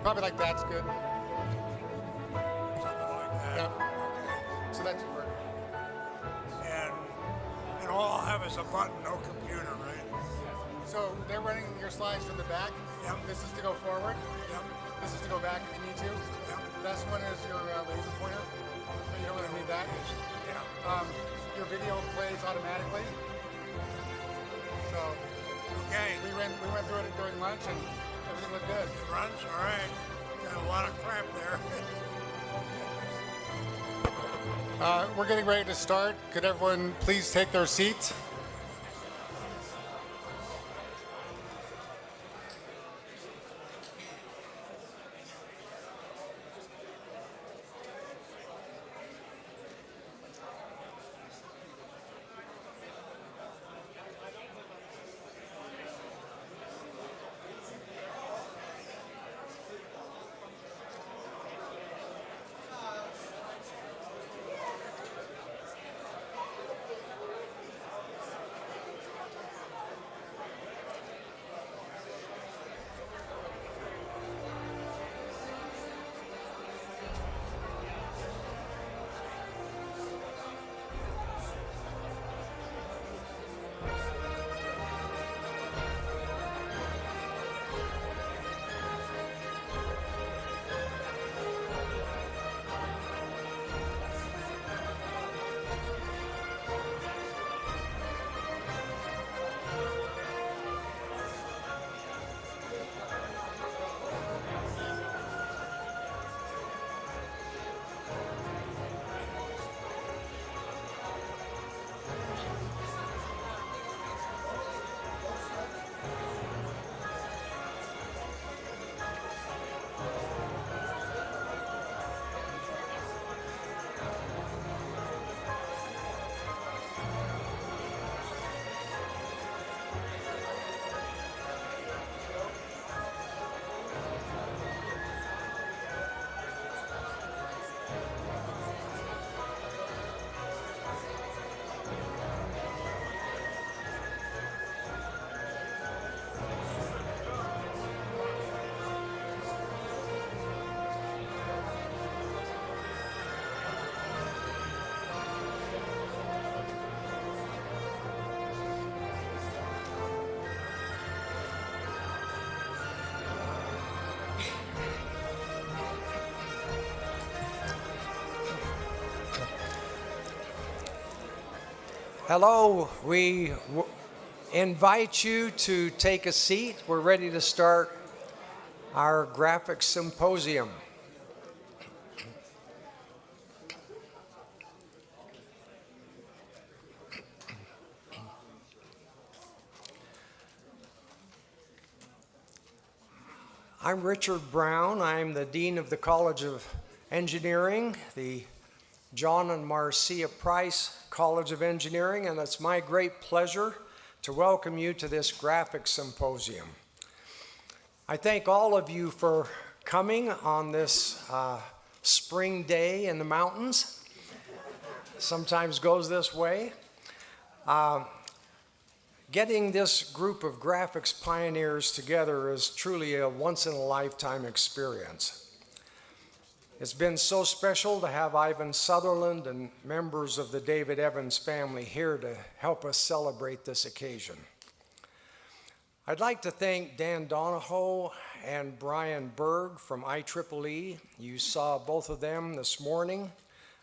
Probably like that's good. Something like that. Yep. So that should work. And all I'll have is a button, no computer, right? So they're running your slides from the back. Yep. This is to go forward. Yep. This is to go back if you need to. Yep. This one is your laser pointer. But you don't really need that. Yeah. Your video plays automatically. So Okay. we went through it during lunch and everything looked good. It runs, all right. Got a lot of crap there. We're getting ready to start. Could everyone please take their seats? Hello, we invite you to take a seat. We're ready to start our graphics symposium. I'm Richard Brown. I'm the Dean of the College of Engineering, the John and Marcia Price College of Engineering, and it's my great pleasure to welcome you to this graphics symposium. I thank all of you for coming on this spring day in the mountains. Sometimes goes this way. Getting this group of graphics pioneers together is truly a once-in-a-lifetime experience. It's been so special to have Ivan Sutherland and members of the David Evans family here to help us celebrate this occasion. I'd like to thank Dan Donahoe and Brian Berg from IEEE. You saw both of them this morning,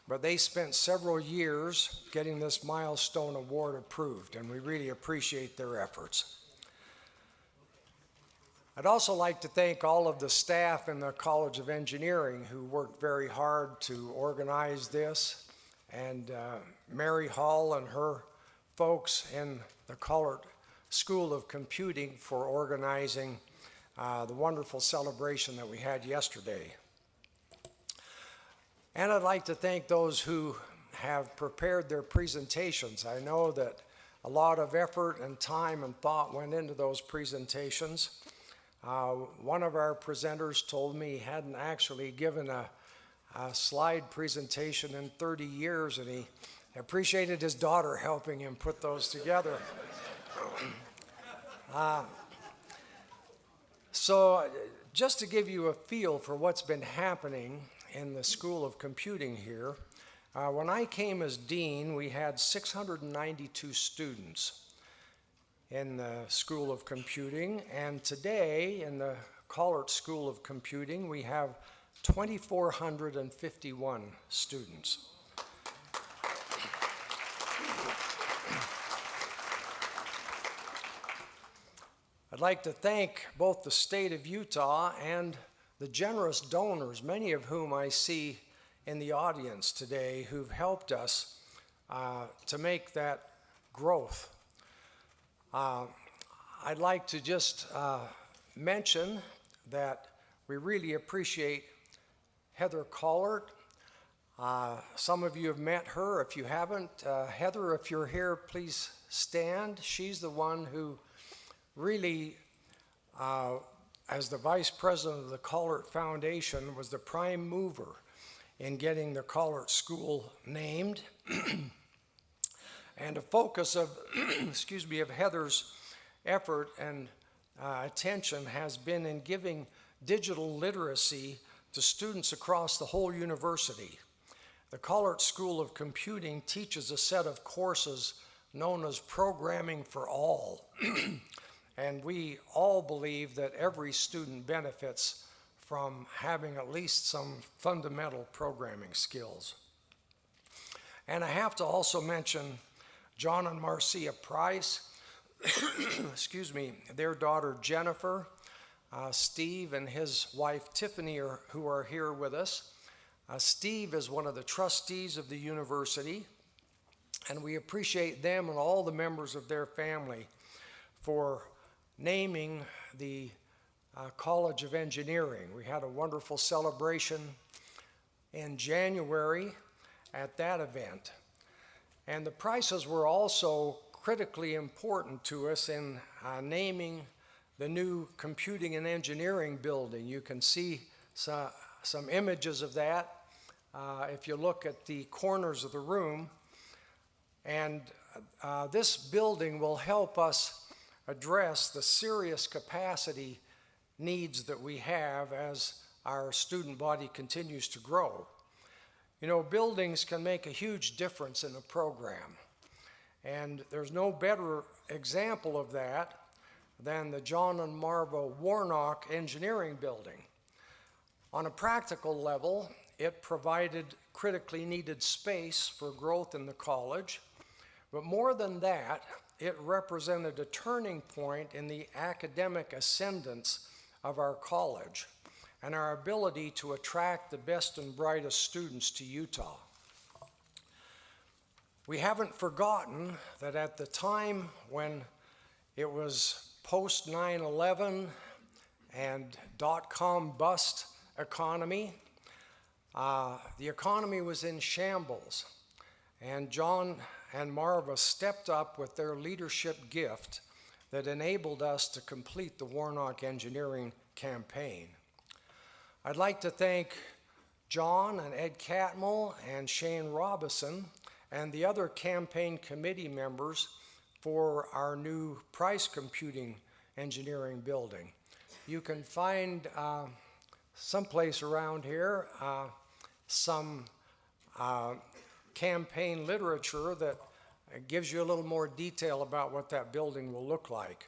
but they spent several years getting this milestone award approved, and we really appreciate their efforts. I'd also like to thank all of the staff in the College of Engineering who worked very hard to organize this, and Mary Hall and her folks in the Collard School of Computing for organizing the wonderful celebration that we had yesterday. And I'd like to thank those who have prepared their presentations. I know that a lot of effort and time and thought went into those presentations. One of our presenters told me he hadn't actually given a slide presentation in 30 years, and he appreciated his daughter helping him put those together. So Just to give you a feel for what's been happening in the School of Computing here, when I came as dean, we had 692 students in the School of Computing, and today in the Collert School of Computing, we have 2,451 students. I'd like to thank both the state of Utah and the generous donors, many of whom I see in the audience today, who've helped us to make that growth. I'd like to just mention that we really appreciate Heather Collert. Some of you have met her. If you haven't, Heather, if you're here, please stand. She's the one who really, as the vice president of the Collert Foundation, was the prime mover in getting the Collert School named. And a focus of, excuse me, of Heather's effort and attention has been in giving digital literacy to students across the whole university. The Collert School of Computing teaches a set of courses known as Programming for All. And we all believe that every student benefits from having at least some fundamental programming skills. And I have to also mention John and Marcia Price, excuse me, their daughter Jennifer, Steve and his wife Tiffany who are here with us. Steve is one of the trustees of the university, and we appreciate them and all the members of their family for naming the College of Engineering. We had a wonderful celebration in January at that event. And the Prices were also critically important to us in naming the new Computing and Engineering building. You can see some images of that if you look at the corners of the room. And this building will help us address the serious capacity needs that we have as our student body continues to grow. You know, buildings can make a huge difference in a program. And there's no better example of that than the John and Marva Warnock Engineering Building. On a practical level, it provided critically needed space for growth in the college, but more than that, it represented a turning point in the academic ascendance of our college and our ability to attract the best and brightest students to Utah. We haven't forgotten that at the time when it was post 9/11 and dot-com bust economy, the economy was in shambles, and John and Marva stepped up with their leadership gift that enabled us to complete the Warnock Engineering campaign. I'd like to thank John and Ed Catmull and Shane Robison and the other campaign committee members for our new Price Computing Engineering building. You can find someplace around here some campaign literature that gives you a little more detail about what that building will look like.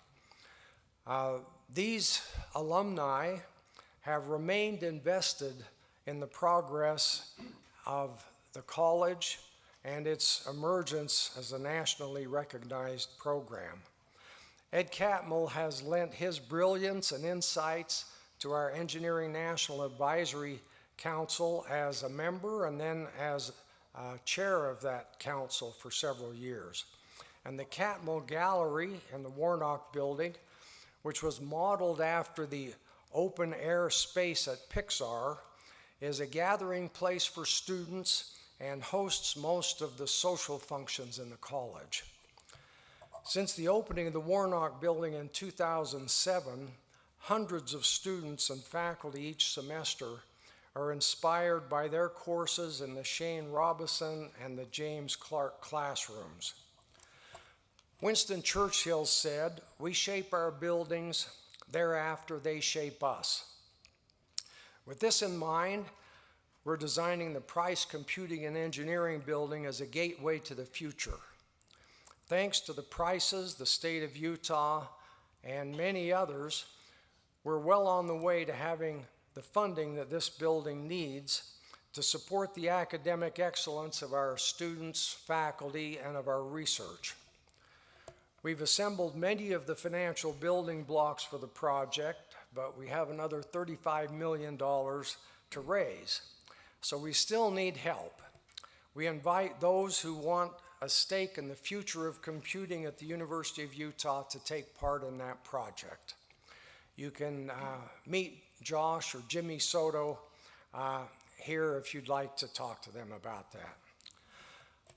These alumni have remained invested in the progress of the college and its emergence as a nationally recognized program. Ed Catmull has lent his brilliance and insights to our Engineering National Advisory Council as a member and then as chair of that council for several years. And the Catmull Gallery in the Warnock building, which was modeled after the open air space at Pixar, is a gathering place for students and hosts most of the social functions in the college. Since the opening of the Warnock building in 2007, hundreds of students and faculty each semester are inspired by their courses in the Shane Robison and the James Clark classrooms. Winston Churchill said, "We shape our buildings, thereafter they shape us." With this in mind, we're designing the Price Computing and Engineering Building as a gateway to the future. Thanks to the Prices, the state of Utah, and many others, we're well on the way to having the funding that this building needs to support the academic excellence of our students, faculty, and of our research. We've assembled many of the financial building blocks for the project, but we have another $35 million to raise. So we still need help. We invite those who want a stake in the future of computing at the University of Utah to take part in that project. You can meet Josh or Jimmy Soto here if you'd like to talk to them about that.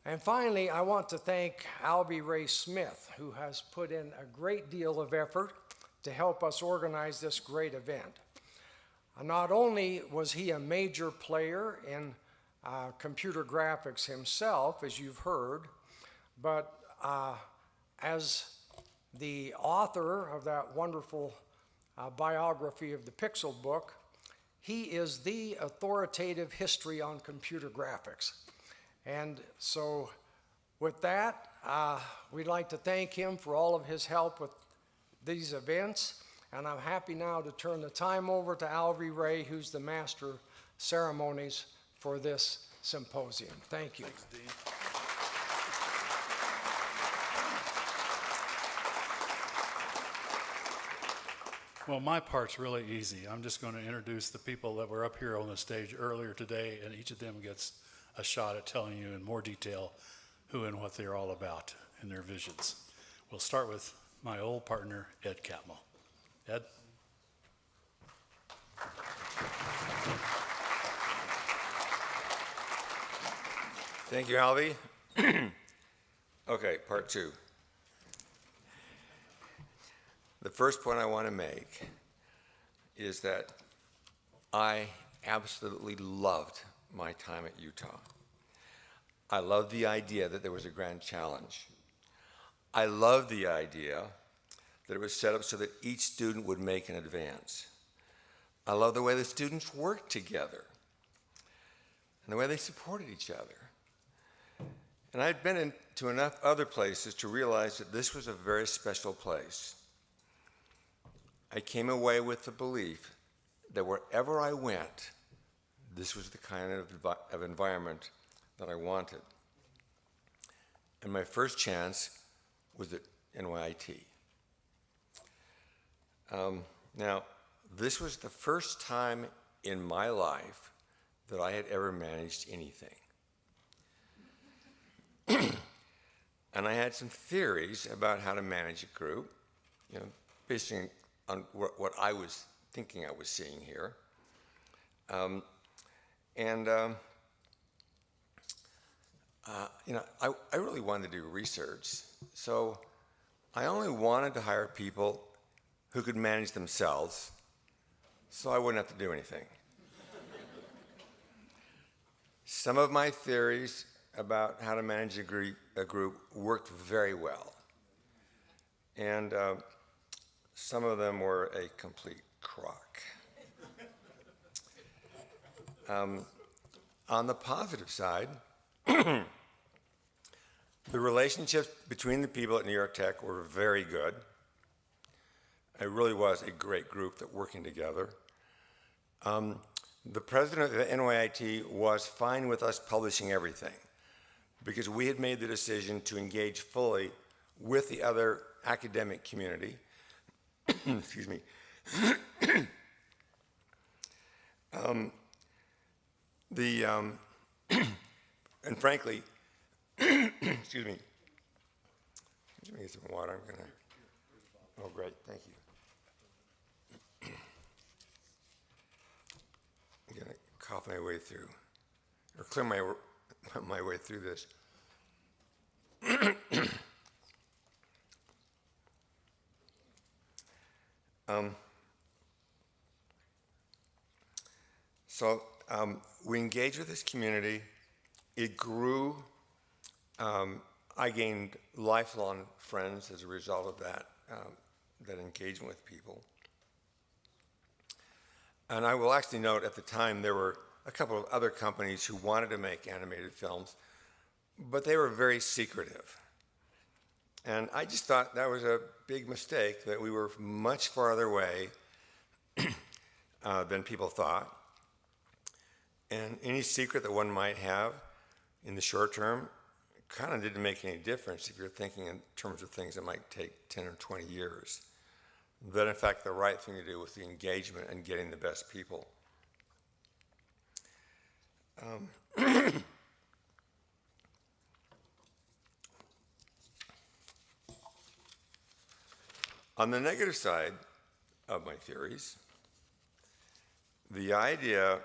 And finally, I want to thank Alvy Ray Smith, who has put in a great deal of effort to help us organize this great event. Not only was he a major player in computer graphics himself, as you've heard, but as the author of that wonderful biography of the Pixel book, he is the authoritative history on computer graphics. And so with that, we'd like to thank him for all of his help with these events. And I'm happy now to turn the time over to Alvy Ray, who's the master of ceremonies for this symposium. Thank you. Thanks, Dean. Well, my part's really easy. I'm just going to introduce the people that were up here on the stage earlier today, and each of them gets a shot at telling you in more detail who and what they're all about and their visions. We'll start with my old partner, Ed Catmull. Ed? Thank you, Alvy. Okay, part two. The first point I want to make is that I absolutely loved my time at Utah. I loved the idea that there was a grand challenge. I loved the idea that it was set up so that each student would make an advance. I love the way the students worked together and the way they supported each other. And I'd been to enough other places to realize that this was a very special place. I came away with the belief that wherever I went, this was the kind of environment that I wanted. And my first chance was at NYIT. Now, this was the first time in my life that I had ever managed anything. And I had some theories about how to manage a group, based on what I was thinking I was seeing here. I really wanted to do research, so I only wanted to hire people who could manage themselves, so I wouldn't have to do anything. Some of my theories about how to manage a group worked very well, and some of them were a complete crock. On the positive side, the relationships between the people at New York Tech were very good. It really was a great group that working together. The president of the NYIT was fine with us publishing everything because we had made the decision to engage fully with the other academic community. Excuse me. And frankly, excuse me. Let me get some water. I'm gonna. Oh, great. Thank you. I'm gonna cough my way through, or clear my way through this. We engaged with this community. It grew. I gained lifelong friends as a result of that engagement with people. And I will actually note at the time there were a couple of other companies who wanted to make animated films, but they were very secretive. And I just thought that was a big mistake, that we were much farther away than people thought. And any secret that one might have in the short term kind of didn't make any difference if you're thinking in terms of things that might take 10 or 20 years. That in fact the right thing to do was the engagement and getting the best people. On the negative side of my theories, the idea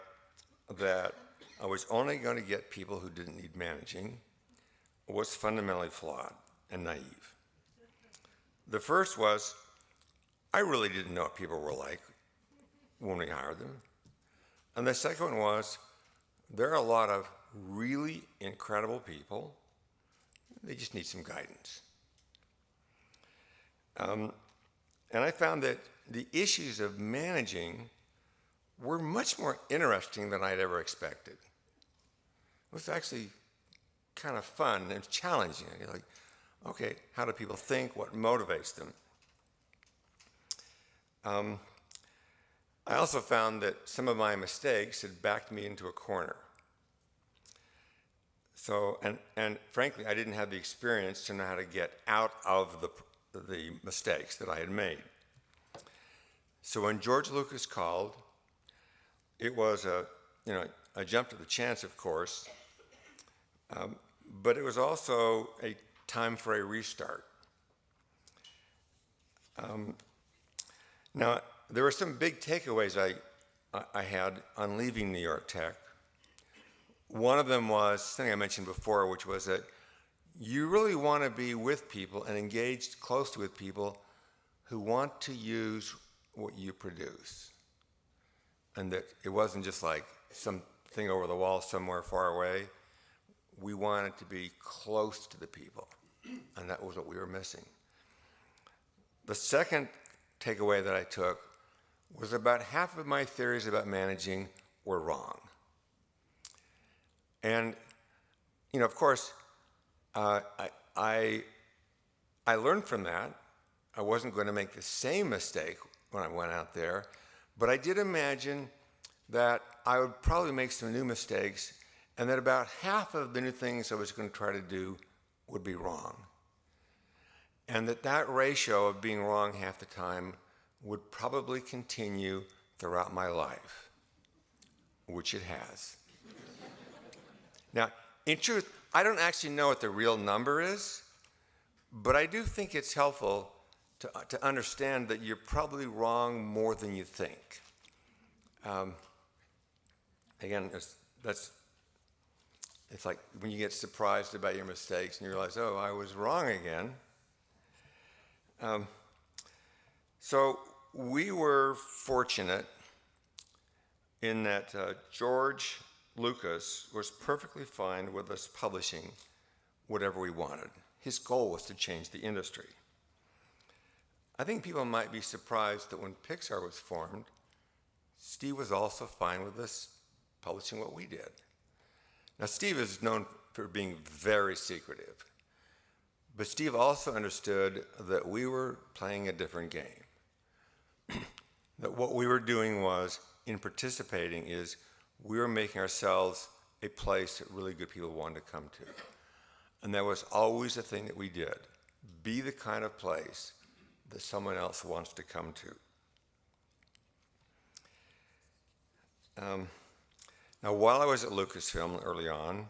that I was only going to get people who didn't need managing was fundamentally flawed and naive. The first was, I really didn't know what people were like when we hired them. And the second one was, there are a lot of really incredible people. They just need some guidance. And I found that the issues of managing were much more interesting than I'd ever expected. It was actually kind of fun and challenging. You're like, okay, how do people think? What motivates them? I also found that some of my mistakes had backed me into a corner. So, and frankly, I didn't have the experience to know how to get out of the mistakes that I had made. So when George Lucas called, it was a jump to the chance, of course, but it was also a time for a restart. Now, there were some big takeaways I had on leaving New York Tech. One of them was something I mentioned before, which was that you really want to be with people and engaged closely with people who want to use what you produce. And that it wasn't just like something over the wall somewhere far away. We wanted to be close to the people, and that was what we were missing. The second takeaway that I took was about half of my theories about managing were wrong. And, of course, I learned from that. I wasn't going to make the same mistake when I went out there, but I did imagine that I would probably make some new mistakes and that about half of the new things I was going to try to do would be wrong. And that ratio of being wrong half the time would probably continue throughout my life, which it has. Now, in truth, I don't actually know what the real number is, but I do think it's helpful to understand that you're probably wrong more than you think. Again, it's like when you get surprised about your mistakes and you realize, oh, I was wrong again. So we were fortunate in that George Lucas was perfectly fine with us publishing whatever we wanted. His goal was to change the industry. I think people might be surprised that when Pixar was formed, Steve was also fine with us publishing what we did. Now, Steve is known for being very secretive, but Steve also understood that we were playing a different game. That what we were doing was, in participating, is we were making ourselves a place that really good people wanted to come to. And that was always the thing that we did. Be the kind of place that someone else wants to come to. Now, while I was at Lucasfilm early on,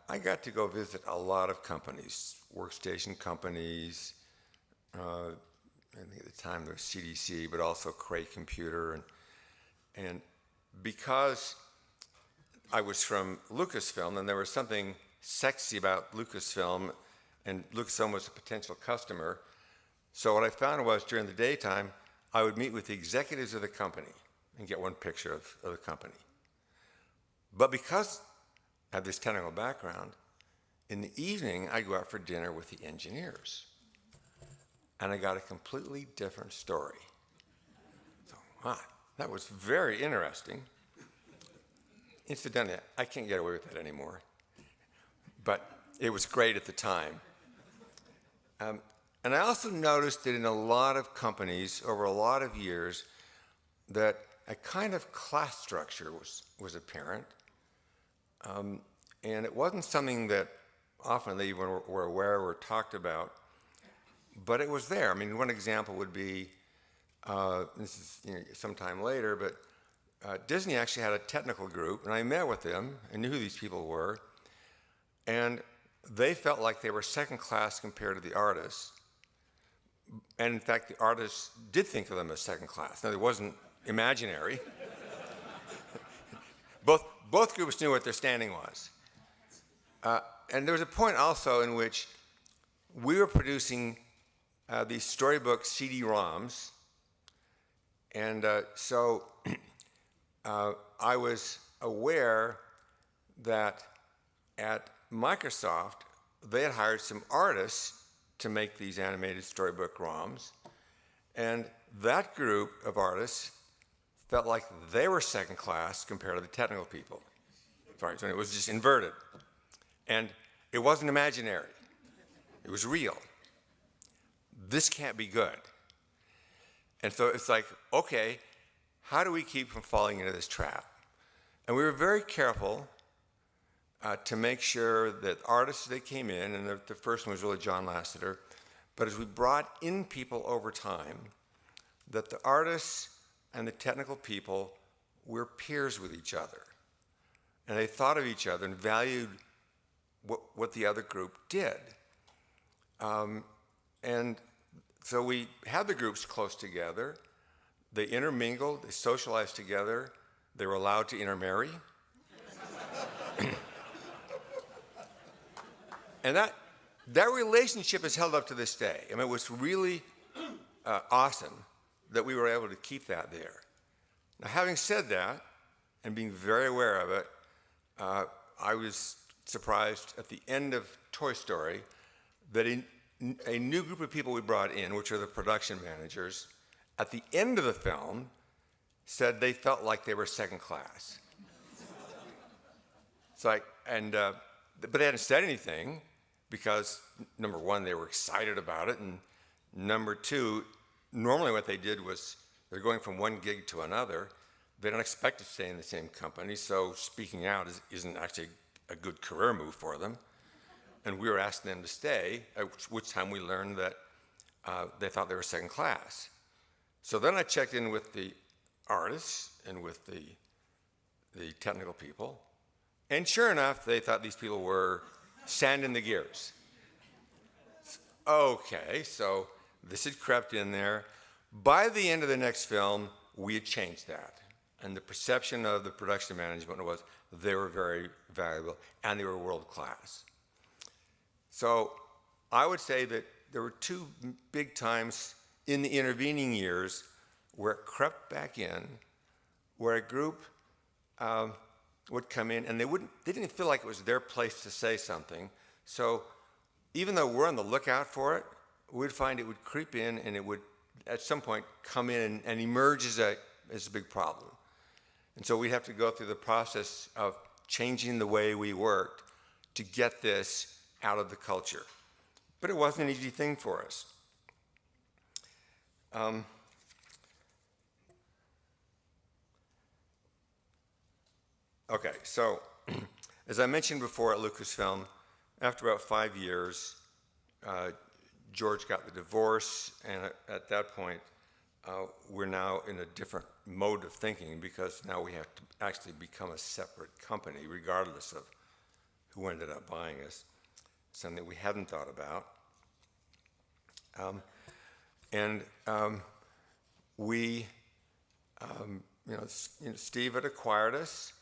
I got to go visit a lot of companies, workstation companies. I think at the time there was CDC, but also Cray Computer. And because I was from Lucasfilm, and there was something sexy about Lucasfilm, and Lucasfilm was a potential customer. So what I found was during the daytime, I would meet with the executives of the company and get one picture of the company. But because I have this technical background, in the evening, I'd go out for dinner with the engineers. And I got a completely different story. So, That was very interesting. Incidentally, I can't get away with that anymore. But it was great at the time. And I also noticed that in a lot of companies over a lot of years that a kind of class structure was apparent. And it wasn't something that often they even were aware or talked about, but it was there. I mean, one example would be, this is sometime later, but Disney actually had a technical group, and I met with them and knew who these people were, and they felt like they were second class compared to the artists. And in fact, the artists did think of them as second class. Now, it wasn't imaginary. Both groups knew what their standing was. And there was a point also in which we were producing these storybook CD-ROMs. And so I was aware that at Microsoft, they had hired some artists to make these animated storybook ROMs. And that group of artists felt like they were second class compared to the technical people. Sorry, so it was just inverted. And it wasn't imaginary. It was real. This can't be good. And so it's like, okay, how do we keep from falling into this trap? And we were very careful to make sure that artists that came in, and the first one was really John Lasseter, but as we brought in people over time, that the artists and the technical people were peers with each other. And they thought of each other and valued what the other group did. And so we had the groups close together. They intermingled, they socialized together. They were allowed to intermarry. And that relationship is held up to this day. I mean, it was really awesome that we were able to keep that there. Now, having said that, and being very aware of it, I was surprised at the end of Toy Story that a new group of people we brought in, which are the production managers, at the end of the film said they felt like they were second class. It's like, but they hadn't said anything because, number one, they were excited about it, and number two, normally what they did was they're going from one gig to another. They don't expect to stay in the same company, so speaking out isn't actually a good career move for them. And we were asking them to stay, at which time we learned that they thought they were second class. So then I checked in with the artists and with the technical people, and sure enough, they thought these people were sanding the gears. Okay, so this had crept in there. By the end of the next film, we had changed that. And the perception of the production management was they were very valuable and they were world class. So I would say that there were two big times in the intervening years where it crept back in, where a group would come in and they didn't feel like it was their place to say something. So even though we're on the lookout for it, we'd find it would creep in and it would at some point come in and emerge as a big problem. And so we have to go through the process of changing the way we worked to get this out of the culture. But it wasn't an easy thing for us. Okay, so as I mentioned before at Lucasfilm, after about 5 years, George got the divorce, and at that point, we're now in a different mode of thinking because now we have to actually become a separate company, regardless of who ended up buying us, something we hadn't thought about. Steve had acquired us,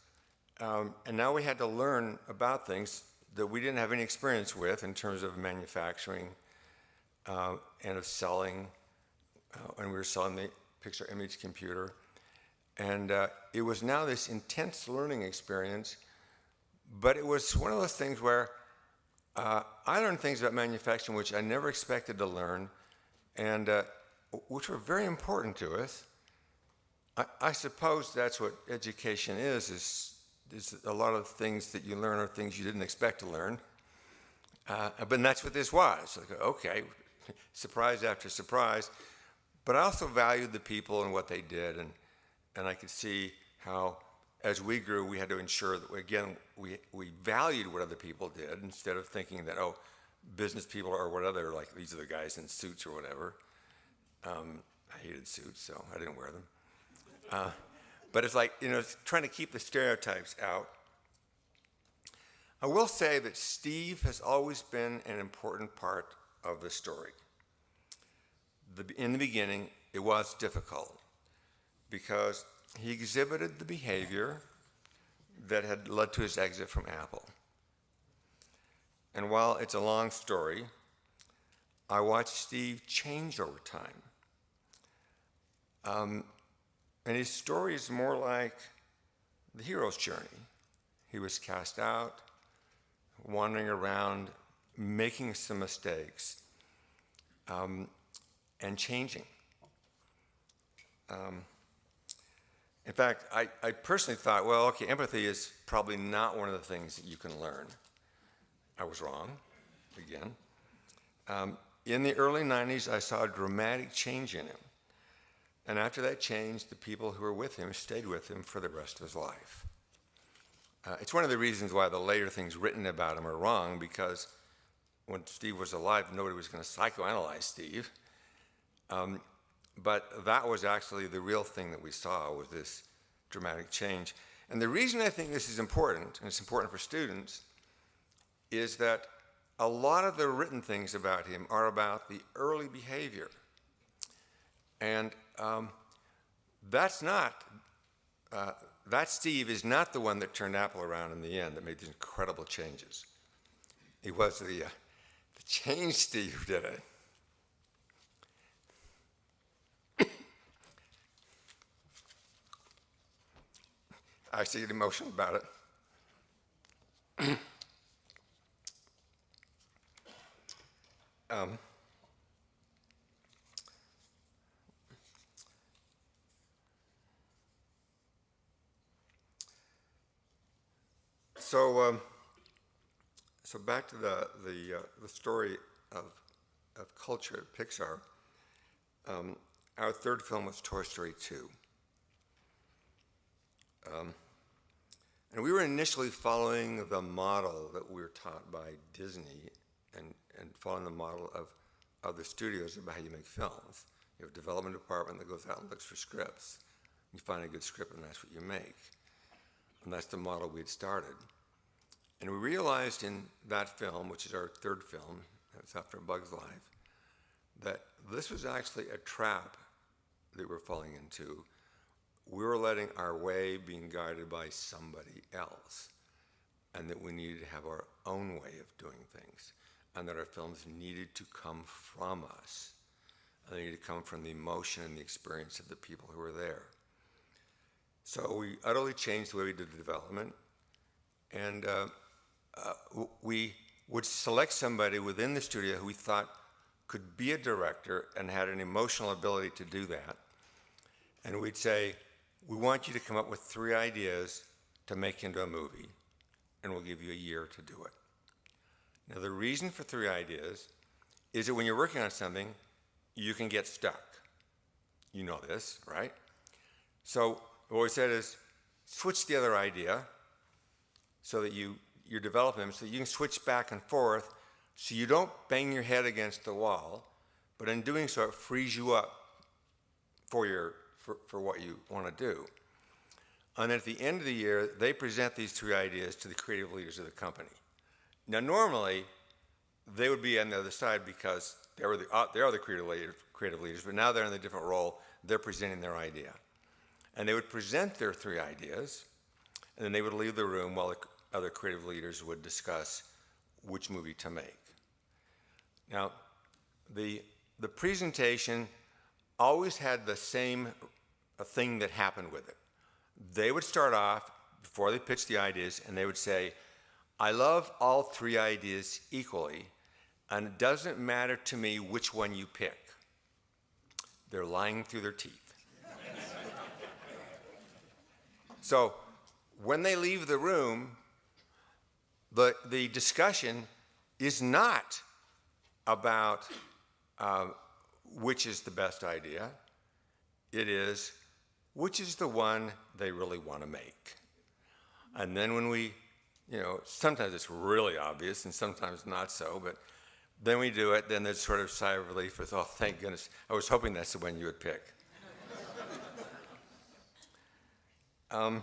and now we had to learn about things that we didn't have any experience with in terms of manufacturing and of selling. And we were selling the picture image computer. And it was now this intense learning experience, but it was one of those things where I learned things about manufacturing which I never expected to learn, and which were very important to us. I suppose that's what education is a lot of things that you learn are things you didn't expect to learn. But that's what this was. Like, okay, surprise after surprise. But I also valued the people and what they did, and I could see how, as we grew, we had to ensure that, again, we valued what other people did instead of thinking that, oh, business people or whatever, like these are the guys in suits or whatever. I hated suits, so I didn't wear them. But it's like, it's trying to keep the stereotypes out. I will say that Steve has always been an important part of the story. In the beginning, it was difficult because he exhibited the behavior that had led to his exit from Apple. And while it's a long story, I watched Steve change over time. And his story is more like the hero's journey. He was cast out, wandering around, making some mistakes, and changing. In fact, I personally thought, well, okay, empathy is probably not one of the things that you can learn. I was wrong, again. In the early 90s, I saw a dramatic change in him. And after that change, the people who were with him stayed with him for the rest of his life. It's one of the reasons why the later things written about him are wrong, because when Steve was alive, nobody was going to psychoanalyze Steve. But that was actually the real thing that we saw, was this dramatic change. And the reason I think this is important, and it's important for students, is that a lot of the written things about him are about the early behavior. And that Steve is not the one that turned Apple around in the end, that made these incredible changes. He was the change Steve who did it. I see an emotion about it. So back to the story of culture at Pixar. Our third film was Toy Story 2. And we were initially following the model that we were taught by Disney and following the model of other studios about how you make films. You have a development department that goes out and looks for scripts. You find a good script and that's what you make. And that's the model we'd started. And we realized in that film, which is our third film, it's after A Bug's Life, that this was actually a trap that we're falling into. We were letting our way being guided by somebody else, and that we needed to have our own way of doing things, and that our films needed to come from us, and they needed to come from the emotion and the experience of the people who were there. So we utterly changed the way we did the development, and we would select somebody within the studio who we thought could be a director and had an emotional ability to do that. And we'd say, we want you to come up with 3 ideas to make into a movie, and we'll give you a year to do it. Now, the reason for 3 ideas is that when you're working on something, you can get stuck. You know this, right? So what we said is, switch the other idea so that you're developing them, so you can switch back and forth so you don't bang your head against the wall, but in doing so, it frees you up for what you want to do. And then at the end of the year, they present these 3 ideas to the creative leaders of the company. Now, normally, they would be on the other side because they are the creative leaders, but now they're in a different role. They're presenting their idea. And they would present their 3 ideas, and then they would leave the room while the other creative leaders would discuss which movie to make. Now, the presentation always had the same thing that happened with it. They would start off, before they pitched the ideas, and they would say, I love all 3 ideas equally, and it doesn't matter to me which one you pick. They're lying through their teeth. So when they leave the room, the discussion is not about which is the best idea. It is which is the one they really want to make. And then when we, sometimes it's really obvious and sometimes not so, but then we do it, then there's sort of sigh of relief with, oh, thank goodness. I was hoping that's the one you would pick. And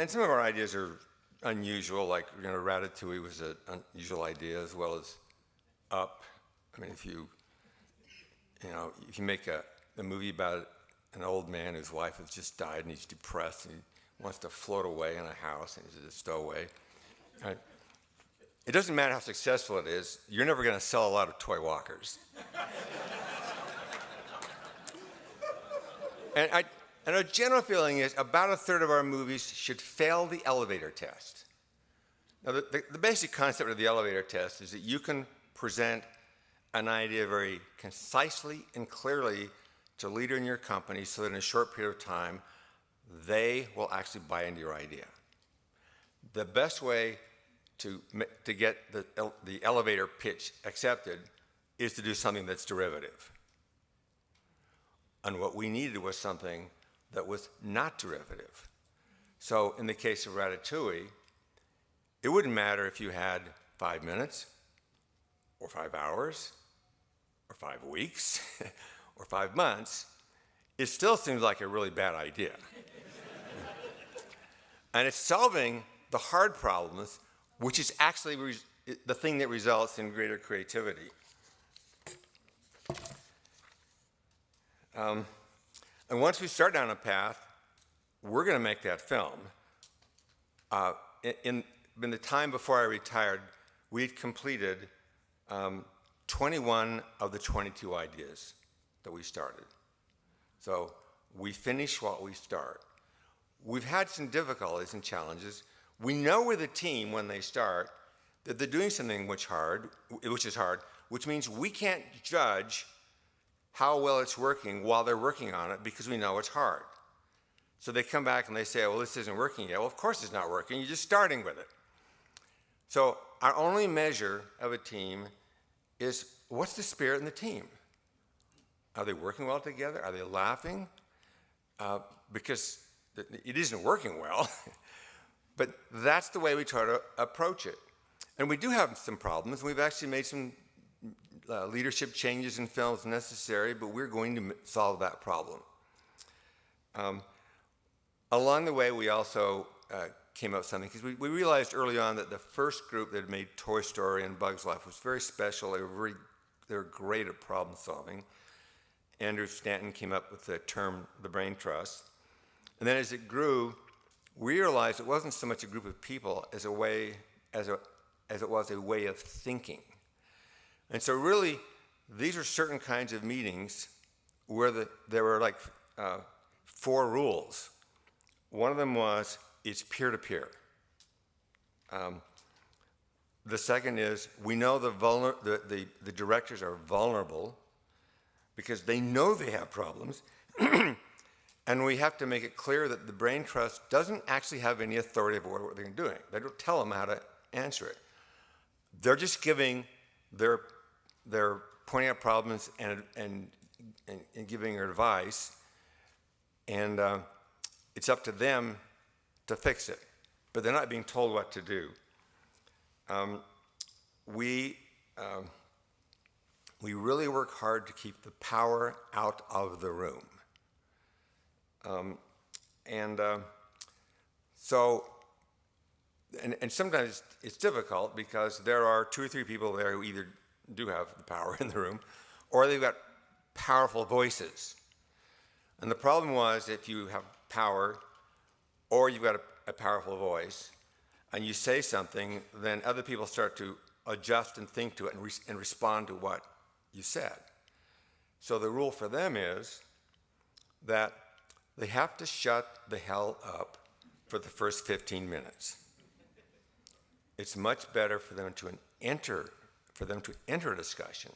some of our ideas are unusual, like Ratatouille was an unusual idea, as well as Up. I mean, if you make a movie about an old man whose wife has just died and he's depressed and he wants to float away in a house and he's a stowaway, right? It doesn't matter how successful it is, you're never going to sell a lot of toy walkers. And our general feeling is about a third of our movies should fail the elevator test. Now, the basic concept of the elevator test is that you can present an idea very concisely and clearly to a leader in your company so that in a short period of time, they will actually buy into your idea. The best way to get the elevator pitch accepted is to do something that's derivative. And what we needed was something that was not derivative. So in the case of Ratatouille, it wouldn't matter if you had 5 minutes, or 5 hours, or 5 weeks, or 5 months. It still seems like a really bad idea. And it's solving the hard problems, which is actually the thing that results in greater creativity. And once we start down a path, we're going to make that film. In the time before I retired, we'd completed 21 of the 22 ideas that we started. So we finish what we start. We've had some difficulties and challenges. We know with a team when they start that they're doing something which is hard, which means we can't judge how well it's working while they're working on it because we know it's hard. So they come back and they say, well, this isn't working yet. Well, of course it's not working. You're just starting with it. So our only measure of a team is what's the spirit in the team? Are they working well together? Are they laughing? Because it isn't working well. But that's the way we try to approach it. And we do have some problems. We've actually made some leadership changes in films necessary, but we're going to solve that problem. Along the way, we also came up with something, because we realized early on that the first group that had made Toy Story and Bug's Life was very special. They were great at problem solving. Andrew Stanton came up with the term, the brain trust. And then as it grew, we realized it wasn't so much a group of people as it was a way of thinking. And so really, these are certain kinds of meetings where there were like 4 rules. One of them was, it's peer-to-peer. The second is, we know the directors are vulnerable because they know they have problems, and we have to make it clear that the brain trust doesn't actually have any authority over what they're doing. They don't tell them how to answer it. They're just giving they're pointing out problems and giving advice, and it's up to them to fix it. But they're not being told what to do. We really work hard to keep the power out of the room. And sometimes it's difficult because there are 2 or 3 people there who either do have the power in the room, or they've got powerful voices. And the problem was, if you have power, or you've got a powerful voice, and you say something, then other people start to adjust and think to it and respond to what you said. So the rule for them is that they have to shut the hell up for the first 15 minutes. It's much better for them to enter a discussion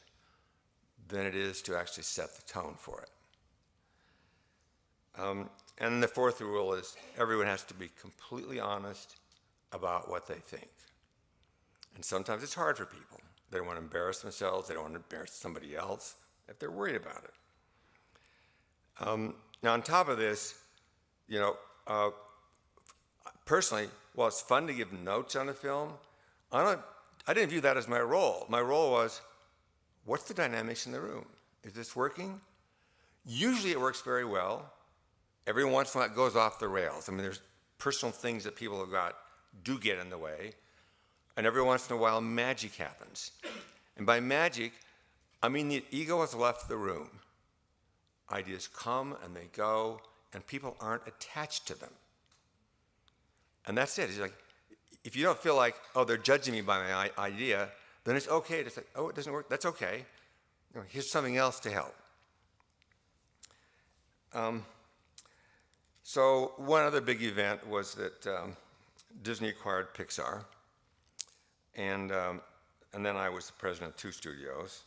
than it is to actually set the tone for it. And the fourth rule is everyone has to be completely honest about what they think. And sometimes it's hard for people. They don't want to embarrass themselves. They don't want to embarrass somebody else if they're worried about it. Now, on top of this, personally, while it's fun to give notes on a film, I didn't view that as my role. My role was, what's the dynamics in the room? Is this working? Usually it works very well. Every once in a while it goes off the rails. I mean, there's personal things that people have got do get in the way. And every once in a while, magic happens. And by magic, I mean the ego has left the room. Ideas come and they go, and people aren't attached to them. And that's it. It's like, if you don't feel like, oh, they're judging me by my idea, then it's okay to say, oh, it doesn't work. That's okay. Here's something else to help. So one other big event was that Disney acquired Pixar, and then I was the president of 2 studios,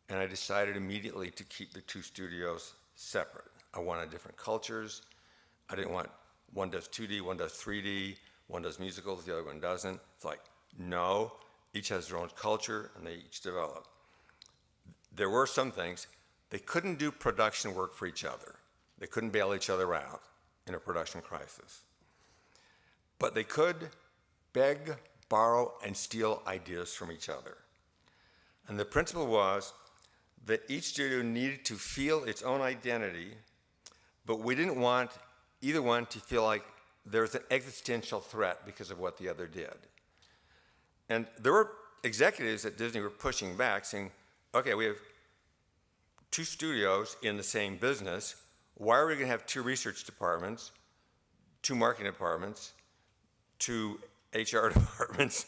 and I decided immediately to keep the 2 studios separate. I wanted different cultures. I didn't want one does 2D, one does 3D, one does musicals, the other one doesn't. It's like, no, each has their own culture, and they each develop. There were some things, they couldn't do production work for each other. They couldn't bail each other out in a production crisis. But they could beg, borrow, and steal ideas from each other. And the principle was that each studio needed to feel its own identity, but we didn't want either one to feel like there was an existential threat because of what the other did. And there were executives at Disney who were pushing back, saying, okay, we have 2 studios in the same business. Why are we going to have 2 research departments, 2 marketing departments, 2 HR departments?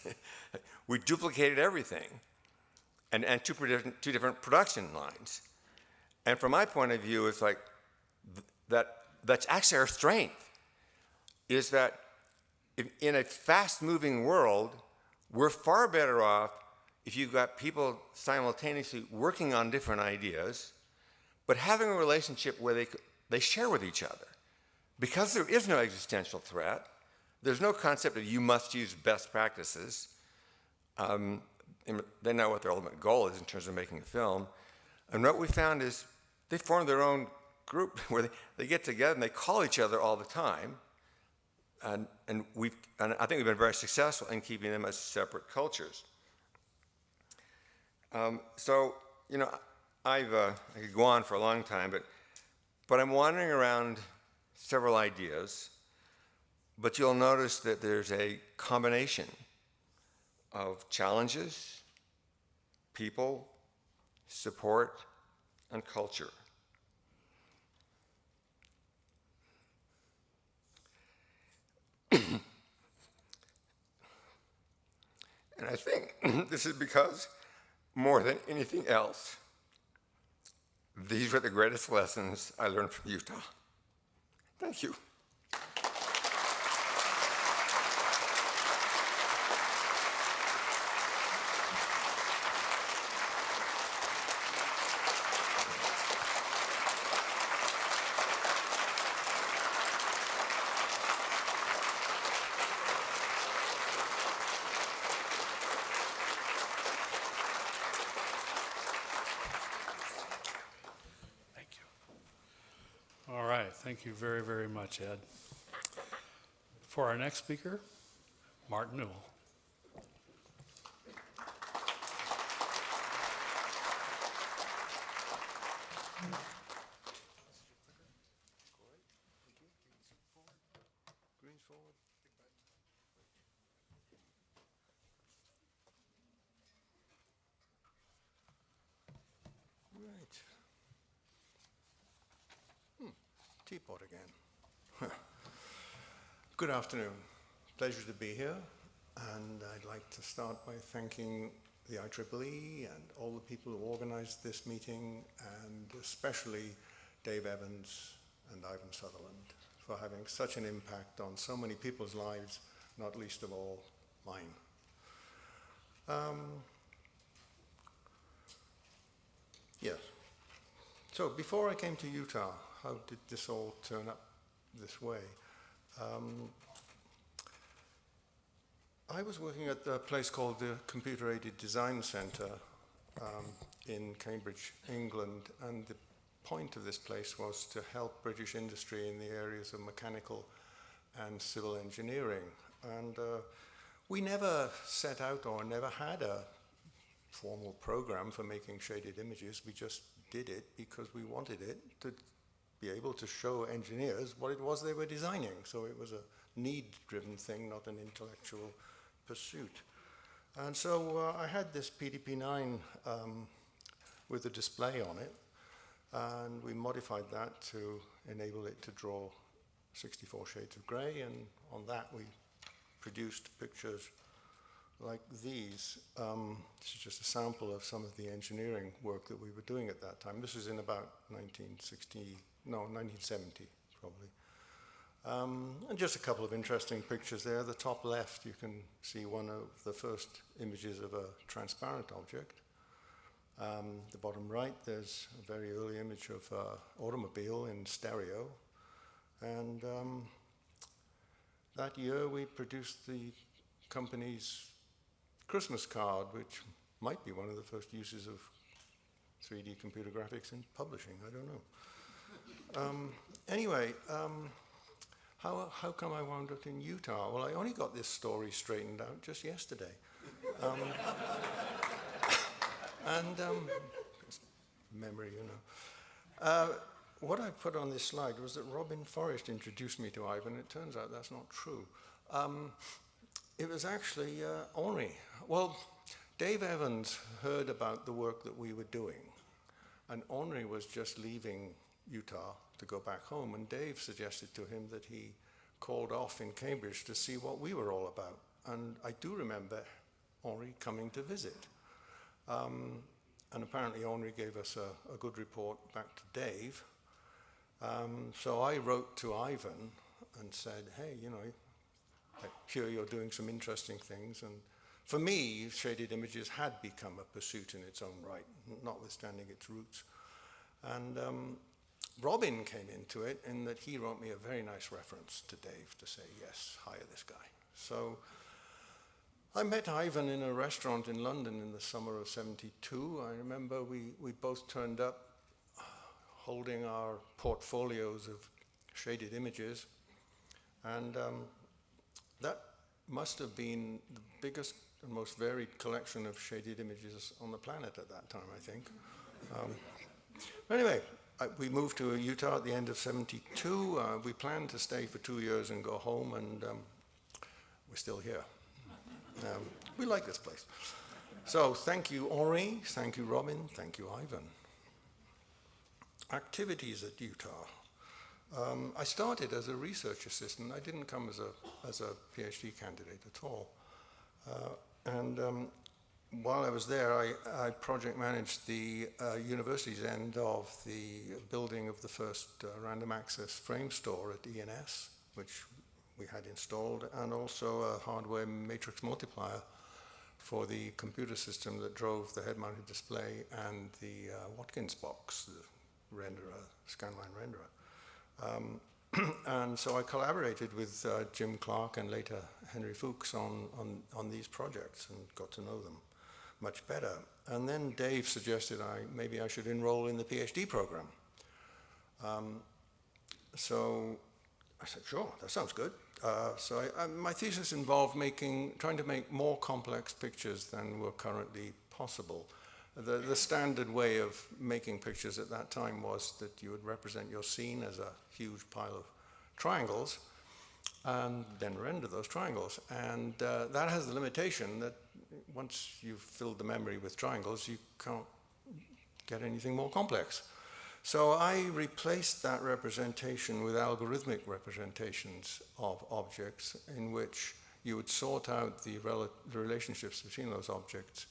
We duplicated everything, and 2 different production lines. And from my point of view, it's like that's actually our strength, is that in a fast-moving world, we're far better off if you've got people simultaneously working on different ideas, but having a relationship where they share with each other. Because there is no existential threat, there's no concept of you must use best practices. They know what their ultimate goal is in terms of making a film. And what we found is they formed their own group where they get together and they call each other all the time. And I think we've been very successful in keeping them as separate cultures. So, I could go on for a long time, but I'm wandering around several ideas, but you'll notice that there's a combination of challenges, people, support, and culture. And I think this is because, more than anything else, these were the greatest lessons I learned from Utah. Thank you. Thank you very, very much, Ed. For our next speaker, Martin Newell. Teapot again. Good afternoon. Pleasure to be here. And I'd like to start by thanking the IEEE and all the people who organized this meeting, and especially Dave Evans and Ivan Sutherland for having such an impact on so many people's lives, not least of all mine. Yes. So before I came to Utah, how did this all turn up this way? I was working at a place called the Computer Aided Design Centre in Cambridge, England, and the point of this place was to help British industry in the areas of mechanical and civil engineering. And we never set out or never had a formal program for making shaded images. We just did it because we wanted it to be able to show engineers what it was they were designing. So it was a need-driven thing, not an intellectual pursuit. And so I had this PDP-9 with a display on it, and we modified that to enable it to draw 64 shades of grey, and on that we produced pictures like these. This is just a sample of some of the engineering work that we were doing at that time. This was in about 1970, probably. And just a couple of interesting pictures there. The top left, you can see one of the first images of a transparent object. The bottom right, there's a very early image of an automobile in stereo. And that year we produced the company's Christmas card, which might be one of the first uses of 3D computer graphics in publishing, I don't know. Anyway, how come I wound up in Utah? Well, I only got this story straightened out just yesterday. Memory, you know. What I put on this slide was that Robin Forrest introduced me to Ivan. It turns out that's not true. It was actually Henri. Well, Dave Evans heard about the work that we were doing, and Henri was just leaving Utah to go back home, and Dave suggested to him that he called off in Cambridge to see what we were all about. And I do remember Henri coming to visit. And apparently Henri gave us a good report back to Dave. So I wrote to Ivan and said, hey, you know, I hear you're doing some interesting things. And for me, shaded images had become a pursuit in its own right, notwithstanding its roots. And Robin came into it in that he wrote me a very nice reference to Dave to say, yes, hire this guy. So I met Ivan in a restaurant in London in the summer of '72. I remember we both turned up holding our portfolios of shaded images. And that must have been the biggest and most varied collection of shaded images on the planet at that time, I think. But anyway, we moved to Utah at the end of '72. We planned to stay for 2 years and go home, and we're still here. We like this place. So thank you, Henri. Thank you, Robin. Thank you, Ivan. Activities at Utah. I started as a research assistant. I didn't come as a PhD candidate at all. While I was there, I project managed the university's end of the building of the first random access frame store at ENS, which we had installed, and also a hardware matrix multiplier for the computer system that drove the head-mounted display and the Watkins box, the renderer, scanline renderer. And so I collaborated with Jim Clark and later Henri Fuchs on these projects and got to know them much better. And then Dave suggested maybe I should enroll in the PhD program. So I said, sure, that sounds good. So my thesis involved trying to make more complex pictures than were currently possible. The standard way of making pictures at that time was that you would represent your scene as a huge pile of triangles and then render those triangles. And that has the limitation that once you've filled the memory with triangles, you can't get anything more complex. So I replaced that representation with algorithmic representations of objects in which you would sort out the relationships between those objects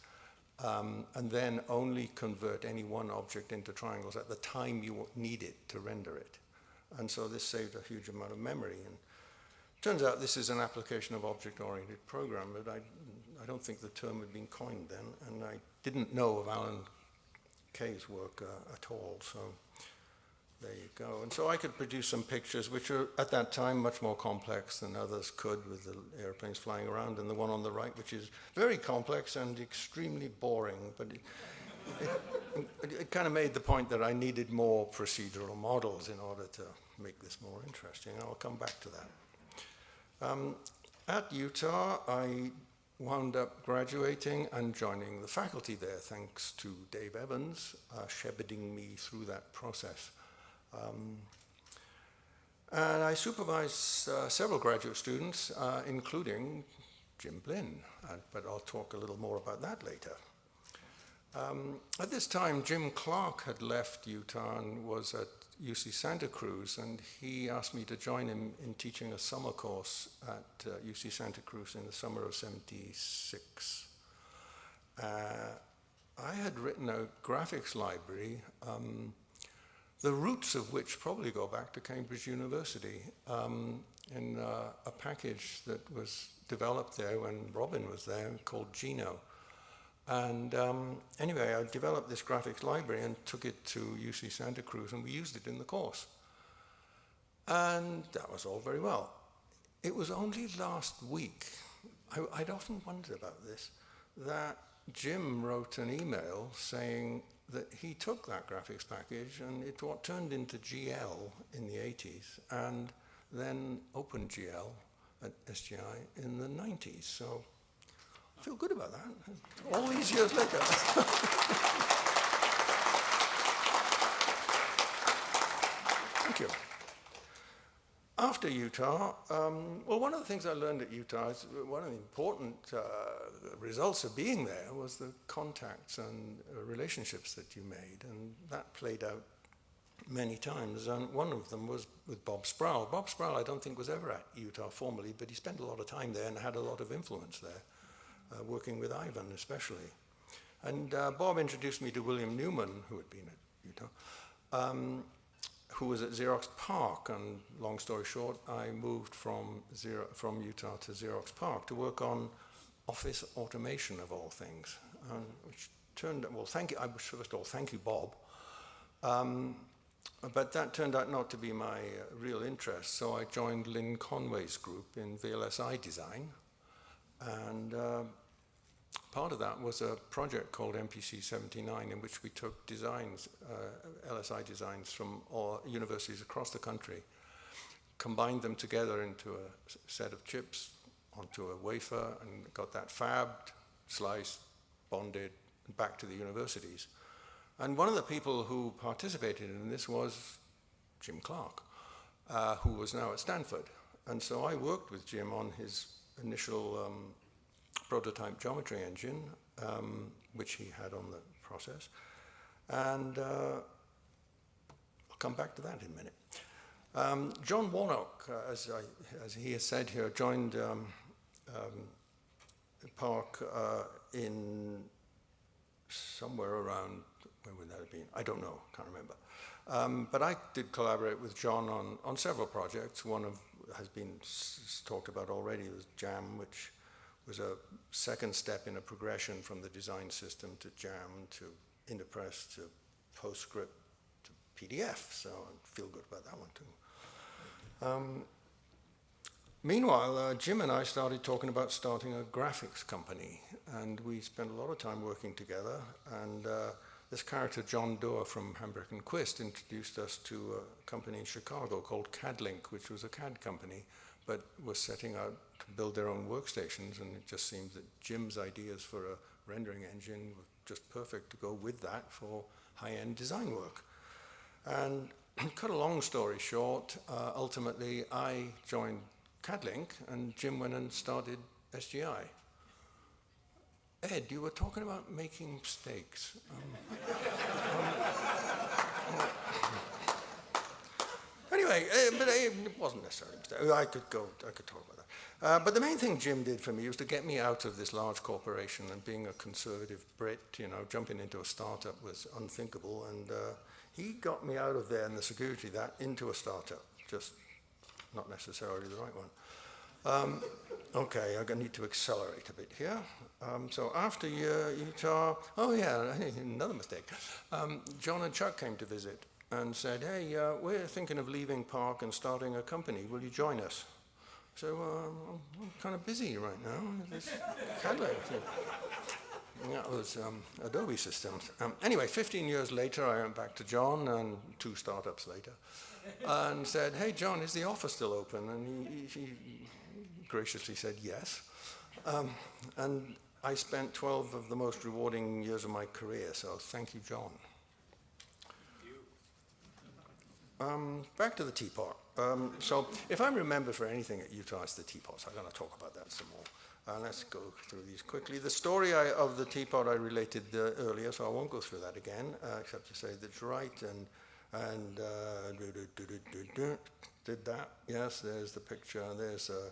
and then only convert any one object into triangles at the time you need it to render it. And so this saved a huge amount of memory. And it turns out this is an application of object-oriented program, but I don't think the term had been coined then, and I didn't know of Alan Kay's work at all. So there you go. And so I could produce some pictures which are at that time much more complex than others could, with the airplanes flying around, and the one on the right, which is very complex and extremely boring. But it kind of made the point that I needed more procedural models in order to make this more interesting. I'll come back to that. At Utah, I wound up graduating and joining the faculty there, thanks to Dave Evans shepherding me through that process. And I supervised several graduate students, including Jim Blinn, but I'll talk a little more about that later. At this time, Jim Clark had left Utah and was at UC Santa Cruz, and he asked me to join him in teaching a summer course at UC Santa Cruz in the summer of '76. I had written a graphics library, the roots of which probably go back to Cambridge University, in a package that was developed there when Robin was there called Geno. And anyway, I developed this graphics library and took it to UC Santa Cruz, and we used it in the course. And that was all very well. It was only last week, I'd often wondered about this, that Jim wrote an email saying that he took that graphics package and it what turned into GL in the 80s, and then OpenGL at SGI in the 90s. So I feel good about that, all these years later. Thank you. After Utah, well, one of the things I learned at Utah is one of the important results of being there was the contacts and relationships that you made, and that played out many times, and one of them was with Bob Sproul. Bob Sproul, I don't think, was ever at Utah formally, but he spent a lot of time there and had a lot of influence there. Working with Ivan especially. And Bob introduced me to William Newman, who had been at Utah, who was at Xerox PARC, and long story short, I moved from Utah to Xerox PARC to work on office automation of all things, which turned out, well, thank you, first of all, thank you, Bob. But that turned out not to be my real interest, so I joined Lynn Conway's group in VLSI design. And part of that was a project called MPC 79, in which we took designs, LSI designs from all universities across the country, combined them together into a set of chips onto a wafer, and got that fabbed, sliced, bonded, and back to the universities. And one of the people who participated in this was Jim Clark, who was now at Stanford. And so I worked with Jim on his initial prototype geometry engine, which he had on the process. And I'll come back to that in a minute. John Warnock, as he has said here, joined PARC in somewhere around, where would that have been? I don't know, can't remember. But I did collaborate with John on several projects. One of has been talked about already was JAM, which was a second step in a progression from the design system to JAM to Interpress to PostScript to PDF. So I feel good about that one too. Meanwhile, Jim and I started talking about starting a graphics company, and we spent a lot of time working together. And this character, John Doerr from Hambrick and Quist, introduced us to a company in Chicago called CADlink, which was a CAD company, but was setting out to build their own workstations. And it just seemed that Jim's ideas for a rendering engine were just perfect to go with that for high-end design work. And cut a long story short, ultimately I joined CADlink, and Jim went and started SGI. Ed, you were talking about making mistakes. Anyway, but it wasn't necessarily a mistake. I could talk about that. But the main thing Jim did for me was to get me out of this large corporation, and being a conservative Brit, jumping into a startup was unthinkable. And he got me out of there and the security that into a startup, just not necessarily the right one. Okay, I'm going to need to accelerate a bit here. So after Utah, oh yeah, another mistake. John and Chuck came to visit and said, hey, we're thinking of leaving Park and starting a company. Will you join us? So I'm kind of busy right now. This Cadillac thing. That was Adobe Systems. Anyway, 15 years later, I went back to John, and 2 startups later, and said, hey, John, is the offer still open? And he graciously said yes. And I spent 12 of the most rewarding years of my career, so thank you, John. Back to the Teapot. So if I remember for anything at Utah, it's the Teapots. I'm going to talk about that some more. Let's go through these quickly. The story of the Teapot I related earlier, so I won't go through that again, except to say that's right. And did that? Yes, there's the picture. There's the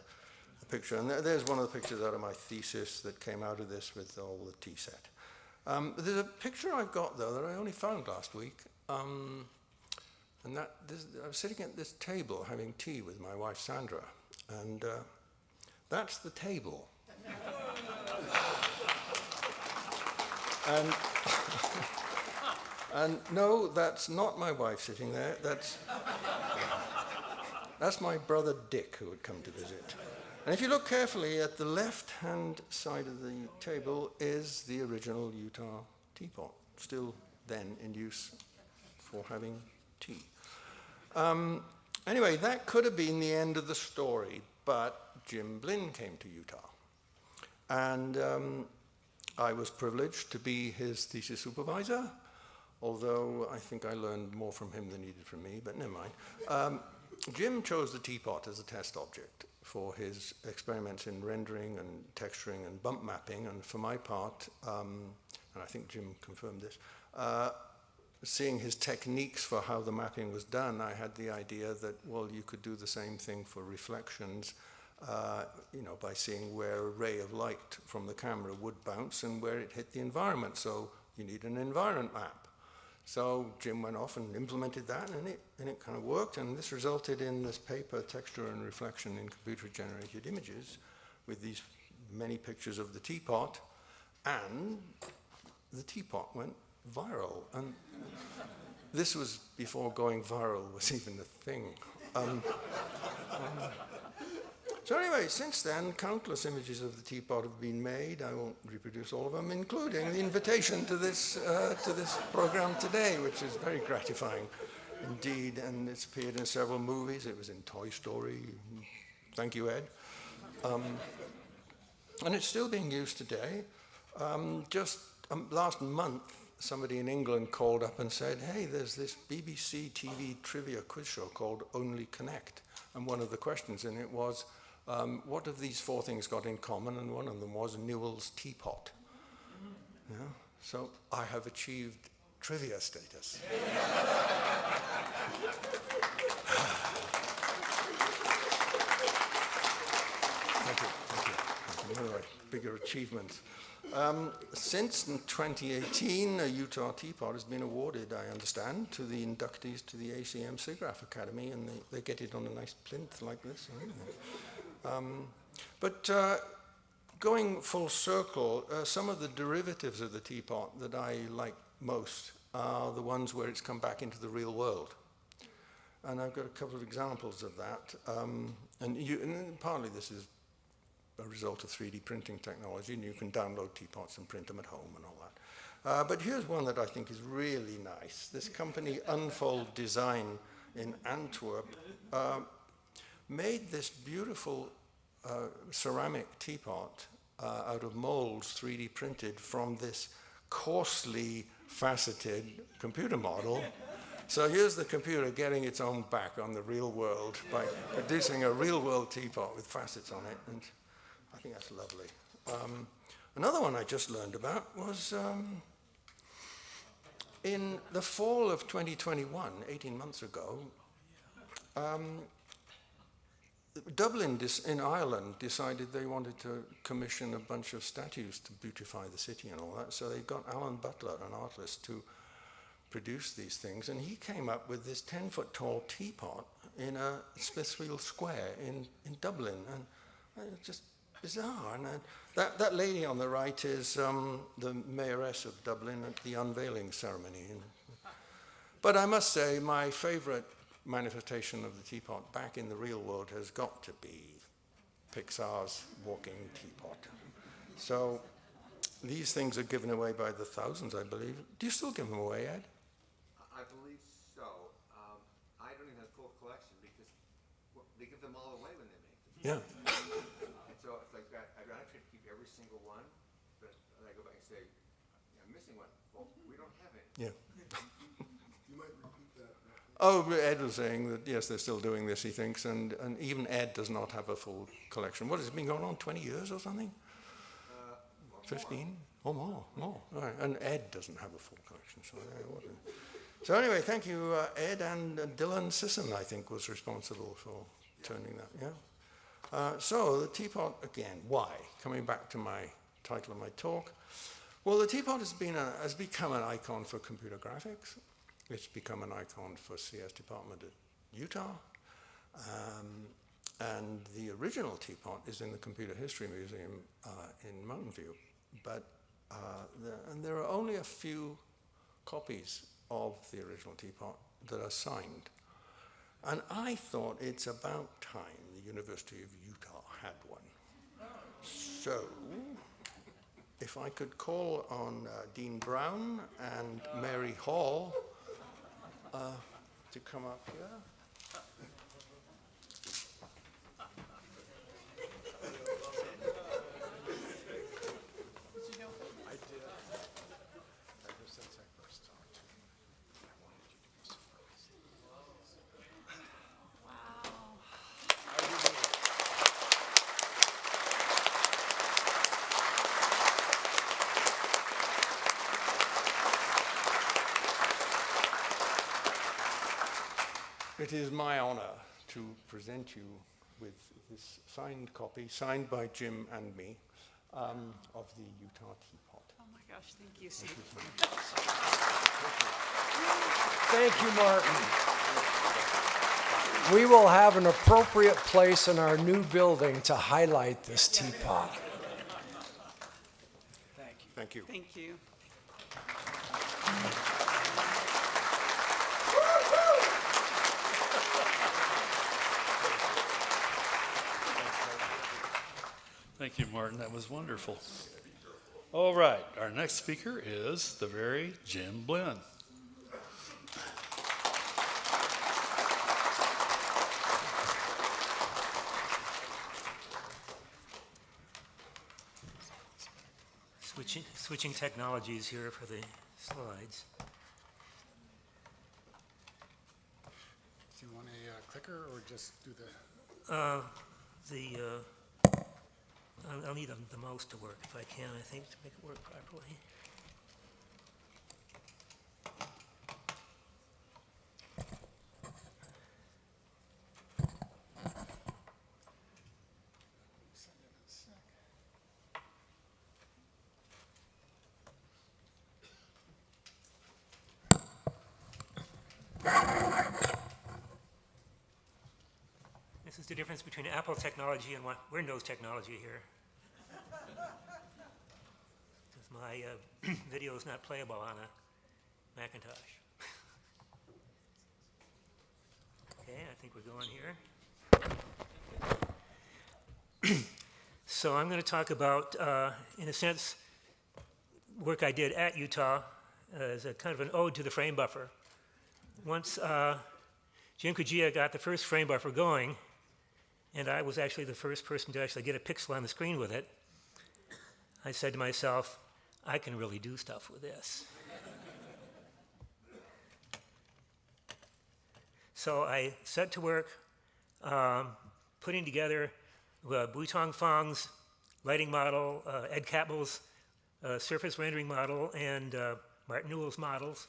picture. And there's one of the pictures out of my thesis that came out of this with all the tea set. There's a picture I've got, though, that I only found last week. And I was sitting at this table having tea with my wife, Sandra. And that's the table. And no, that's not my wife sitting there. That's my brother Dick, who had come to visit. And if you look carefully at the left-hand side of the table is the original Utah teapot, still then in use for having tea. Anyway, that could have been the end of the story, but Jim Blinn came to Utah. And I was privileged to be his thesis supervisor, although I think I learned more from him than he did from me, but never mind. Jim chose the teapot as a test object for his experiments in rendering and texturing and bump mapping, and for my part, and I think Jim confirmed this, seeing his techniques for how the mapping was done, I had the idea that, well, you could do the same thing for reflections, by seeing where a ray of light from the camera would bounce and where it hit the environment. So you need an environment map. So Jim went off and implemented that, and it kind of worked. And this resulted in this paper, Texture and Reflection in Computer-Generated Images, with these many pictures of the teapot. And the teapot went viral. And this was before going viral was even a thing. So anyway, since then, countless images of the teapot have been made. I won't reproduce all of them, including the invitation to this program today, which is very gratifying indeed. And it's appeared in several movies. It was in Toy Story. Thank you, Ed. And it's still being used today. Just last month, somebody in England called up and said, hey, there's this BBC TV trivia quiz show called Only Connect. And one of the questions in it was, what have these 4 things got in common? And one of them was Newell's teapot. Yeah? So I have achieved trivia status. Thank you. Anyway, bigger achievements. Since 2018, a Utah teapot has been awarded, I understand, to the inductees to the ACM SIGGRAPH Academy, and they get it on a nice plinth like this. But going full circle, some of the derivatives of the teapot that I like most are the ones where it's come back into the real world. And I've got a couple of examples of that. And partly this is a result of 3D printing technology, and you can download teapots and print them at home and all that. But here's one that I think is really nice. This company, Unfold Design in Antwerp, made this beautiful ceramic teapot out of molds 3D printed from this coarsely faceted computer model. So here's the computer getting its own back on the real world by producing a real world teapot with facets on it. And I think that's lovely. Another one I just learned about was in the fall of 2021, 18 months ago, Dublin in Ireland decided they wanted to commission a bunch of statues to beautify the city and all that. So they got Alan Butler, an artist, to produce these things. And he came up with this 10-foot tall teapot in a Smithfield Square in Dublin. And It's just bizarre. And that lady on the right is the mayoress of Dublin at the unveiling ceremony. But I must say, my favorite manifestation of the teapot back in the real world has got to be Pixar's walking teapot. So these things are given away by the thousands, I believe. Do you still give them away, Ed? I believe so. I don't even have full collection because they give them all away when they make them. Yeah. And so it's like that. I try to keep every single one, but I go back and say, I'm missing one. Well, we don't have any. Yeah. Oh, Ed was saying that, yes, they're still doing this, he thinks, and even Ed does not have a full collection. What, has it been going on 20 years or something? 15? Or more. All right. And Ed doesn't have a full collection. So anyway, thank you, Ed, and Dylan Sisson, I think, was responsible for turning that, yeah? So the teapot, again, why? Coming back to my title of my talk. Well, the teapot has become an icon for computer graphics. It's become an icon for CS department at Utah. And the original teapot is in the Computer History Museum in Mountain View. But there are only a few copies of the original teapot that are signed. And I thought it's about time the University of Utah had one. So, if I could call on Dean Brown and Mary Hall to come up here. It is my honor to present you with this signed copy, signed by Jim and me, of the Utah Teapot. Oh my gosh, thank you, Steve. Thank you, Martin. We will have an appropriate place in our new building to highlight this teapot. Thank you. Thank you. Thank you, Martin. That was wonderful. All right, our next speaker is the very Jim Blinn. Switching technologies here for the slides. Do you want a clicker or just do the... I'll need the mouse to work if I can, I think, to make it work properly. This is the difference between Apple technology and Windows technology here. Because my video is not playable on a Macintosh. Okay, I think we're going here. So I'm going to talk about, in a sense, work I did at Utah as a kind of an ode to the frame buffer. Once Jim Kujia got the first frame buffer going, and I was actually the first person to actually get a pixel on the screen with it, I said to myself, I can really do stuff with this. So I set to work putting together Butong Fong's lighting model, Ed Catmull's surface rendering model, and Martin Newell's models.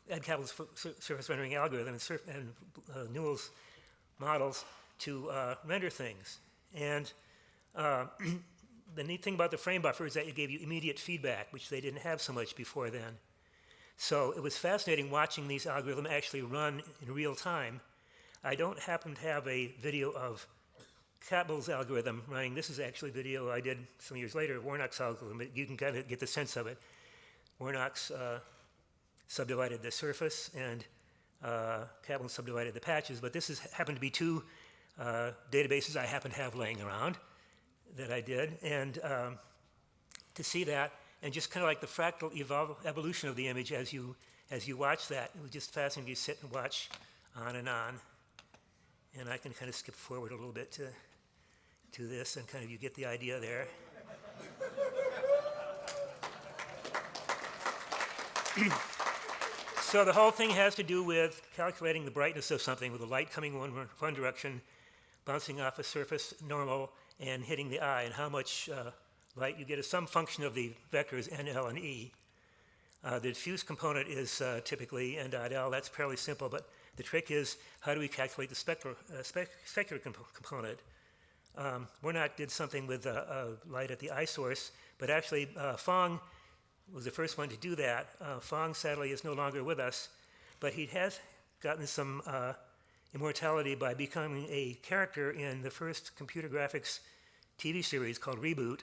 Ed Catmull's surface rendering algorithm and Newell's models to render things. And the neat thing about the frame buffer is that it gave you immediate feedback, which they didn't have so much before then. So it was fascinating watching these algorithms actually run in real time. I don't happen to have a video of Catmull's algorithm running. This is actually video I did some years later, Warnock's algorithm, but you can kind of get the sense of it. Warnock's subdivided the surface, and Catmull subdivided the patches, but this happened to be two databases I happen to have laying around that I did, and to see that, and just kind of like the fractal evolution of the image as you watch that, it was just fascinating to sit and watch on. And I can kind of skip forward a little bit to this, and kind of you get the idea there. So the whole thing has to do with calculating the brightness of something with the light coming one direction, bouncing off a surface normal, and hitting the eye, and how much light you get is some function of the vectors n, l, and e. The diffuse component is typically n dot l. That's fairly simple, but the trick is how do we calculate the specular component? Warnock did something with light at the eye source, but actually Fong was the first one to do that. Fong sadly is no longer with us, but he has gotten some immortality by becoming a character in the first computer graphics TV series called Reboot.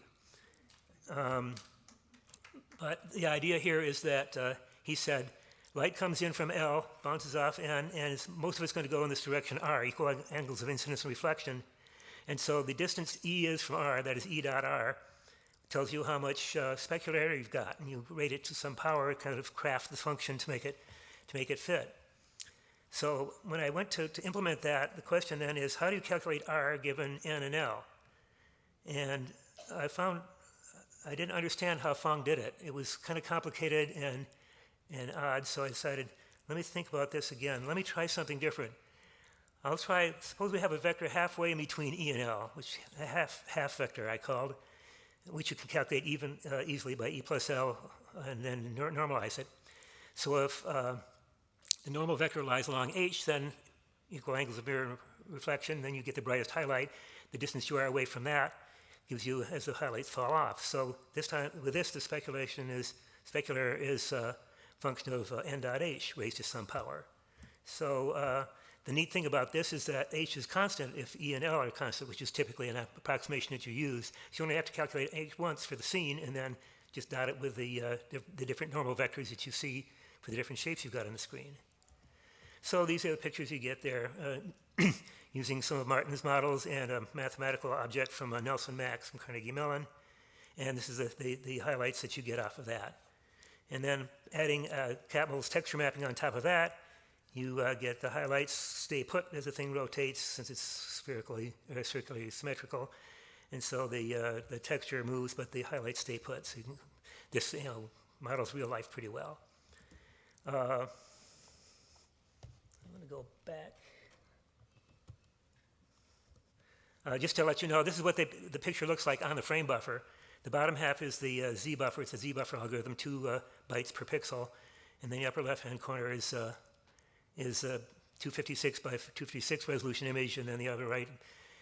But the idea here is that he said, light comes in from L, bounces off N, and most of it's going to go in this direction R, equal angles of incidence and reflection. And so the distance E is from R, that is E dot R, tells you how much specularity you've got, and you rate it to some power, kind of craft the function to make it fit. So when I went to implement that, the question then is, how do you calculate R given N and L? And I found I didn't understand how Fong did it. It was kind of complicated and odd, so I decided, let me think about this again. Let me try something different. I'll try, suppose we have a vector halfway in between E and L, which a half vector I called, which you can calculate easily by E plus L and then normalize it. So if the normal vector lies along H, then equal angles of mirror reflection, then you get the brightest highlight. The distance you are away from that gives you as the highlights fall off. So this time, with this, the specular is a function of n dot h raised to some power. So the neat thing about this is that h is constant if E and L are constant, which is typically an approximation that you use. So you only have to calculate h once for the scene, and then just dot it with the different normal vectors that you see for the different shapes you've got on the screen. So these are the pictures you get there using some of Martin's models and a mathematical object from Nelson Max from Carnegie Mellon. And this is the highlights that you get off of that. And then adding Catmull's texture mapping on top of that, you get the highlights stay put as the thing rotates, since it's circularly symmetrical. And so the texture moves, but the highlights stay put. So this models real life pretty well. I'm going to go back. Just to let you know, this is what the picture looks like on the frame buffer. The bottom half is the Z buffer. It's a Z buffer algorithm, 2 bytes per pixel. And then the upper left-hand corner is 256 by 256 resolution image, and then the other right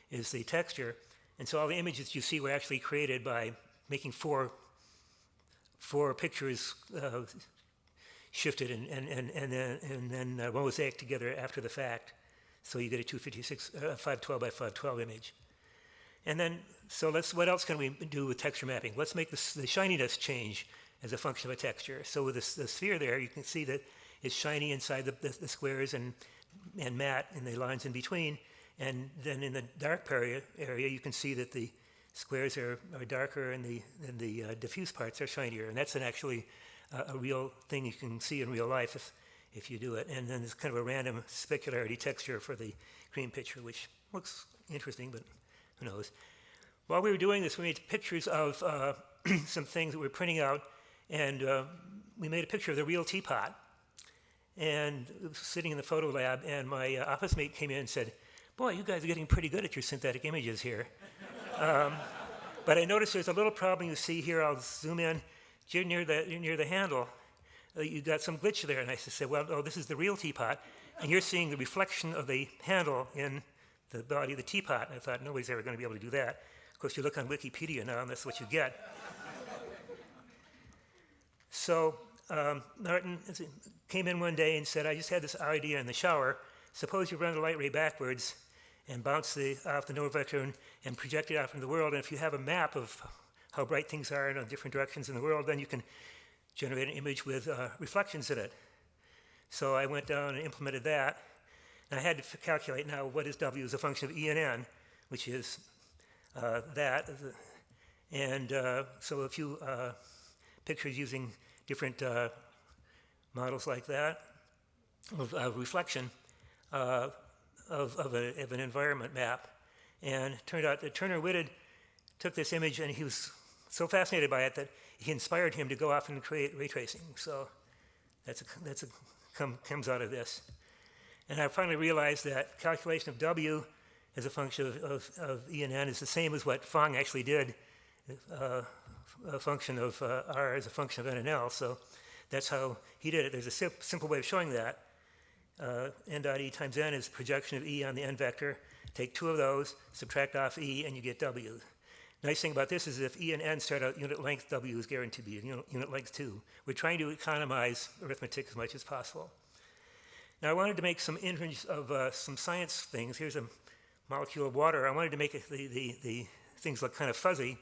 is the texture. And so all the images you see were actually created by making four pictures shifted and then mosaic together after the fact. So you get a 512 by 512 image. And then, so what else can we do with texture mapping? Let's make the shininess change as a function of a texture. So with the sphere there, you can see that it's shiny inside the squares and matte in the lines in between. And then in the dark area, you can see that the squares are darker and the diffuse parts are shinier. And that's actually a real thing you can see in real life if you do it. And then there's kind of a random specularity texture for the cream picture, which looks interesting, but who knows. While we were doing this, we made pictures of some things that we were printing out, and we made a picture of the real teapot. And it was sitting in the photo lab, and my office mate came in and said, "Boy, you guys are getting pretty good at your synthetic images here." But I noticed there's a little problem you see here. I'll zoom in. Near the handle, you got some glitch there. And I said, well, oh, this is the real teapot, and you're seeing the reflection of the handle in the body of the teapot. And I thought, nobody's ever going to be able to do that. Of course, you look on Wikipedia now, and that's what you get. So Martin came in one day and said, I just had this idea in the shower. suppose you run the light ray backwards and bounce off the node vector and project it out into the world. And if you have a map of how bright things are in different directions in the world, then you can generate an image with reflections in it. So I went down and implemented that. And I had to calculate now what is W as a function of E and N, which is that. And so a few pictures using different models like that of reflection of an environment map. And it turned out that Turner Whitted took this image and he was so fascinated by it that he inspired him to go off and create ray tracing. So comes out of this. And I finally realized that calculation of W as a function of E and N is the same as what Fang actually did, a function of R as a function of N and L. So that's how he did it. There's a simple way of showing that. N dot E times N is projection of E on the N vector. Take two of those, subtract off E, and you get W. Nice thing about this is if E and N start out unit length, W is guaranteed to be unit length too. We're trying to economize arithmetic as much as possible. Now I wanted to make some images of some science things. Here's a molecule of water. I wanted to make the things look kind of fuzzy,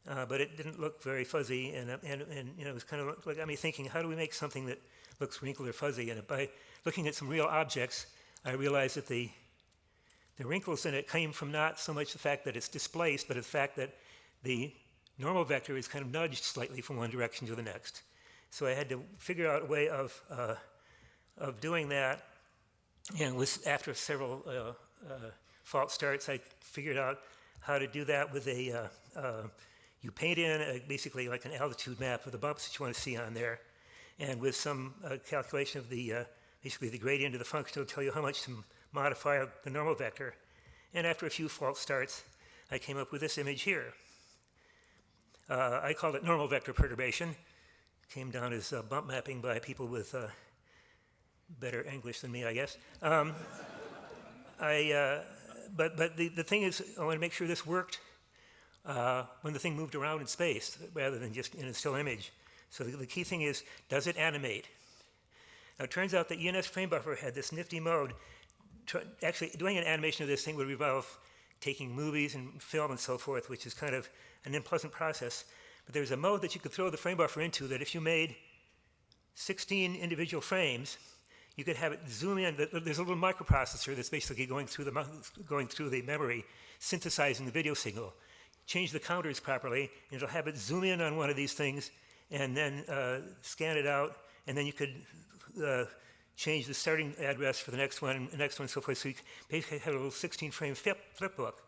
but it didn't look very fuzzy, and it was kind of like got me thinking, how do we make something that looks wrinkled or fuzzy? And by looking at some real objects, I realized that the wrinkles in it came from not so much the fact that it's displaced, but the fact that the normal vector is kind of nudged slightly from one direction to the next. So I had to figure out a way of doing that, and after several false starts, I figured out how to do that with you paint in basically like an altitude map of the bumps that you want to see on there, and with some calculation of basically the gradient of the function will tell you how much to modify the normal vector. And after a few false starts, I came up with this image here. I called it normal vector perturbation. Came down as bump mapping by people with better English than me, I guess. But the thing is, I want to make sure this worked when the thing moved around in space rather than just in a still image. So the key thing is, does it animate? Now it turns out that ENS frame buffer had this nifty mode. Actually, doing an animation of this thing would involve taking movies and film and so forth, which is kind of an unpleasant process. But there's a mode that you could throw the frame buffer into that if you made 16 individual frames, you could have it zoom in. There's a little microprocessor that's basically going through the memory, synthesizing the video signal. Change the counters properly, and it'll have it zoom in on one of these things, and then scan it out, and then you could change the starting address for the next one, and so forth. So you basically have a little 16-frame flip book.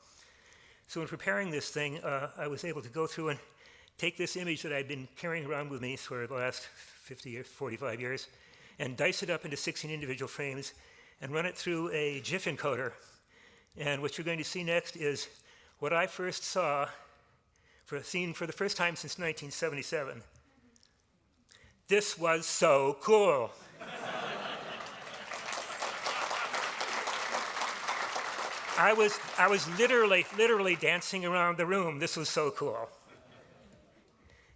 So in preparing this thing, I was able to go through and take this image that I'd been carrying around with me for the last 50 years, 45 years, and dice it up into 16 individual frames, and run it through a GIF encoder. And what you're going to see next is what I first saw seen for the first time since 1977. This was so cool. I was literally dancing around the room. This was so cool.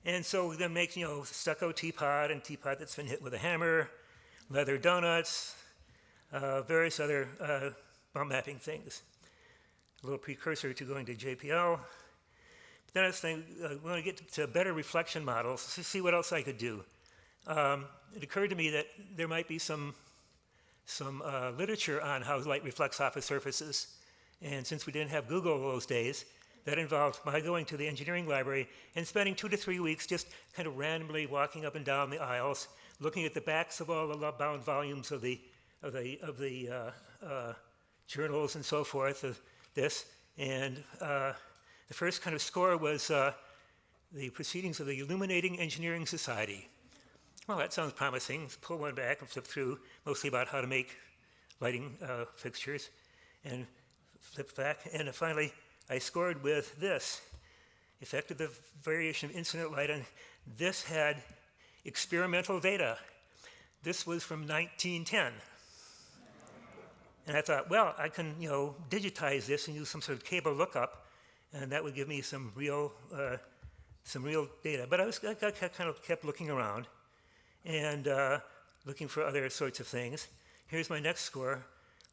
And so we then make, stucco teapot and teapot that's been hit with a hammer, leather donuts, various other bump mapping things. A little precursor to going to JPL. But then I was thinking, I want to get to better reflection models to see what else I could do. It occurred to me that there might be some literature on how light reflects off of surfaces. And since we didn't have Google those days, that involved my going to the engineering library and spending 2 to 3 weeks just kind of randomly walking up and down the aisles, looking at the backs of all the bound volumes of the journals and so forth of this. And the first kind of score was the Proceedings of the Illuminating Engineering Society. Well, that sounds promising. Let's pull one back and flip through, mostly about how to make lighting fixtures, and flip back. And finally, I scored with this, effect of the variation of incident light. And this had experimental data. This was from 1910. And I thought, well, I can, digitize this and use some sort of cable lookup, and that would give me some real data. But I kind of kept looking around and looking for other sorts of things. Here's my next score.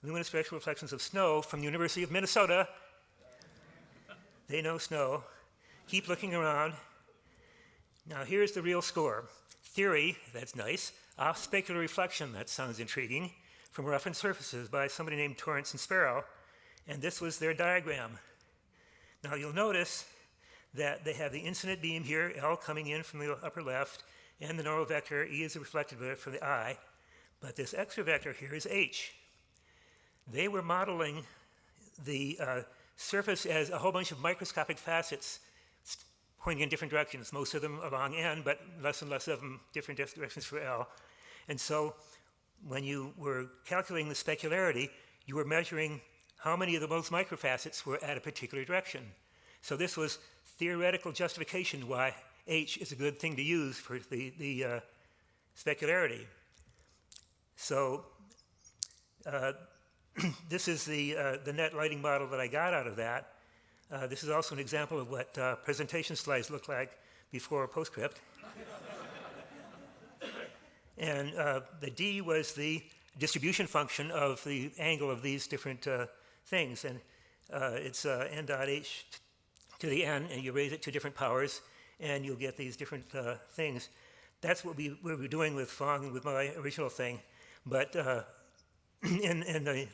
luminous spectral reflections of snow from the University of Minnesota. They know snow. Keep looking around. Now here's the real score. Theory, that's nice. Off-specular reflection, that sounds intriguing, from roughened surfaces by somebody named Torrance and Sparrow. And this was their diagram. Now you'll notice that they have the incident beam here, L coming in from the upper left, and the normal vector, E is the reflected vector for the eye. But this extra vector here is H. They were modeling the surface as a whole bunch of microscopic facets pointing in different directions, most of them along N, but less and less of them different directions for L. And so when you were calculating the specularity, you were measuring how many of those microfacets were at a particular direction. So this was theoretical justification why H is a good thing to use for the specularity. So this is the net lighting model that I got out of that. This is also an example of what presentation slides look like before PostScript. And the D was the distribution function of the angle of these different things. And it's n dot h to the n, and you raise it to different powers, and you'll get these different things. That's what we were doing with Fong and with my original thing. But in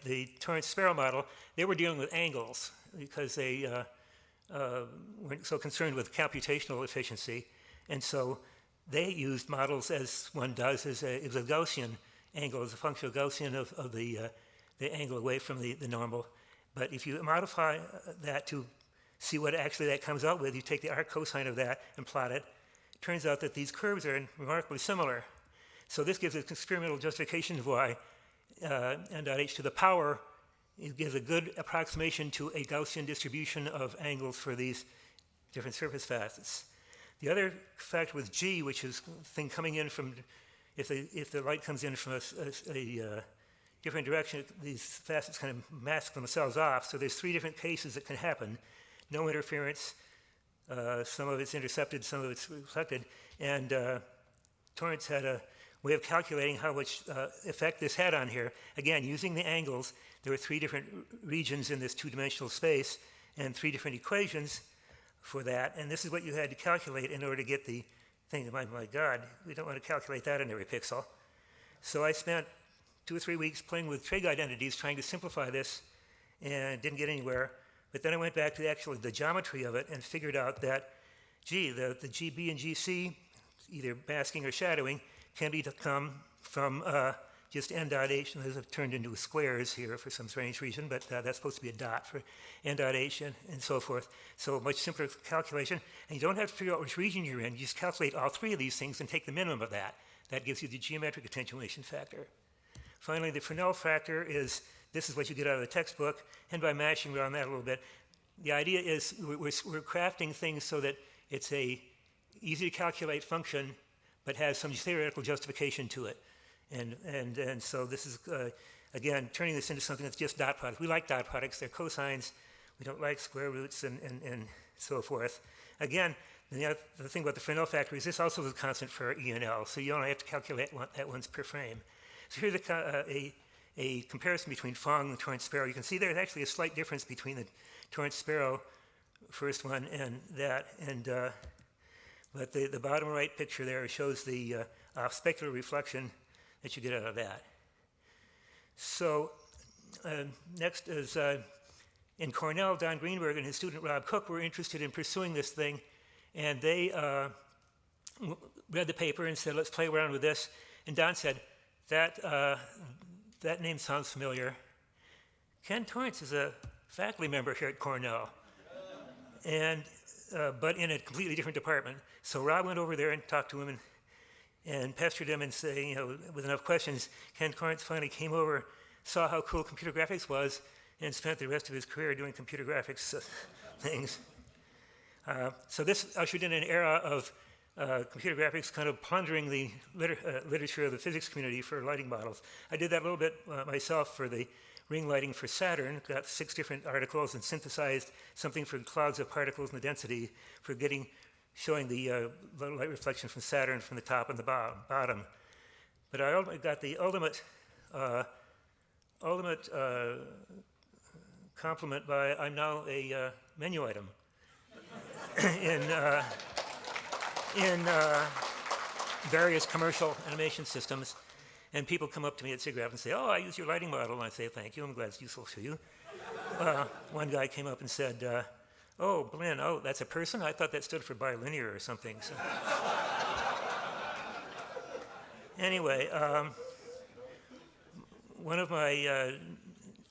the Torrance Sparrow model, they were dealing with angles because they weren't so concerned with computational efficiency. And so they used models, as one does, as a Gaussian angle, as a function of Gaussian of the angle away from the normal. But if you modify that to see what actually that comes out with, you take the arc cosine of that and plot it. It turns out that these curves are remarkably similar. So this gives an experimental justification of why n dot h to the power, it gives a good approximation to a Gaussian distribution of angles for these different surface facets. The other factor with G, which is thing coming in from, if the light comes in from a different direction, these facets kind of mask themselves off. So there's three different cases that can happen. No interference, some of it's intercepted, some of it's reflected. And Torrance had a way of calculating how much effect this had on here. Again, using the angles, there were three different regions in this two-dimensional space and three different equations for that. And this is what you had to calculate in order to get the thing. My God, we don't want to calculate that in every pixel. So I spent 2 or 3 weeks playing with trig identities, trying to simplify this, and didn't get anywhere. But then I went back to actually the geometry of it and figured out that, gee, the GB and GC, either masking or shadowing, can come from just n dot h, and those have turned into squares here for some strange reason, but that's supposed to be a dot for n dot h and so forth. So much simpler calculation, and you don't have to figure out which region you're in. You just calculate all three of these things and take the minimum of that. That gives you the geometric attenuation factor. Finally, the Fresnel factor is, this is what you get out of the textbook, and by mashing around that a little bit, the idea is we're crafting things so that it's a easy to calculate function, but has some theoretical justification to it. And so this is, again, turning this into something that's just dot products. We like dot products. They're cosines. We don't like square roots and so forth. Again, the thing about the Fresnel factor is this also is a constant for E and L, so you only have to calculate that once per frame. So here's a comparison between Fong and the Torrance Sparrow. You can see there's actually a slight difference between the Torrance Sparrow first one and that. But the bottom right picture there shows the specular reflection that you get out of that. So next is in Cornell, Don Greenberg and his student Rob Cook were interested in pursuing this thing, and they read the paper and said, let's play around with this. And Don said, that name sounds familiar. Ken Torrance is a faculty member here at Cornell, and but in a completely different department. So Rob went over there and talked to him and pestered him and saying, with enough questions, Ken Torrance finally came over, saw how cool computer graphics was, and spent the rest of his career doing computer graphics things. So this ushered in an era of computer graphics kind of plundering the literature of the physics community for lighting models. I did that a little bit myself for the ring lighting for Saturn, got 6 different articles and synthesized something for clouds of particles and the density for showing the light reflection from Saturn from the top and the bottom. But I got the ultimate ultimate compliment by I'm now a menu item in various commercial animation systems. And people come up to me at SIGGRAPH and say, oh, I use your lighting model. And I say, thank you, I'm glad it's useful to you. One guy came up and said, oh, Blinn, oh, that's a person? I thought that stood for bilinear or something. So. Anyway, one of my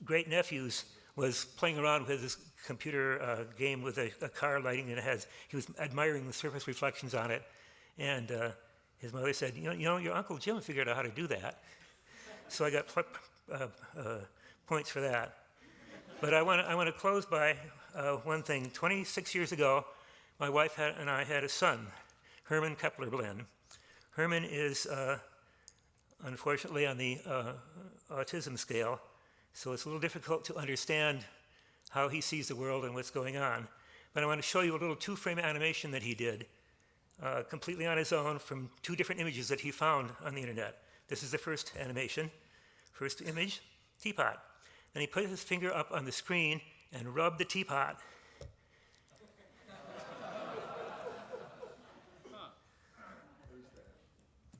great nephews was playing around with this computer game with a car lighting, and he was admiring the surface reflections on it. And his mother said, you know, your Uncle Jim figured out how to do that. So I got points for that. But I want to close by one thing. 26 years ago, my wife and I had a son, Herman Kepler Blinn. Herman is, unfortunately, on the autism scale, so it's a little difficult to understand how he sees the world and what's going on. But I want to show you a little two-frame animation that he did, completely on his own from two different images that he found on the internet. This is the first animation. First image, teapot. And he put his finger up on the screen and rubbed the teapot.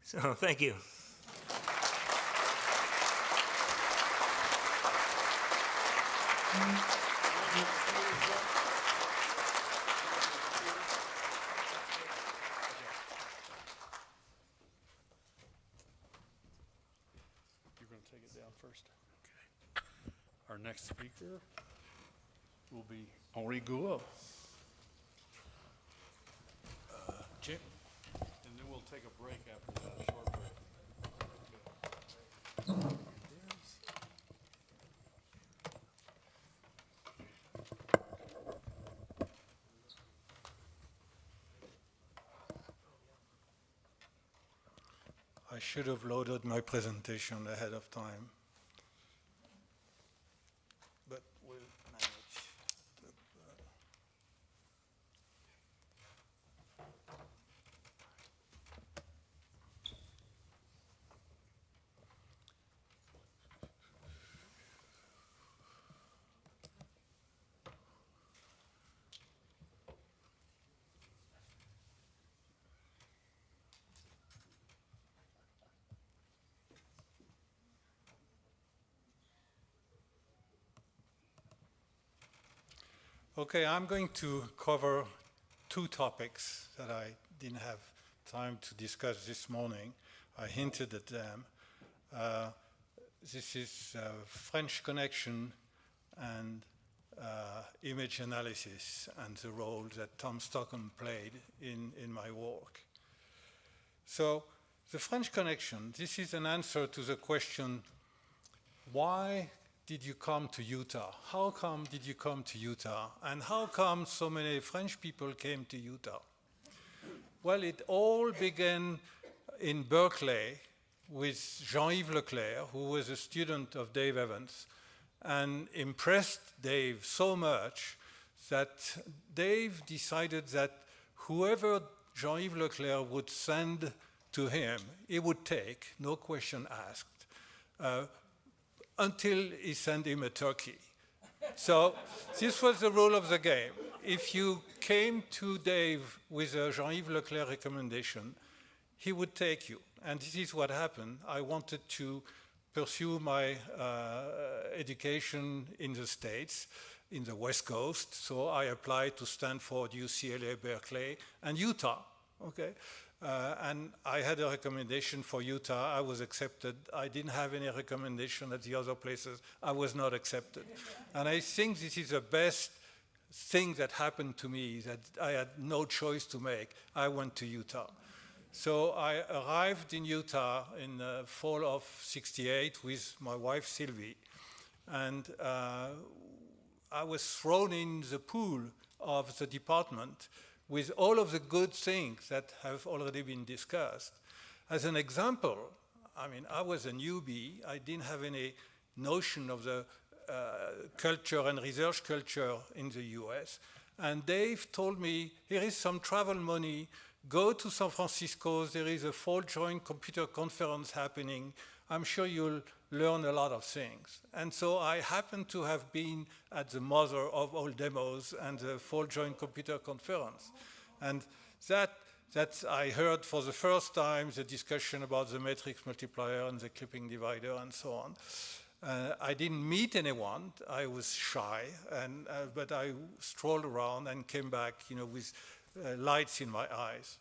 So, thank you. You're going to take it down first? Okay. Our next speaker will be Henri Gouraud. Jim? And then we'll take a break after that, a short break. I should have loaded my presentation ahead of time, but we'll manage. Okay, I'm going to cover two topics that I didn't have time to discuss this morning. I hinted at them. This is French connection and image analysis and the role that Tom Stockton played in my work. So the French connection, this is an answer to the question, why did you come to Utah? How come did you come to Utah? And how come so many French people came to Utah? Well, it all began in Berkeley with Jean-Yves Leclerc, who was a student of Dave Evans, and impressed Dave so much that Dave decided that whoever Jean-Yves Leclerc would send to him, he would take, no question asked, until he sent him a turkey. So this was the rule of the game. If you came to Dave with a Jean-Yves Leclerc recommendation, he would take you. And this is what happened. I wanted to pursue my education in the States, in the West Coast, so I applied to Stanford, UCLA, Berkeley, and Utah. Okay? And I had a recommendation for Utah. I was accepted. I didn't have any recommendation at the other places. I was not accepted. And I think this is the best thing that happened to me, that I had no choice to make. I went to Utah. So I arrived in Utah in the fall of '68 with my wife, Sylvie. And I was thrown in the pool of the department with all of the good things that have already been discussed. As an example, I mean, I was a newbie. I didn't have any notion of the culture and research culture in the US. And Dave told me, here is some travel money. Go to San Francisco. There is a fall joint computer conference happening. I'm sure you'll learn a lot of things. And so I happen to have been at the mother of all demos and the Fall Joint Computer Conference. And that I heard for the first time the discussion about the matrix multiplier and the clipping divider and so on. I didn't meet anyone. I was shy, but I strolled around and came back, with lights in my eyes.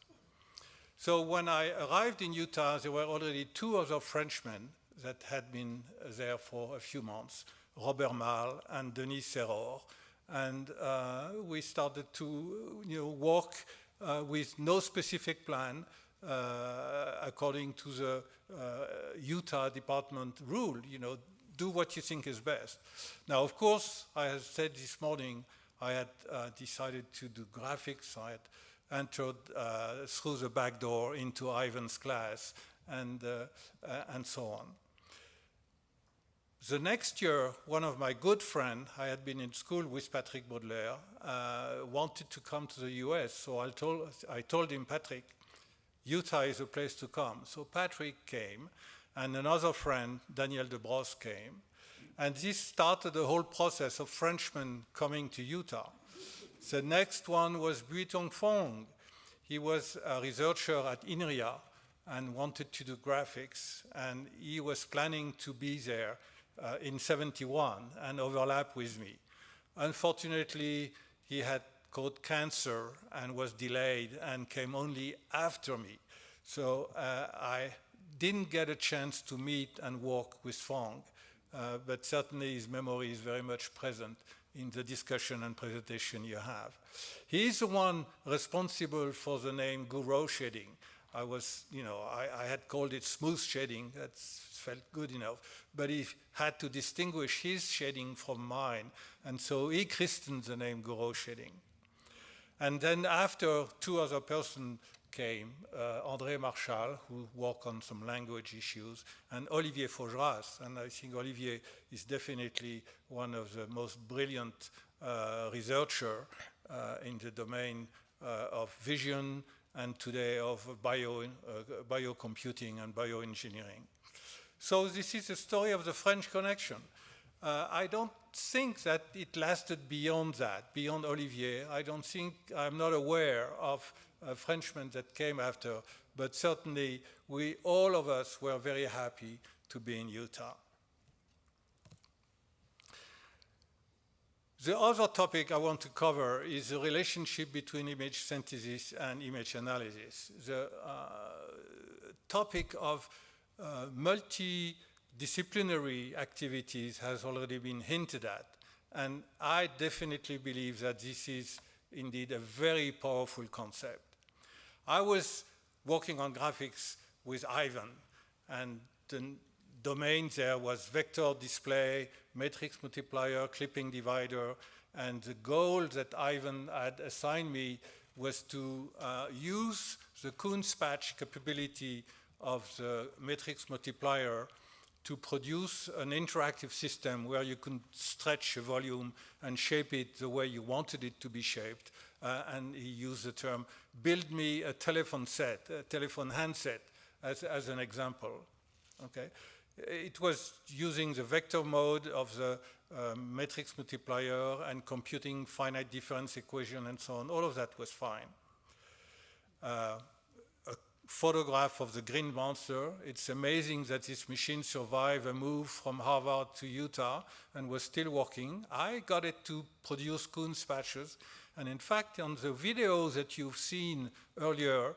So when I arrived in Utah, there were already 2 other Frenchmen that had been there for a few months, Robert Mal and Denis Serror. And we started to work with no specific plan according to the Utah department rule, do what you think is best. Now, of course, I had said this morning, I had decided to do graphics. I had entered through the back door into Ivan's class and so on. The next year, one of my good friends, I had been in school with Patrick Baudelaire, wanted to come to the US. So I told him, Patrick, Utah is a place to come. So Patrick came, and another friend, Daniel Debrosse, came. And this started the whole process of Frenchmen coming to Utah. The next one was Buitong Fong. He was a researcher at INRIA and wanted to do graphics. And he was planning to be there in 71 and overlap with me. Unfortunately, he had caught cancer and was delayed and came only after me. So I didn't get a chance to meet and work with Fong, but certainly his memory is very much present in the discussion and presentation you have. He is the one responsible for the name Gouraud shading. I had called it smooth shading. That felt good enough. But he had to distinguish his shading from mine. And so he christened the name Gouraud shading. And then after 2 other persons came, André Marchal, who worked on some language issues, and Olivier Faugeras. And I think Olivier is definitely one of the most brilliant researchers in the domain of vision and today of biocomputing and bioengineering. So this is the story of the French connection. I don't think that it lasted beyond that, beyond Olivier. I'm not aware of Frenchmen that came after, but certainly all of us were very happy to be in Utah. The other topic I want to cover is the relationship between image synthesis and image analysis. The topic of multidisciplinary activities has already been hinted at, and I definitely believe that this is indeed a very powerful concept. I was working on graphics with Ivan, and the domain there was vector display, matrix multiplier, clipping divider, and the goal that Ivan had assigned me was to use the Kuhn-Patch capability of the matrix multiplier to produce an interactive system where you can stretch a volume and shape it the way you wanted it to be shaped. And he used the term, build me a telephone set, a telephone handset, as an example. Okay? It was using the vector mode of the matrix multiplier and computing finite difference equation and so on. All of that was fine. A photograph of the green monster. It's amazing that this machine survived a move from Harvard to Utah and was still working. I got it to produce Kuhn's patches. And in fact, on the video that you've seen earlier,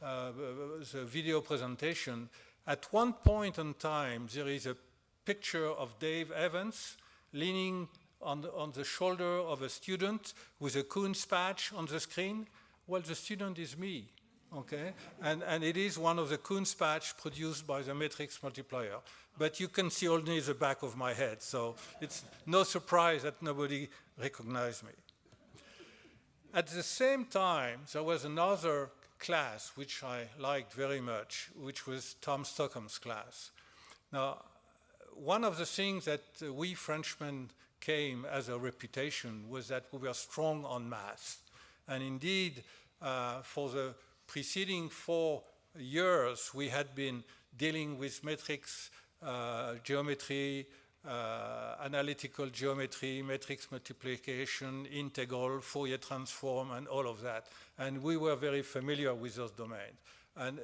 the video presentation, at one point in time, there is a picture of Dave Evans leaning on the shoulder of a student with a Kuhn's patch on the screen. Well, the student is me. Okay, and it is one of the Kuhn's patch produced by the matrix multiplier. But you can see only the back of my head, so it's no surprise that nobody recognized me. At the same time, there was another class which I liked very much, which was Tom Stockham's class. Now, one of the things that we Frenchmen came as a reputation was that we were strong on math. And indeed, for the preceding 4 years, we had been dealing with matrix geometry, analytical geometry, matrix multiplication, integral, Fourier transform, and all of that. And we were very familiar with those domains. And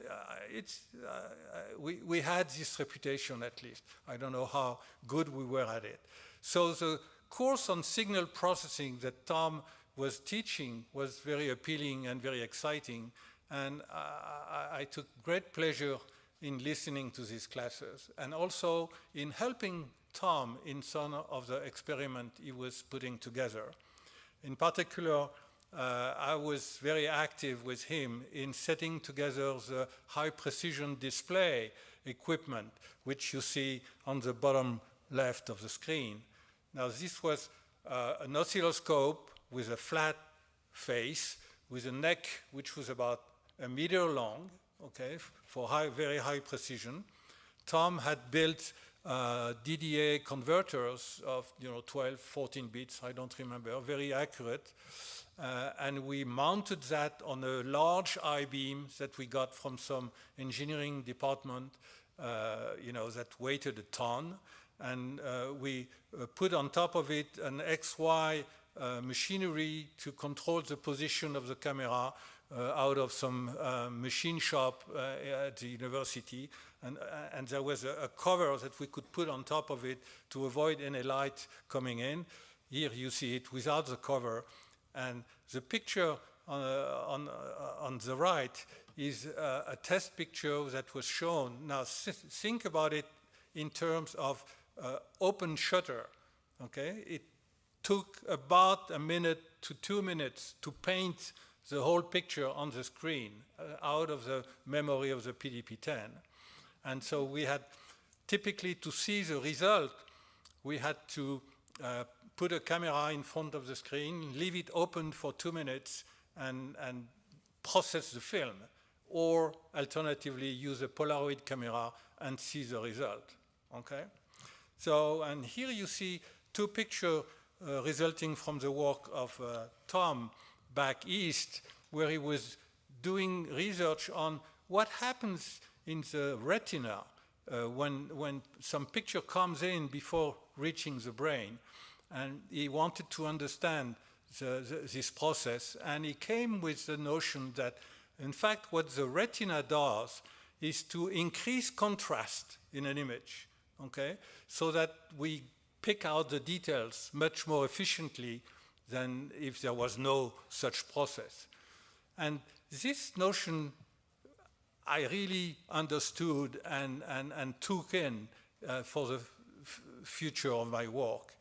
we had this reputation, at least. I don't know how good we were at it. So the course on signal processing that Tom was teaching was very appealing and very exciting. And I took great pleasure in listening to these classes, and also in helping Tom in some of the experiments he was putting together. In particular, I was very active with him in setting together the high precision display equipment, which you see on the bottom left of the screen. Now, this was an oscilloscope with a flat face, with a neck which was about a meter long, okay, for very high precision. Tom had built DDA converters of 12, 14 bits, I don't remember, very accurate. And we mounted that on a large I-beam that we got from some engineering department, that weighted a ton. And we put on top of it an XY machinery to control the position of the camera out of some machine shop at the university. And there was a cover that we could put on top of it to avoid any light coming in. Here you see it without the cover. And the picture on the right is a test picture that was shown. Now think about it in terms of open shutter, okay? It took about a minute to 2 minutes to paint the whole picture on the screen out of the memory of the PDP-10. And so we had, typically to see the result, we had to put a camera in front of the screen, leave it open for 2 minutes, and process the film, or alternatively use a Polaroid camera and see the result, okay? So, and here you see two pictures resulting from the work of Tom back east, where he was doing research on what happens in the retina when some picture comes in before reaching the brain. And he wanted to understand this process, and he came with the notion that, in fact, what the retina does is to increase contrast in an image, okay, so that we pick out the details much more efficiently than if there was no such process. And this notion I really understood and took in for the future of my work.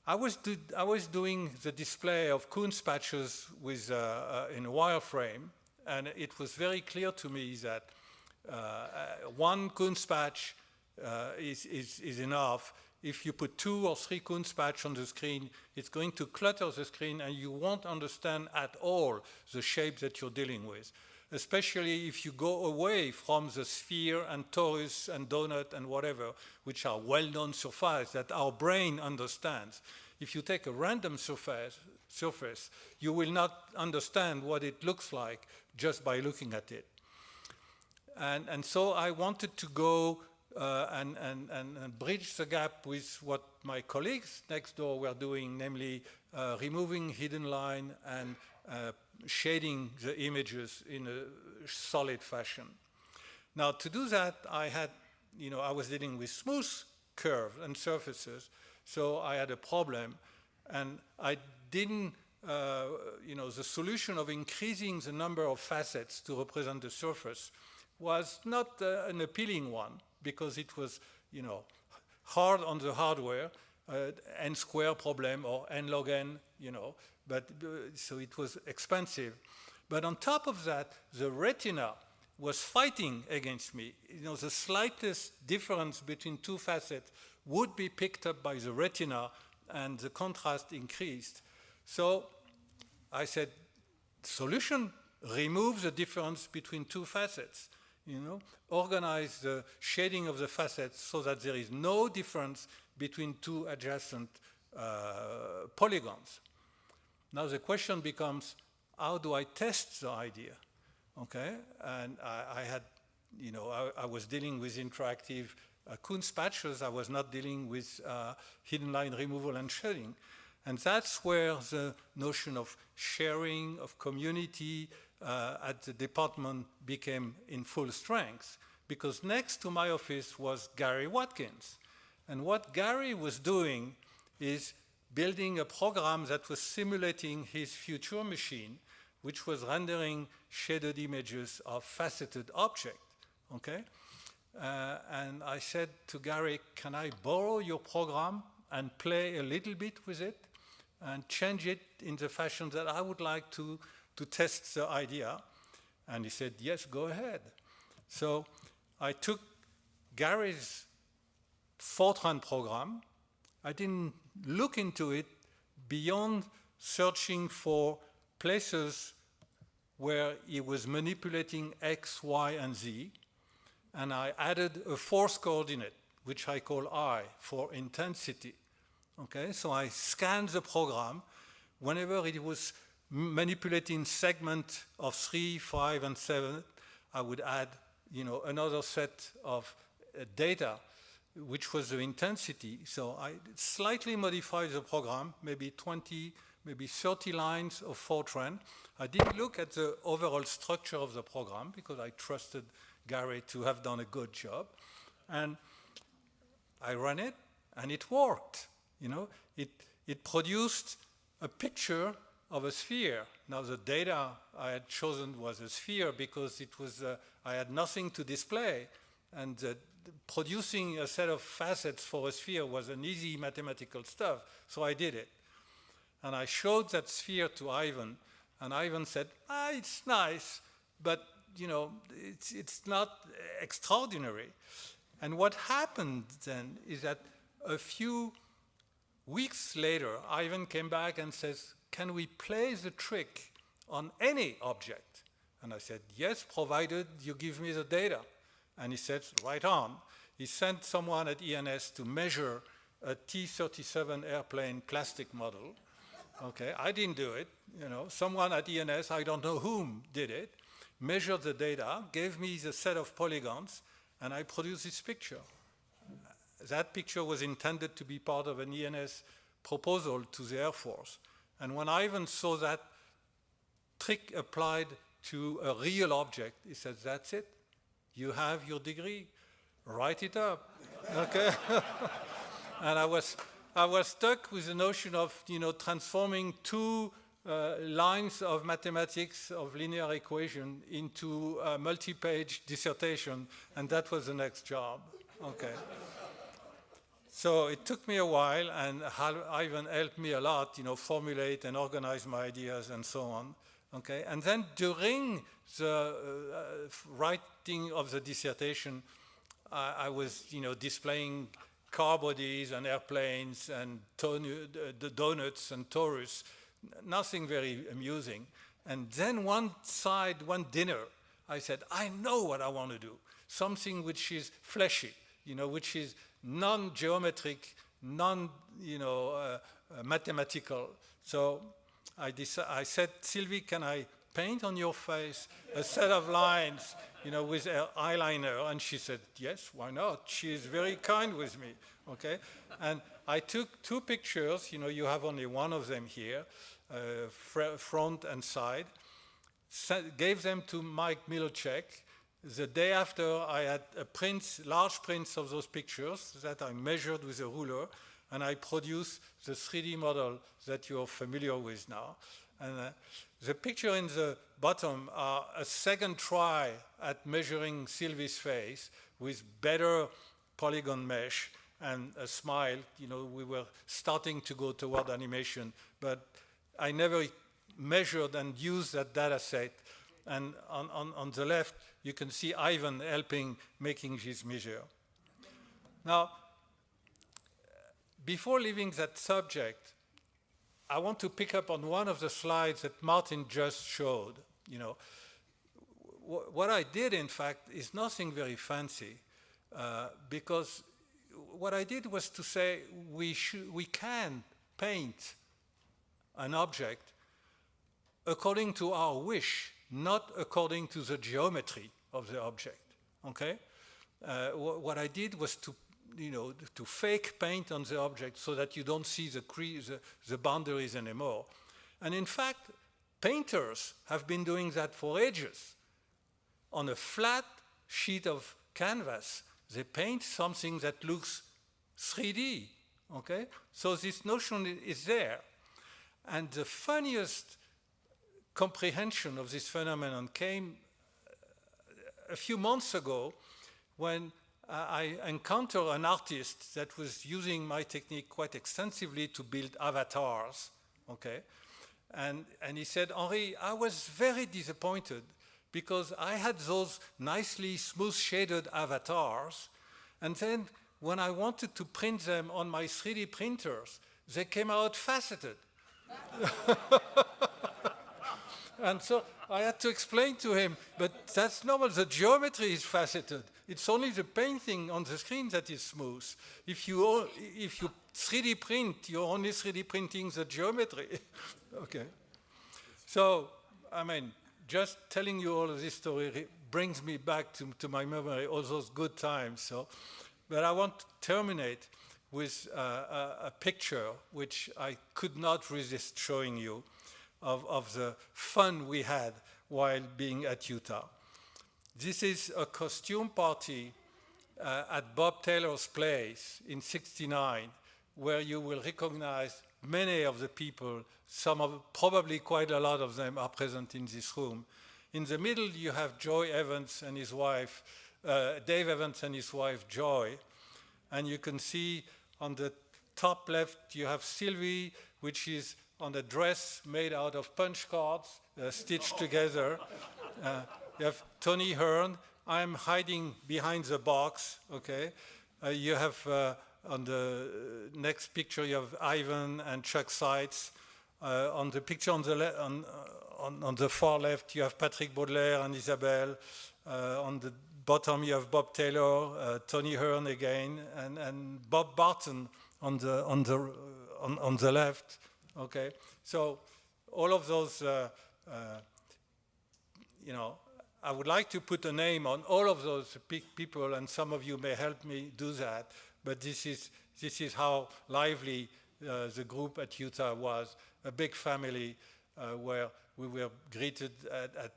I was doing the display of Kunz patches with, in a wireframe, and it was very clear to me that one Kunz patch is enough. If you put 2 or 3 Kunz patches on the screen, it's going to clutter the screen and you won't understand at all the shape that you're dealing with, especially if you go away from the sphere and torus and donut and whatever, which are well-known surfaces that our brain understands. If you take a random surface, you will not understand what it looks like just by looking at it. And so I wanted to go and bridge the gap with what my colleagues next door were doing, namely removing hidden line and shading the images in a solid fashion. Now, to do that, I was dealing with smooth curves and surfaces, so I had a problem, and I didn't, the solution of increasing the number of facets to represent the surface was not an appealing one, because it was, hard on the hardware, n square problem or n log n, but so it was expensive. But on top of that, the retina was fighting against me. The slightest difference between 2 facets would be picked up by the retina, and the contrast increased. So I said, solution, remove the difference between 2 facets. Organize the shading of the facets so that there is no difference between 2 adjacent polygons. Now the question becomes, how do I test the idea? Okay, and I had I was dealing with interactive Kunz patches. I was not dealing with hidden line removal and shading. And that's where the notion of sharing, of community at the department became in full strength. Because next to my office was Gary Watkins. And what Gary was doing is building a program that was simulating his future machine, which was rendering shaded images of faceted objects, okay? And I said to Gary, can I borrow your program and play a little bit with it and change it in the fashion that I would like to test the idea? And he said, yes, go ahead. So I took Gary's Fortran program. I didn't look into it beyond searching for places where he was manipulating X, Y, and Z. And I added a fourth coordinate, which I call I, for intensity. Okay, so I scanned the program. Whenever it was manipulating segment of 3, 5, and 7, I would add, another set of data, which was the intensity. So I slightly modified the program, maybe 20, maybe 30 lines of Fortran. I didn't look at the overall structure of the program because I trusted Gary to have done a good job. And I ran it, and it worked. It produced a picture of a sphere. Now, the data I had chosen was a sphere because it was, I had nothing to display. And producing a set of facets for a sphere was an easy mathematical stuff, so I did it. And I showed that sphere to Ivan, and Ivan said, it's nice, but it's not extraordinary. And what happened then is that a few weeks later, Ivan came back and says, can we play the trick on any object? And I said, yes, provided you give me the data. And he said, right on. He sent someone at ENS to measure a T-37 airplane plastic model. Okay, I didn't do it. Someone at ENS, I don't know whom, did it, measured the data, gave me the set of polygons, and I produced this picture. That picture was intended to be part of an ENS proposal to the Air Force. And when Ivan saw that trick applied to a real object, he said, that's it. You have your degree. Write it up. Okay? And I was stuck with the notion of transforming two lines of mathematics of linear equation into a multi-page dissertation, and that was the next job. Okay. So it took me a while, and Ivan helped me a lot, formulate and organize my ideas and so on. Okay, and then during the writing of the dissertation, I was, displaying car bodies and airplanes and the donuts and Taurus, nothing very amusing. And then one dinner, I said, I know what I want to do, something which is fleshy, which is non-geometric, mathematical. So I said, Sylvie, can I paint on your face a set of lines, with eyeliner? And she said, yes, why not? She is very kind with me, okay? And I took two pictures, you have only one of them here, front and side, gave them to Mike Milocek. The day after, I had large prints of those pictures that I measured with a ruler, and I produced the 3D model that you're familiar with now. And the picture in the bottom are a second try at measuring Sylvie's face with better polygon mesh and a smile. We were starting to go toward animation, but I never measured and used that data set. And on the left, you can see Ivan helping making this measure. Now, before leaving that subject, I want to pick up on one of the slides that Martin just showed. What I did, in fact, is nothing very fancy, because what I did was to say we can paint an object according to our wish, not according to the geometry of the object, okay? What I did was to fake paint on the object so that you don't see the boundaries anymore. And in fact, painters have been doing that for ages. On a flat sheet of canvas, they paint something that looks 3D, okay? So this notion is there. And the funniest comprehension of this phenomenon came a few months ago when I encountered an artist that was using my technique quite extensively to build avatars, okay? And he said, Henri, I was very disappointed because I had those nicely smooth shaded avatars, and then when I wanted to print them on my 3D printers, they came out faceted. And so I had to explain to him, but that's normal, the geometry is faceted. It's only the painting on the screen that is smooth. If you 3D print, you're only 3D printing the geometry. Okay. So, I mean, just telling you all of this story brings me back to my memory, all those good times. So, but I want to terminate with a picture which I could not resist showing you of the fun we had while being at Utah. This is a costume party at Bob Taylor's place in '69, where you will recognize many of the people, probably quite a lot of them are present in this room. In the middle, you have Dave Evans and his wife, Joy. And you can see on the top left, you have Sylvie, which is on a dress made out of punch cards, stitched together. You have Tony Hearn. I'm hiding behind the box, okay? You have, on the next picture, you have Ivan and Chuck Seitz. On the picture on the far left, you have Patrick Baudelaire and Isabelle. On the bottom, you have Bob Taylor, Tony Hearn again, and Bob Barton on the left. Okay, so all of those, I would like to put a name on all of those people, and some of you may help me do that. But this is how lively the group at Utah was, a big family where we were greeted at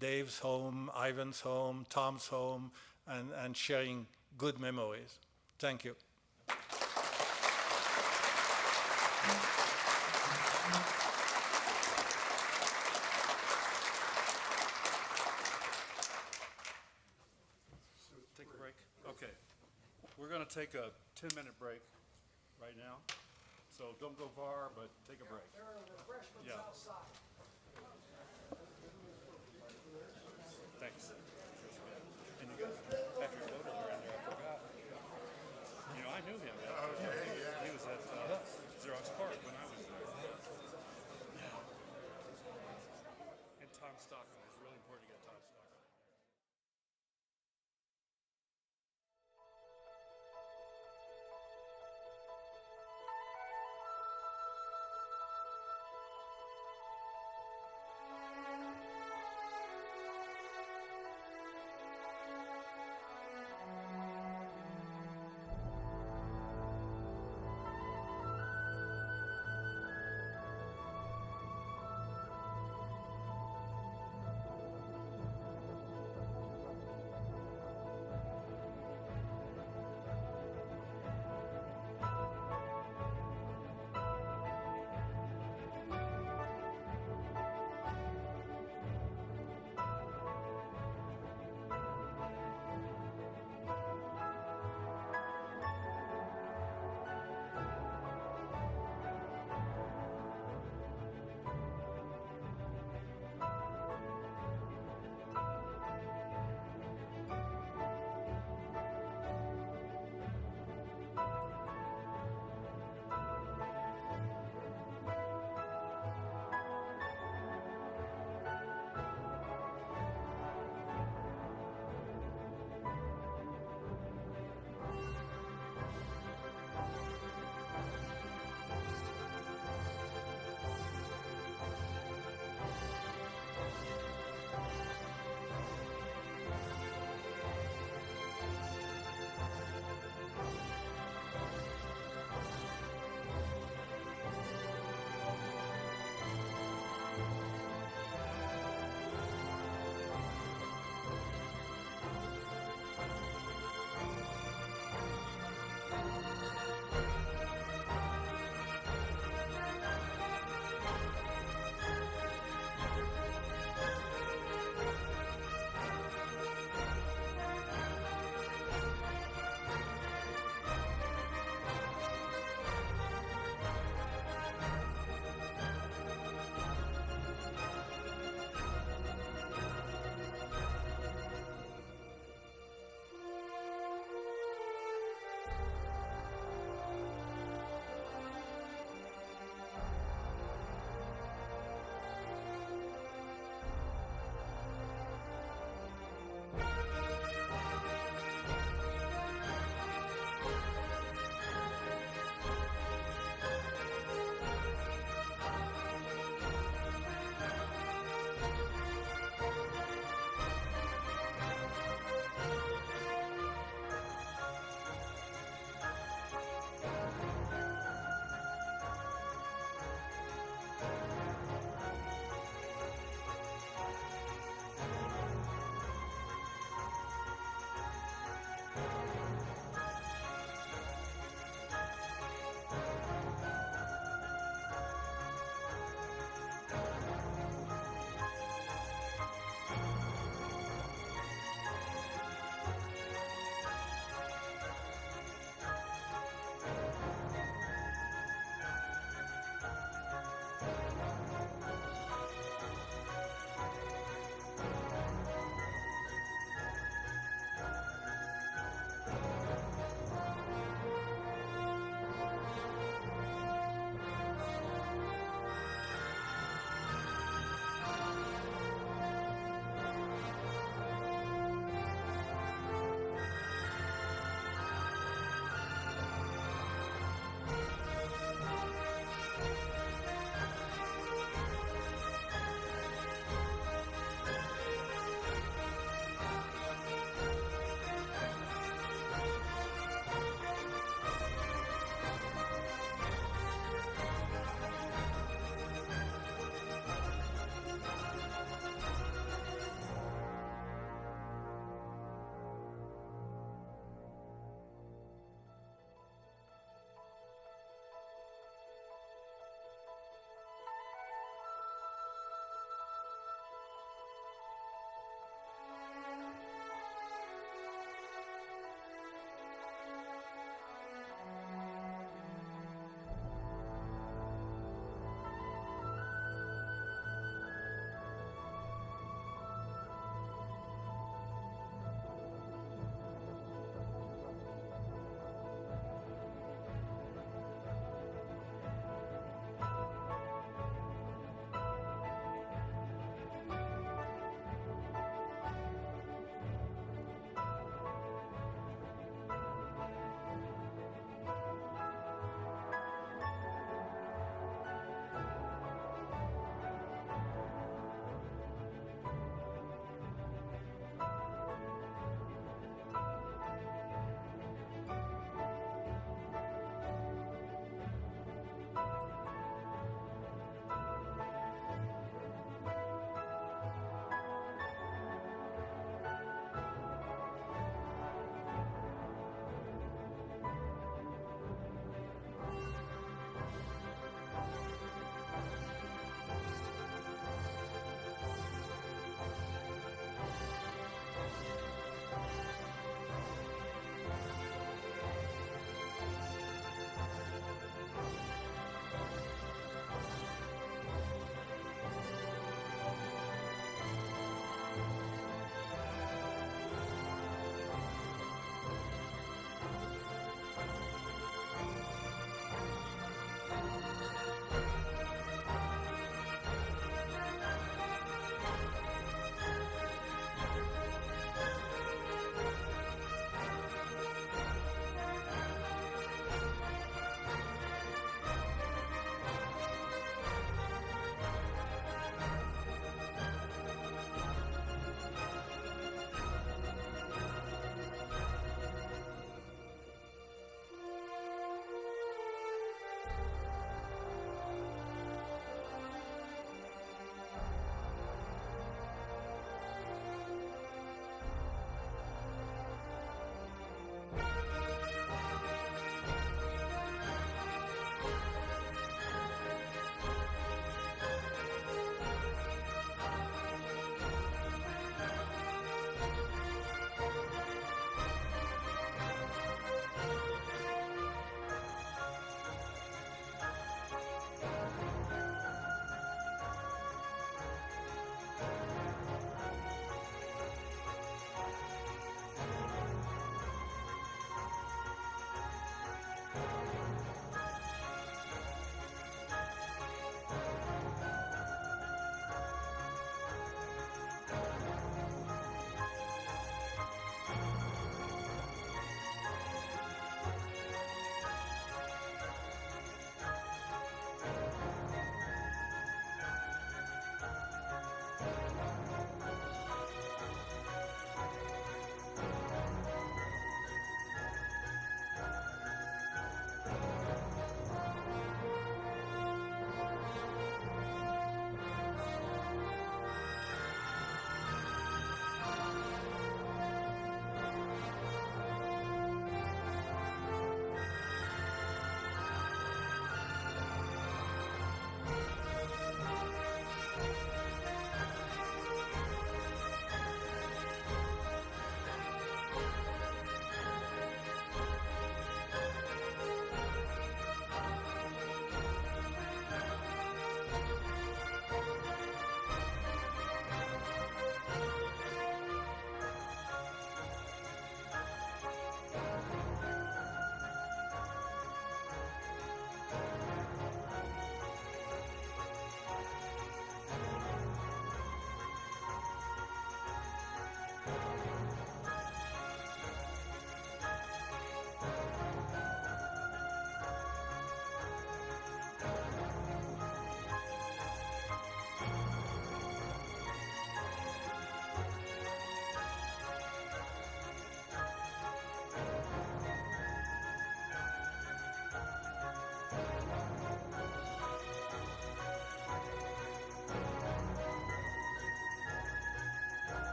Dave's home, Ivan's home, Tom's home, and sharing good memories. Thank you. Take a break? Okay. We're going to take a 10-minute break right now. So don't go far, but take a break. There are refreshments outside. Thanks. And you got Patrick Baudelaire in there, I forgot. I knew him. He was at Xerox Park when I was there. And Tom Stockton. It's really important to get Tom Stockton.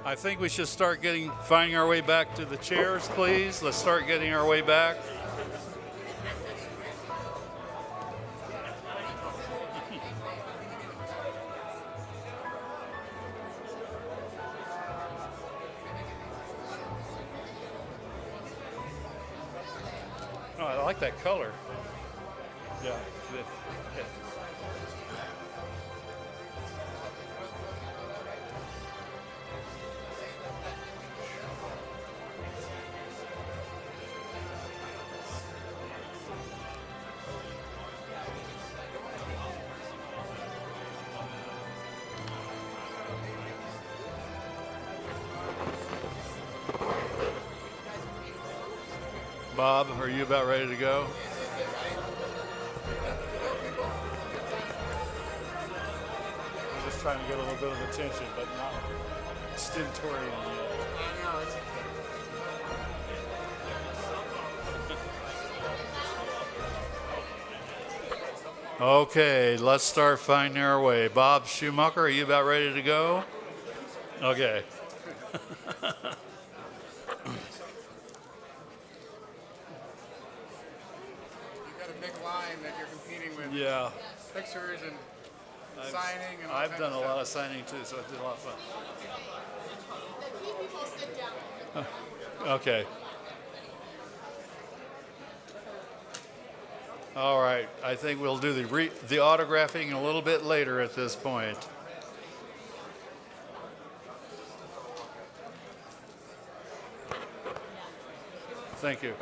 I think we should start finding our way back to the chairs, please. Let's start getting our way back. Oh, I like that color. Yeah. Good. Yeah. Bob, are you about ready to go? I'm just trying to get a little bit of attention, but not stentorian yet. Okay, let's start finding our way. Bob Schumacher, are you about ready to go? Okay. Yeah. Pictures and signing and all I've kinds done of a stuff. lot of signing too, so it's been a lot of fun. Okay. All right. I think we'll do the autographing a little bit later at this point. Thank you.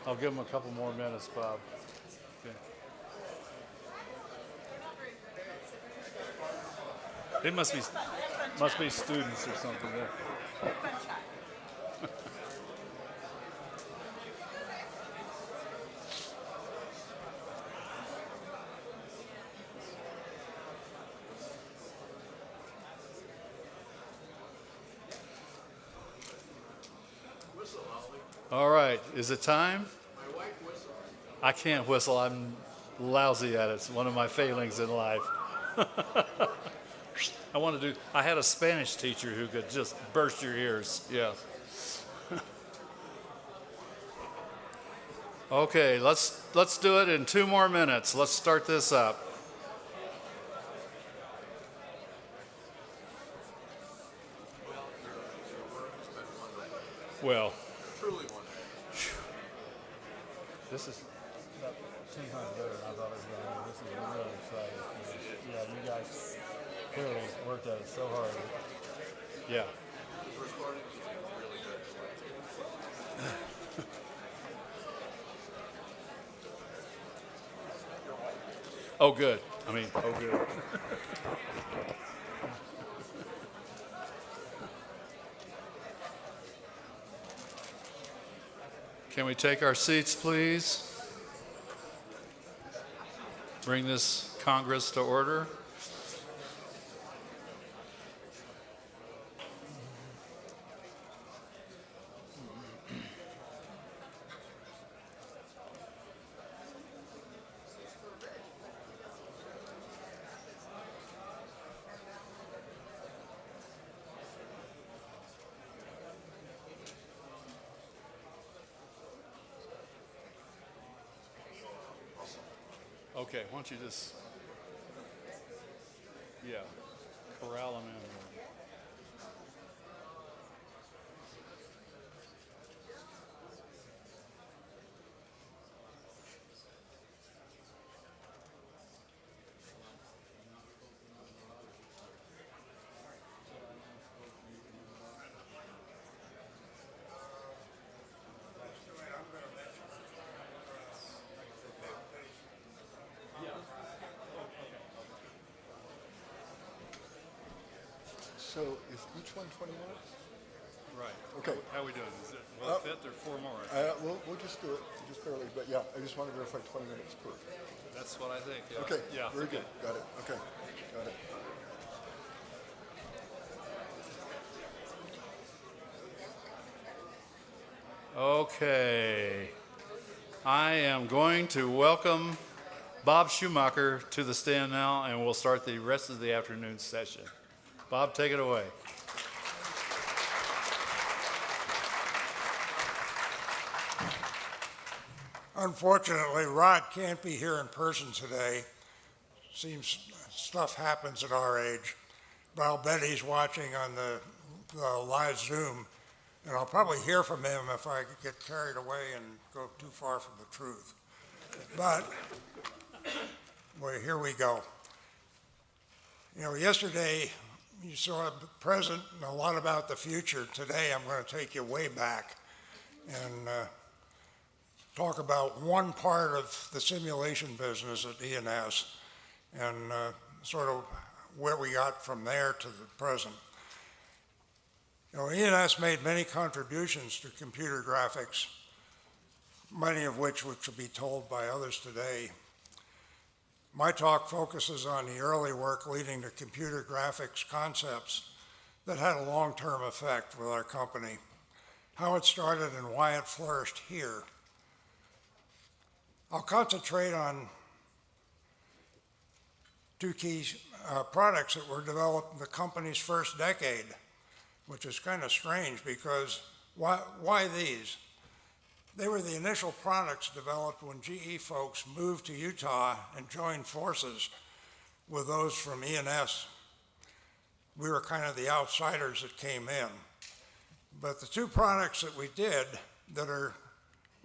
I'll give them a couple more minutes, Bob. Okay. They must be students or something there. All right, is it time? I can't whistle. I'm lousy at it. It's one of my failings in life. I had a Spanish teacher who could just burst your ears. Yeah. Okay, let's do it in 2 more minutes. Let's start this up. Well, this is 10 times better than I thought it was going to be. This is really exciting. Yeah, you guys clearly worked at it so hard. Yeah. Oh, good. Oh, good. Can we take our seats, please? Bring this Congress to order. Okay, why don't you just, corral them in. So is each one 20 minutes? Right. Okay. How are we doing? Will it fit? There are 4 more. We'll just do it, just barely, but yeah, I just want to verify 20 minutes per. That's what I think. Yeah. Okay, Yeah. very good, got it, okay, got it. Okay. I am going to welcome Bob Schumacker to the stand now, and we'll start the rest of the afternoon session. Bob, take it away. Unfortunately, Rod can't be here in person today. Seems stuff happens at our age. But I'll bet he's watching on the live Zoom, and I'll probably hear from him if I get carried away and go too far from the truth. But, well, here we go. You know, yesterday you saw the present and a lot about the future. Today I'm going to take you way back and talk about one part of the simulation business at ENS and sort of where we got from there to the present. You know, ENS made many contributions to computer graphics, many of which will be told by others today. My talk focuses on the early work leading to computer graphics concepts that had a long-term effect with our company, how it started and why it flourished here. I'll concentrate on two key products that were developed in the company's first decade, which is kind of strange because why these? They were the initial products developed when GE folks moved to Utah and joined forces with those from ENS. We were kind of the outsiders that came in. But the two products that we did that are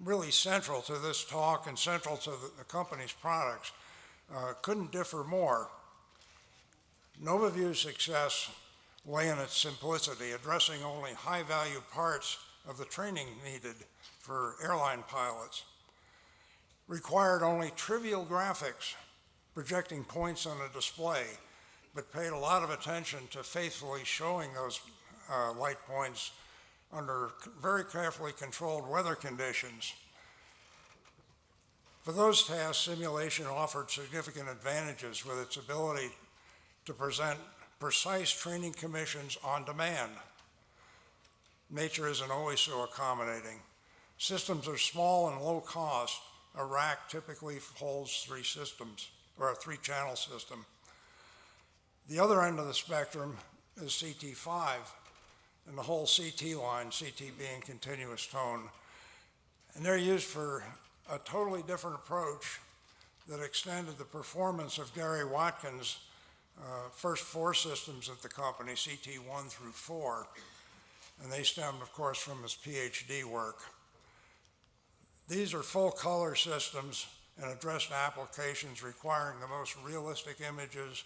really central to this talk and central to the company's products couldn't differ more. NovaView's success lay in its simplicity, addressing only high-value parts of the training needed for airline pilots. Required only trivial graphics, projecting points on a display, but paid a lot of attention to faithfully showing those light points under very carefully controlled weather conditions. For those tasks, simulation offered significant advantages with its ability to present precise training commissions on demand. Nature isn't always so accommodating. Systems are small and low cost. A rack typically holds 3 systems, or a 3-channel system. The other end of the spectrum is CT5, and the whole CT line, CT being continuous tone. And they're used for a totally different approach that extended the performance of Gary Watkins' first 4 systems at the company, CT1 through 4. And they stemmed, of course, from his PhD work. These are full color systems and addressed applications requiring the most realistic images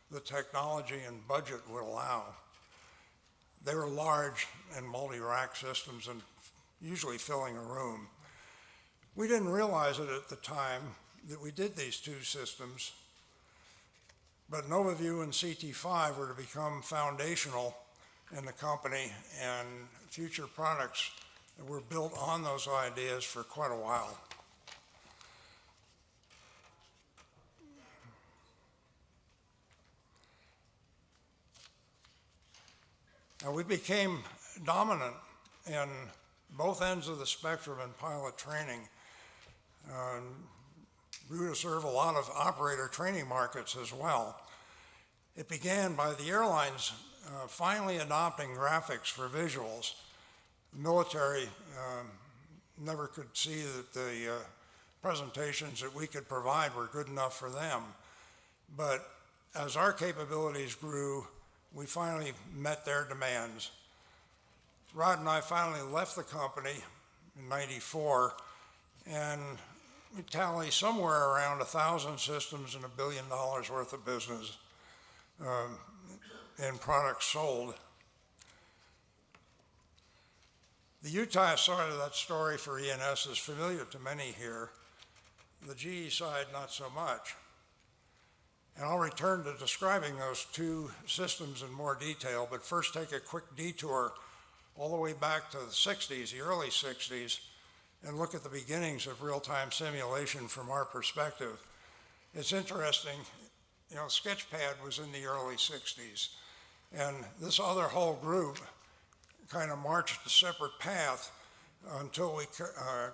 the technology and budget would allow. They were large and multi-rack systems and usually filling a room. We didn't realize it at the time that we did these 2 systems, but NovaView and CT5 were to become foundational in the company, and future products were built on those ideas for quite a while. Now, we became dominant in both ends of the spectrum in pilot training. Grew to serve a lot of operator training markets as well. It began by the airlines finally adopting graphics for visuals. The military never could see that the presentations that we could provide were good enough for them. But as our capabilities grew, we finally met their demands. Rod and I finally left the company in '94, and we tally somewhere around 1,000 systems and $1 billion worth of business in products sold. The Utah side of that story for ENS is familiar to many here. The GE side, not so much. And I'll return to describing those 2 systems in more detail, but first take a quick detour all the way back to the 60s, the early 60s, and look at the beginnings of real-time simulation from our perspective. It's interesting, you know, Sketchpad was in the early 60s, and this other whole group kind of marched a separate path until we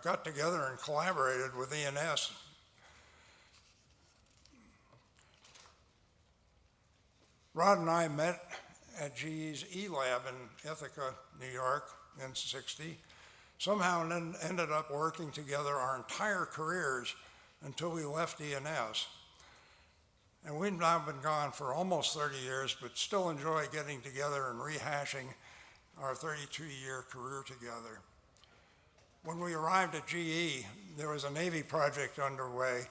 got together and collaborated with ENS. Rod and I met at GE's E-Lab in Ithaca, New York in '60. Somehow then ended up working together our entire careers until we left E&S. And we've now been gone for almost 30 years, but still enjoy getting together and rehashing our 32-year career together. When we arrived at GE, there was a Navy project underway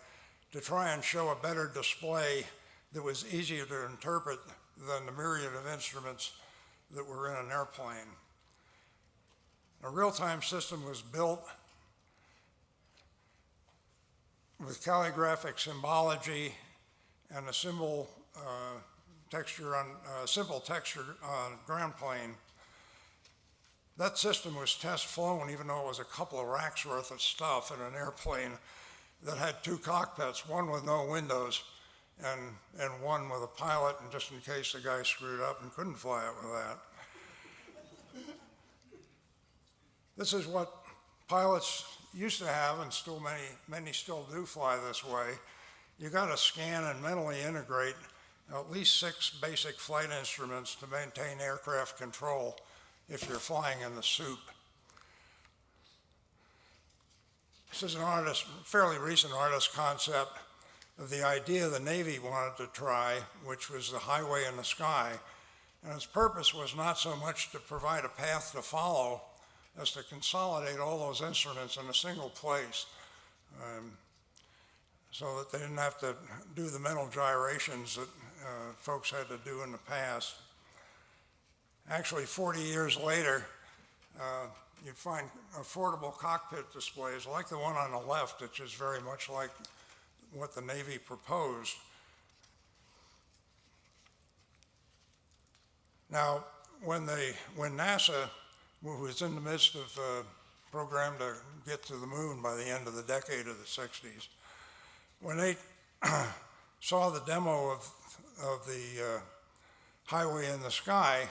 to try and show a better display that was easier to interpret than the myriad of instruments that were in an airplane. A real-time system was built with calligraphic symbology and a simple texture on ground plane. That system was test flown, even though it was a couple of racks worth of stuff in an airplane that had two cockpits, one with no windows and one with a pilot, and just in case the guy screwed up and couldn't fly it with that. This is what pilots used to have, and still many still do fly this way. You got to scan and mentally integrate at least 6 basic flight instruments to maintain aircraft control if you're flying in the soup. This is a fairly recent artist concept of the idea the Navy wanted to try, which was the highway in the sky. And its purpose was not so much to provide a path to follow as to consolidate all those instruments in a single place, so that they didn't have to do the mental gyrations that folks had to do in the past. Actually, 40 years later, you find affordable cockpit displays like the one on the left, which is very much like what the Navy proposed. Now, when NASA, who was in the midst of a program to get to the moon by the end of the decade of the 60s, when they saw the demo of the highway in the sky,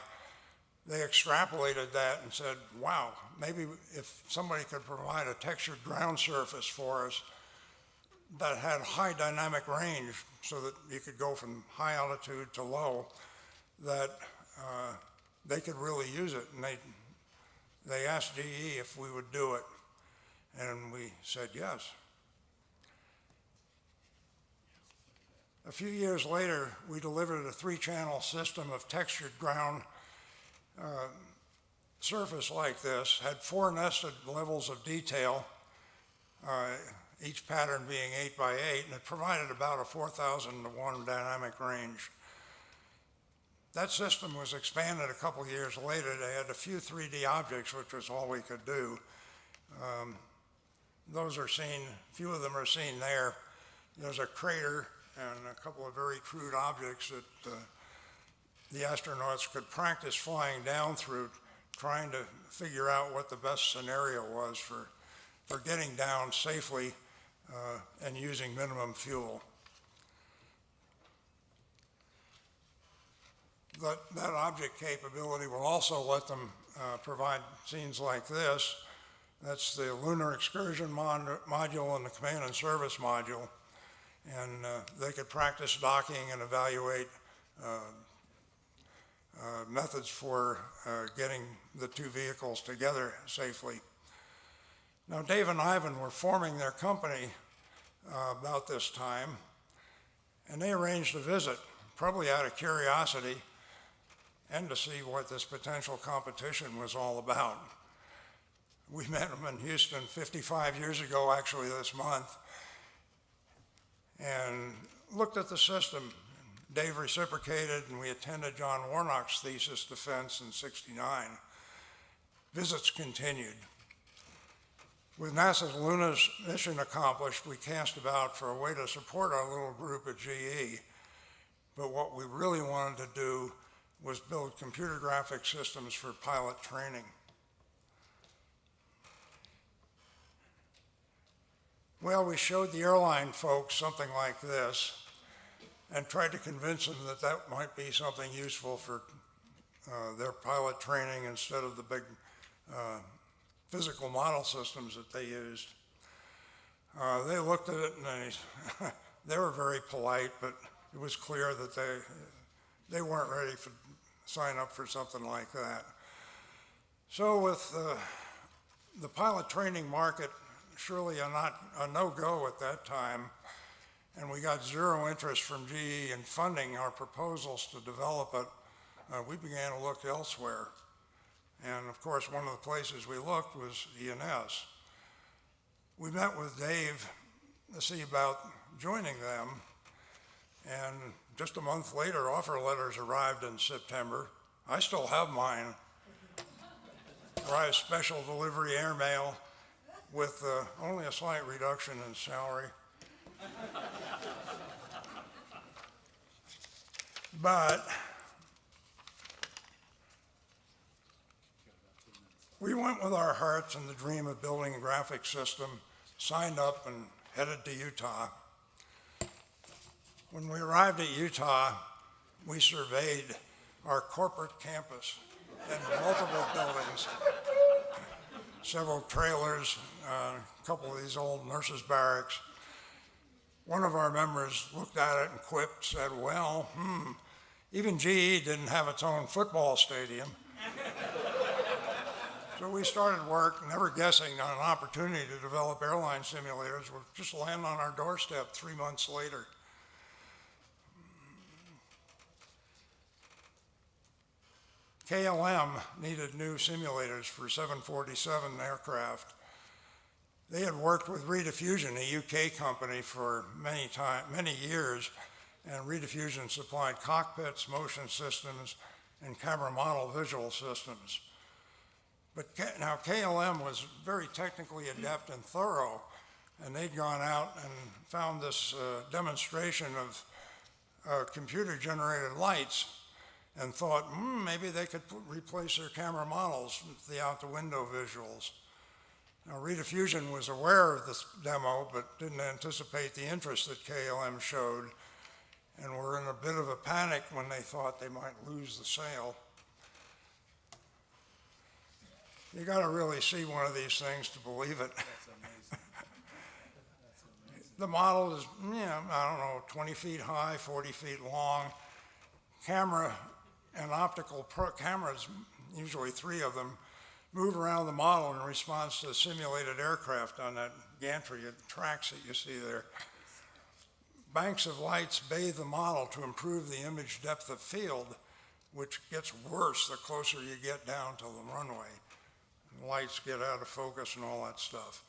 they extrapolated that and said, wow, maybe if somebody could provide a textured ground surface for us that had high dynamic range so that you could go from high altitude to low, that they could really use it. And they asked GE if we would do it, and we said yes. A few years later, we delivered a 3-channel system of textured ground surface like this, had 4 nested levels of detail, each pattern being 8 by 8, and it provided about a 4,000 to 1 dynamic range. That system was expanded a couple years later. They had a few 3D objects, which was all we could do. Those are seen, a few of them are seen there. There's a crater and a couple of very crude objects that the astronauts could practice flying down through, trying to figure out what the best scenario was for getting down safely and using minimum fuel. That object capability will also let them provide scenes like this. That's the lunar excursion module and the command and service module. And they could practice docking and evaluate methods for getting the 2 vehicles together safely. Now, Dave and Ivan were forming their company about this time, and they arranged a visit, probably out of curiosity, and to see what this potential competition was all about. We met them in Houston 55 years ago, actually this month, and looked at the system. Dave reciprocated, and we attended John Warnock's thesis defense in '69. Visits continued. With NASA's Luna's mission accomplished, we cast about for a way to support our little group at GE. But what we really wanted to do was build computer graphic systems for pilot training. Well, we showed the airline folks something like this and tried to convince them that that might be something useful for their pilot training instead of the big physical model systems that they used. They looked at it and they were very polite, but it was clear that they weren't ready to sign up for something like that. So with the pilot training market surely a no-go at that time, and we got zero interest from GE in funding our proposals to develop it, we began to look elsewhere. And of course, one of the places we looked was ENS. We met with Dave to see about joining them, and just a month later, offer letters arrived in September. I still have mine. Arrived special delivery airmail with only a slight reduction in salary. But we went with our hearts and the dream of building a graphics system, signed up and headed to Utah. When we arrived at Utah, we surveyed our corporate campus and multiple buildings, several trailers, a couple of these old nurses' barracks. One of our members looked at it and quipped, said, well, even GE didn't have its own football stadium. So we started work, never guessing on an opportunity to develop airline simulators would just land on our doorstep 3 months later. KLM needed new simulators for 747 aircraft. They had worked with Rediffusion, a UK company, for many years, and Rediffusion supplied cockpits, motion systems, and camera model visual systems. But now KLM was very technically adept and thorough, and they'd gone out and found this demonstration of computer-generated lights and thought, maybe they could replace their camera models with the out-the-window visuals. Now, Rediffusion was aware of this demo, but didn't anticipate the interest that KLM showed, and were in a bit of a panic when they thought they might lose the sale. You got to really see one of these things to believe it. That's amazing. That's amazing. The model is, I don't know, 20 feet high, 40 feet long. Camera and optical cameras, usually 3 of them, move around the model in response to simulated aircraft on that gantry, tracks that you see there. Banks of lights bathe the model to improve the image depth of field, which gets worse the closer you get down to the runway. Lights get out of focus and all that stuff.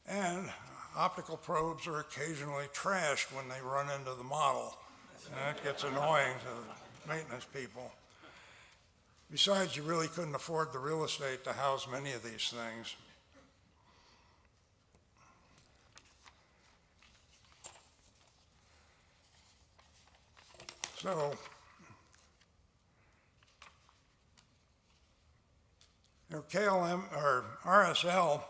And optical probes are occasionally trashed when they run into the model. And that gets annoying to the maintenance people. Besides, you really couldn't afford the real estate to house many of these things. So, KLM, or RSL,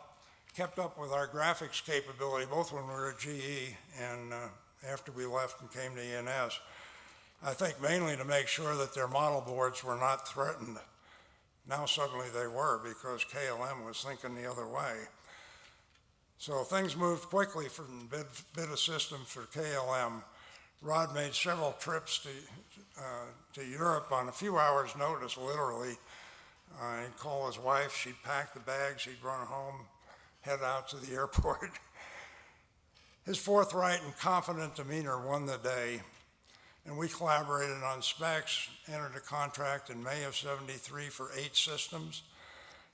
kept up with our graphics capability, both when we were at GE and after we left and came to ENS. I think mainly to make sure that their model boards were not threatened. Now suddenly they were, because KLM was thinking the other way. So things moved quickly from bid a system for KLM. Rod made several trips to Europe on a few hours' notice, literally. He'd call his wife, she'd pack the bags, he'd run home, head out to the airport. His forthright and confident demeanor won the day, and we collaborated on specs, entered a contract in May of '73 for 8 systems.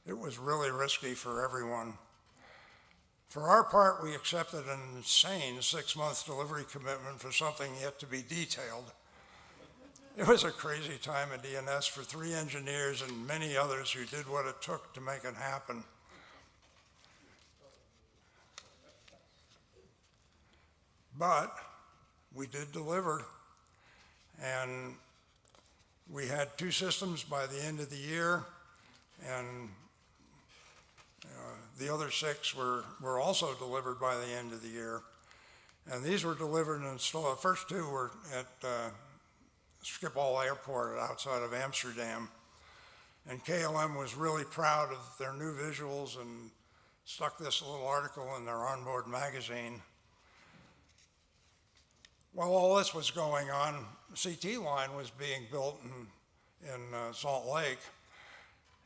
It was really risky for everyone. For our part, we accepted an insane 6-month delivery commitment for something yet to be detailed. It was a crazy time at ENS for 3 engineers and many others who did what it took to make it happen. But we did deliver, and we had 2 systems by the end of the year, and the other 6 were also delivered by the end of the year. And these were delivered and installed. The first 2 were at Schiphol Airport outside of Amsterdam. And KLM was really proud of their new visuals and stuck this little article in their onboard magazine. While all this was going on, CT line was being built in Salt Lake,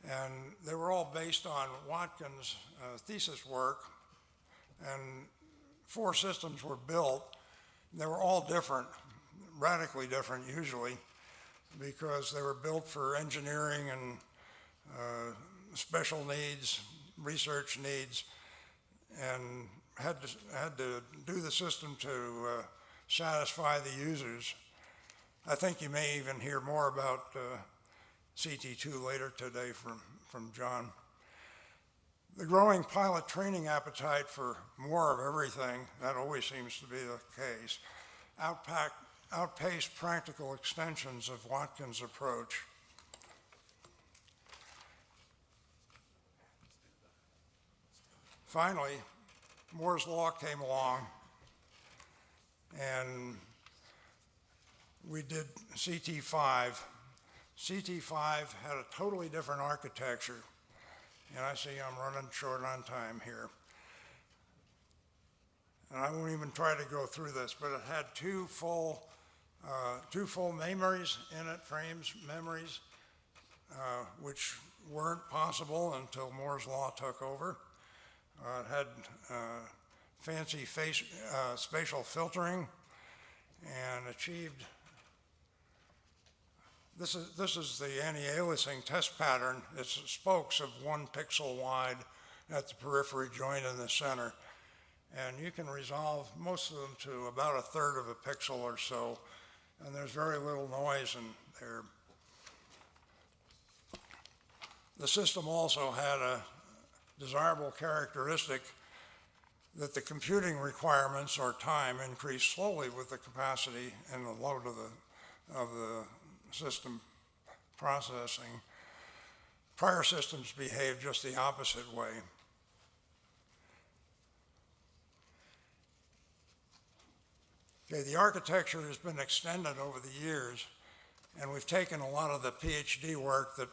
and they were all based on Watkins' thesis work, and 4 systems were built. They were all different, radically different usually, because they were built for engineering and special needs, research needs, and had to do the system to satisfy the users. I think you may even hear more about CT2 later today from John. The growing pilot training appetite for more of everything, that always seems to be the case, outpaced practical extensions of Watkins' approach. Finally, Moore's Law came along, and we did CT5. CT5 had a totally different architecture, and I see I'm running short on time here. And I won't even try to go through this, but it had two full memories in it, frames memories, which weren't possible until Moore's Law took over. It had fancy spatial filtering and achieved, this is the anti-aliasing test pattern. It's spokes of 1 pixel wide at the periphery joint in the center. And you can resolve most of them to about 1/3 of a pixel or so, and there's very little noise in there. The system also had a desirable characteristic that the computing requirements or time increased slowly with the capacity and the load of the system processing. Prior systems behaved just the opposite way. Okay, the architecture has been extended over the years, and we've taken a lot of the PhD work that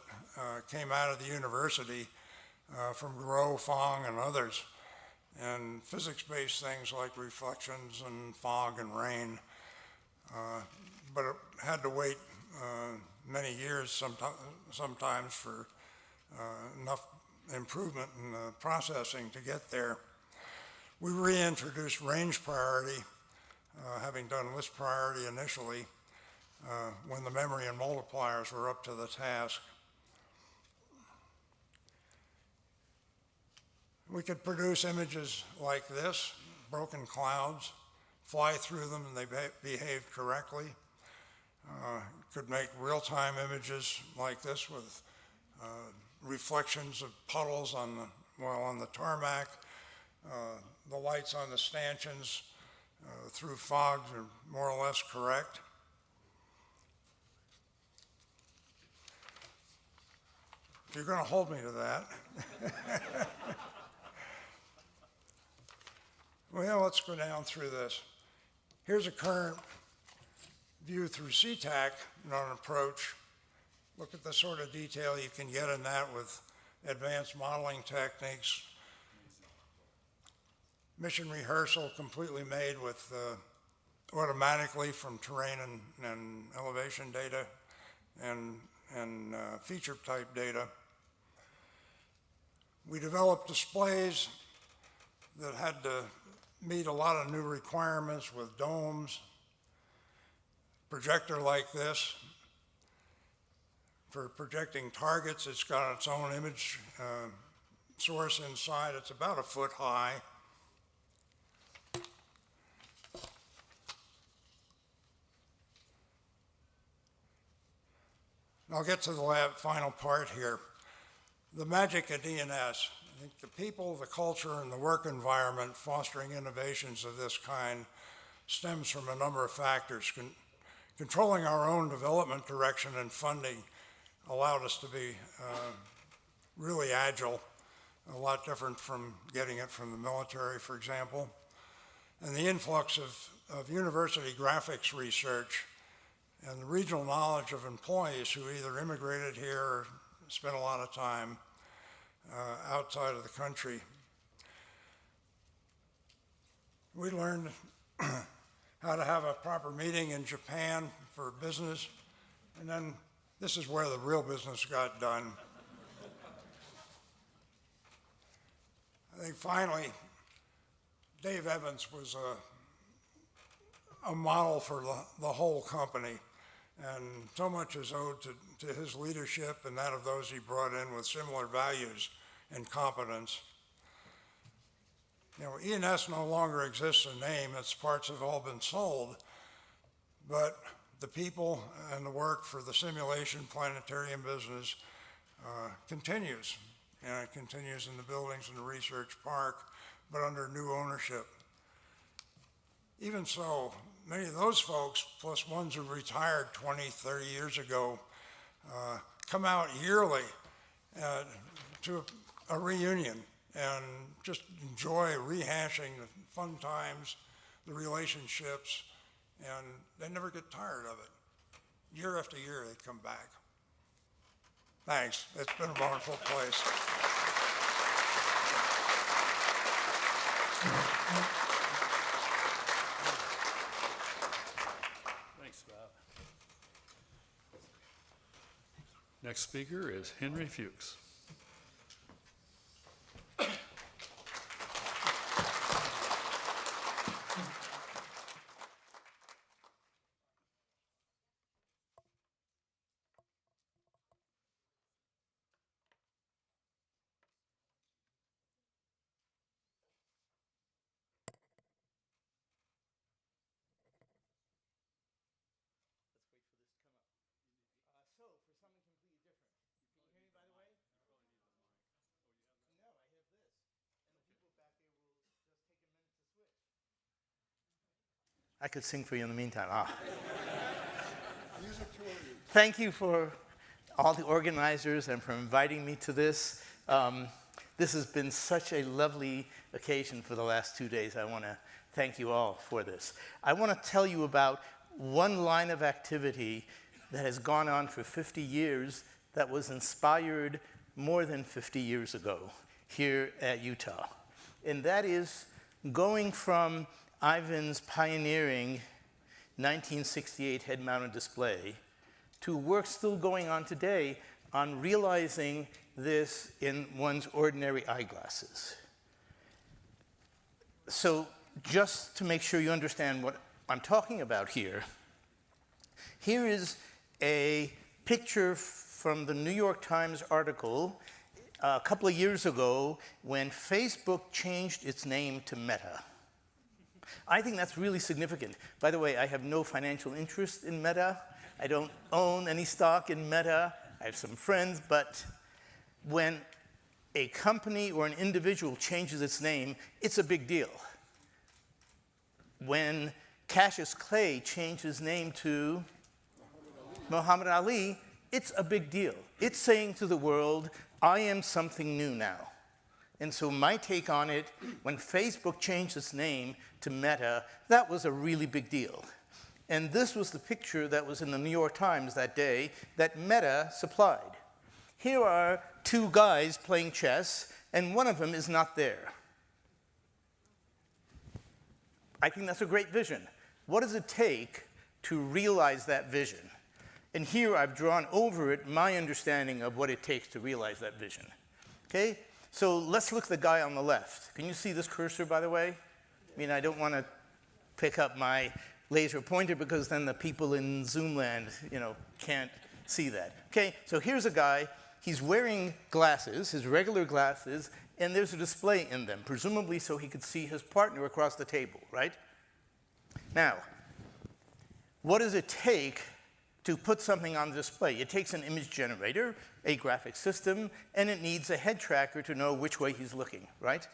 came out of the university from Gouraud, Fong, and others, and physics-based things like reflections and fog and rain. But it had to wait many years sometimes for enough improvement in the processing to get there. We reintroduced range priority, having done list priority initially, when the memory and multipliers were up to the task. We could produce images like this, broken clouds, fly through them and they behaved correctly. Could make real-time images like this with reflections of puddles on the tarmac, the lights on the stanchions through fog are more or less correct. If you're going to hold me to that. Well, let's go down through this. Here's a current view through CTAC on an approach. Look at the sort of detail you can get in that with advanced modeling techniques. Mission rehearsal completely made with automatically from terrain and elevation data and feature type data. We developed displays that had to meet a lot of new requirements with domes, projector like this. For projecting targets, it's got its own image source inside. It's about 1 foot high. I'll get to the final part here. The magic of DNS. I think the people, the culture, and the work environment fostering innovations of this kind stems from a number of factors. Controlling our own development direction and funding allowed us to be really agile, a lot different from getting it from the military, for example. And the influx of university graphics research and the regional knowledge of employees who either immigrated here or spent a lot of time outside of the country. We learned how how to have a proper meeting in Japan for business. And then this is where the real business got done. I think finally, Dave Evans was a model for the whole company. And so much is owed to his leadership and that of those he brought in with similar values and competence. You know, E&S no longer exists in name, its parts have all been sold, but the people and the work for the simulation planetarium business continues. And it continues in the buildings in the research park, but under new ownership. Even so, many of those folks, plus ones who retired 20, 30 years ago, come out yearly to a reunion and just enjoy rehashing the fun times, the relationships, and they never get tired of it. Year after year, they come back. Thanks. It's been a wonderful place. Thanks, Bob. Next speaker is Henri Fuchs. I could sing for you in the meantime. Thank you for all the organizers and for inviting me to this. This has been such a lovely occasion for the last 2 days. I want to thank you all for this. I want to tell you about one line of activity that has gone on for 50 years that was inspired more than 50 years ago here at Utah. And that is going from Ivan's pioneering 1968 head-mounted display to work still going on today on realizing this in one's ordinary eyeglasses. So just to make sure you understand what I'm talking about here, here is a picture from the New York Times article a couple of years ago when Facebook changed its name to Meta. I think that's really significant. By the way, I have no financial interest in Meta. I don't own any stock in Meta. I have some friends, but when a company or an individual changes its name, it's a big deal. When Cassius Clay changed his name to Muhammad Ali, it's a big deal. It's saying to the world, I am something new now. And so my take on it, when Facebook changed its name to Meta, that was a really big deal. And this was the picture that was in the New York Times that day that Meta supplied. Here are two guys playing chess, and one of them is not there. I think that's a great vision. What does it take to realize that vision? And here I've drawn over it my understanding of what it takes to realize that vision. Okay? So let's look at the guy on the left. Can you see this cursor, by the way? I mean, I don't want to pick up my laser pointer because then the people in Zoom land, can't see that. Okay, so here's a guy. He's wearing glasses, his regular glasses, and there's a display in them, presumably so he could see his partner across the table, right? Now, what does it take to put something on the display? It takes an image generator, a graphic system, and it needs a head tracker to know which way he's looking, right?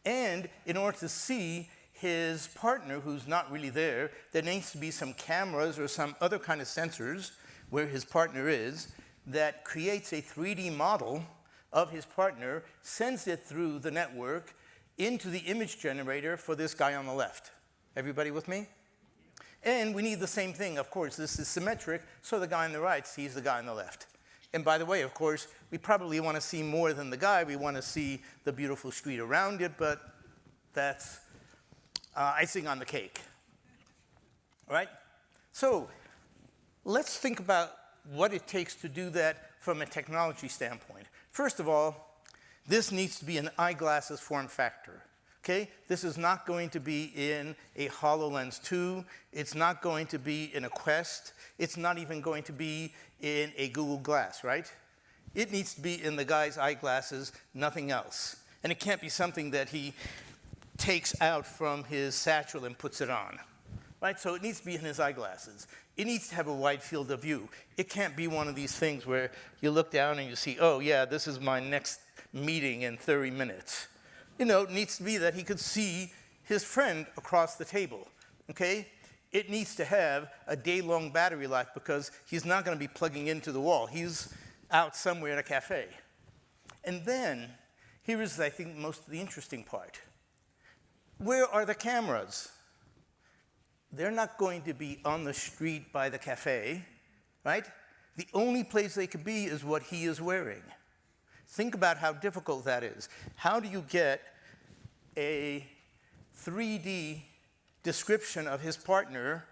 And in order to see his partner, who's not really there, there needs to be some cameras or some other kind of sensors where his partner is that creates a 3D model of his partner, sends it through the network into the image generator for this guy on the left. Everybody with me? And we need the same thing, of course. This is symmetric, so the guy on the right sees the guy on the left. And by the way, of course, we probably want to see more than the guy. We want to see the beautiful street around it, but that's icing on the cake. All right? So let's think about what it takes to do that from a technology standpoint. First of all, this needs to be an eyeglasses form factor. Okay? This is not going to be in a HoloLens 2. It's not going to be in a Quest. It's not even going to be in a Google Glass, right? It needs to be in the guy's eyeglasses, nothing else. And it can't be something that he takes out from his satchel and puts it on, right? So it needs to be in his eyeglasses. It needs to have a wide field of view. It can't be one of these things where you look down and you see, oh yeah, this is my next meeting in 30 minutes. You know, it needs to be that he could see his friend across the table, okay? It needs to have a day-long battery life because he's not going to be plugging into the wall. He's out somewhere in a cafe. And then, here is, I think, most of the interesting part. Where are the cameras? They're not going to be on the street by the cafe, right? The only place they could be is what he is wearing. Think about how difficult that is. How do you get a 3D description of his partner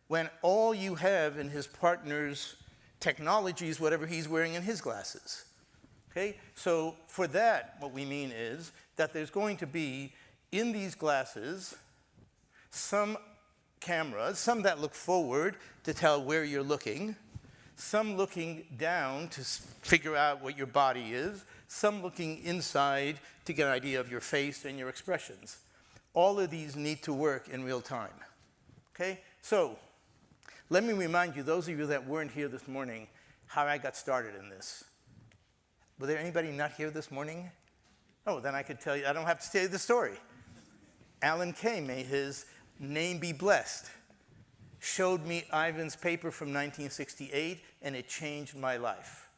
when all you have in his partner's technology is whatever he's wearing in his glasses? Okay? So for that, what we mean is that there's going to be, in these glasses, some cameras, some that look forward to tell where you're looking, some looking down to figure out what your body is, some looking inside to get an idea of your face and your expressions. All of these need to work in real time. Okay? So, let me remind you, those of you that weren't here this morning, how I got started in this. Was there anybody not here this morning? Oh, then I could tell you, I don't have to tell you the story. Alan Kay, may his name be blessed, showed me Ivan's paper from 1968, and it changed my life.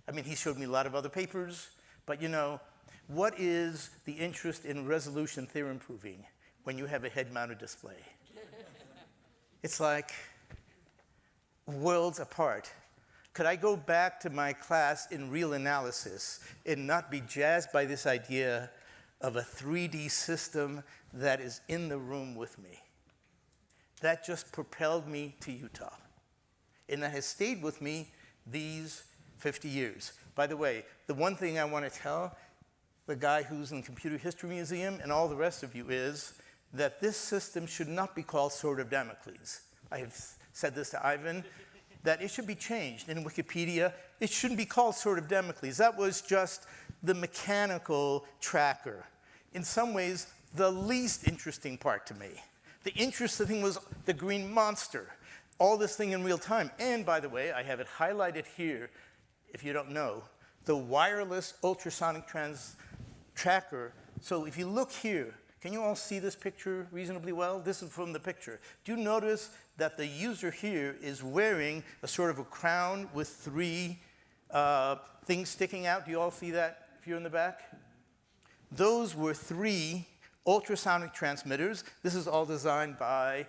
I mean, he showed me a lot of other papers, but you know, what is the interest in resolution theorem proving when you have a head-mounted display? It's like worlds apart. Could I go back to my class in real analysis and not be jazzed by this idea of a 3D system that is in the room with me? That just propelled me to Utah. And that has stayed with me these 50 years. By the way, the one thing I want to tell the guy who's in the Computer History Museum and all the rest of you is that this system should not be called Sword of Damocles. I have said this to Ivan, that it should be changed in Wikipedia. It shouldn't be called Sword of Damocles. That was just the mechanical tracker. In some ways, the least interesting part to me. The interesting thing was the green monster, all this thing in real time. And by the way, I have it highlighted here, if you don't know, the wireless ultrasonic tracker. So if you look here, can you all see this picture reasonably well? This is from the picture. Do you notice that the user here is wearing a sort of a crown with three things sticking out? Do you all see that if you're in the back? Those were 3 ultrasonic transmitters. This is all designed by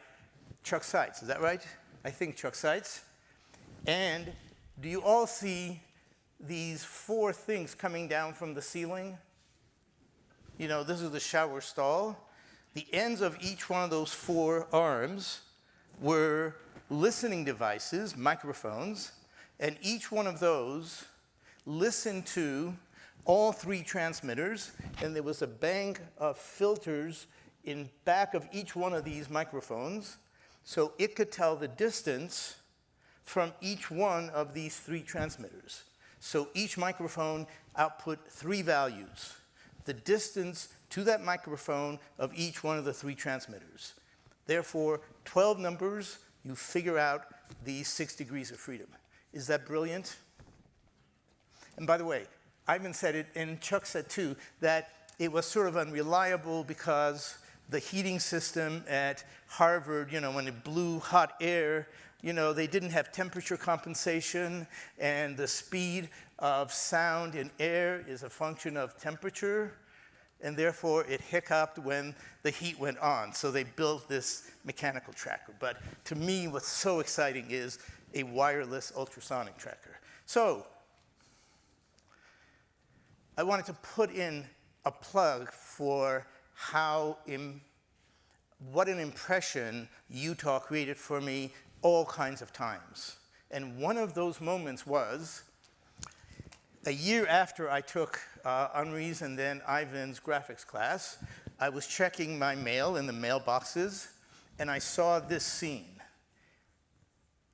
Chuck Seitz. Is that right? I think Chuck Seitz. And do you all see these 4 things coming down from the ceiling? You know, this is the shower stall. The ends of each one of those 4 arms were listening devices, microphones, and each one of those listened to all 3 transmitters, and there was a bank of filters in back of each one of these microphones, so it could tell the distance from each one of these 3 transmitters. So each microphone output 3 values, the distance to that microphone of each one of the 3 transmitters. Therefore, 12 numbers, you figure out these 6 degrees of freedom. Is that brilliant? And by the way, Ivan said it, and Chuck said too, that it was sort of unreliable because the heating system at Harvard, you know, when it blew hot air, you know, they didn't have temperature compensation, and the speed of sound in air is a function of temperature, and therefore it hiccuped when the heat went on. So they built this mechanical tracker. But to me, what's so exciting is a wireless ultrasonic tracker. So I wanted to put in a plug for how what an impression Utah created for me all kinds of times. And one of those moments was a year after I took Henri's and then Ivan's graphics class. I was checking my mail in the mailboxes, and I saw this scene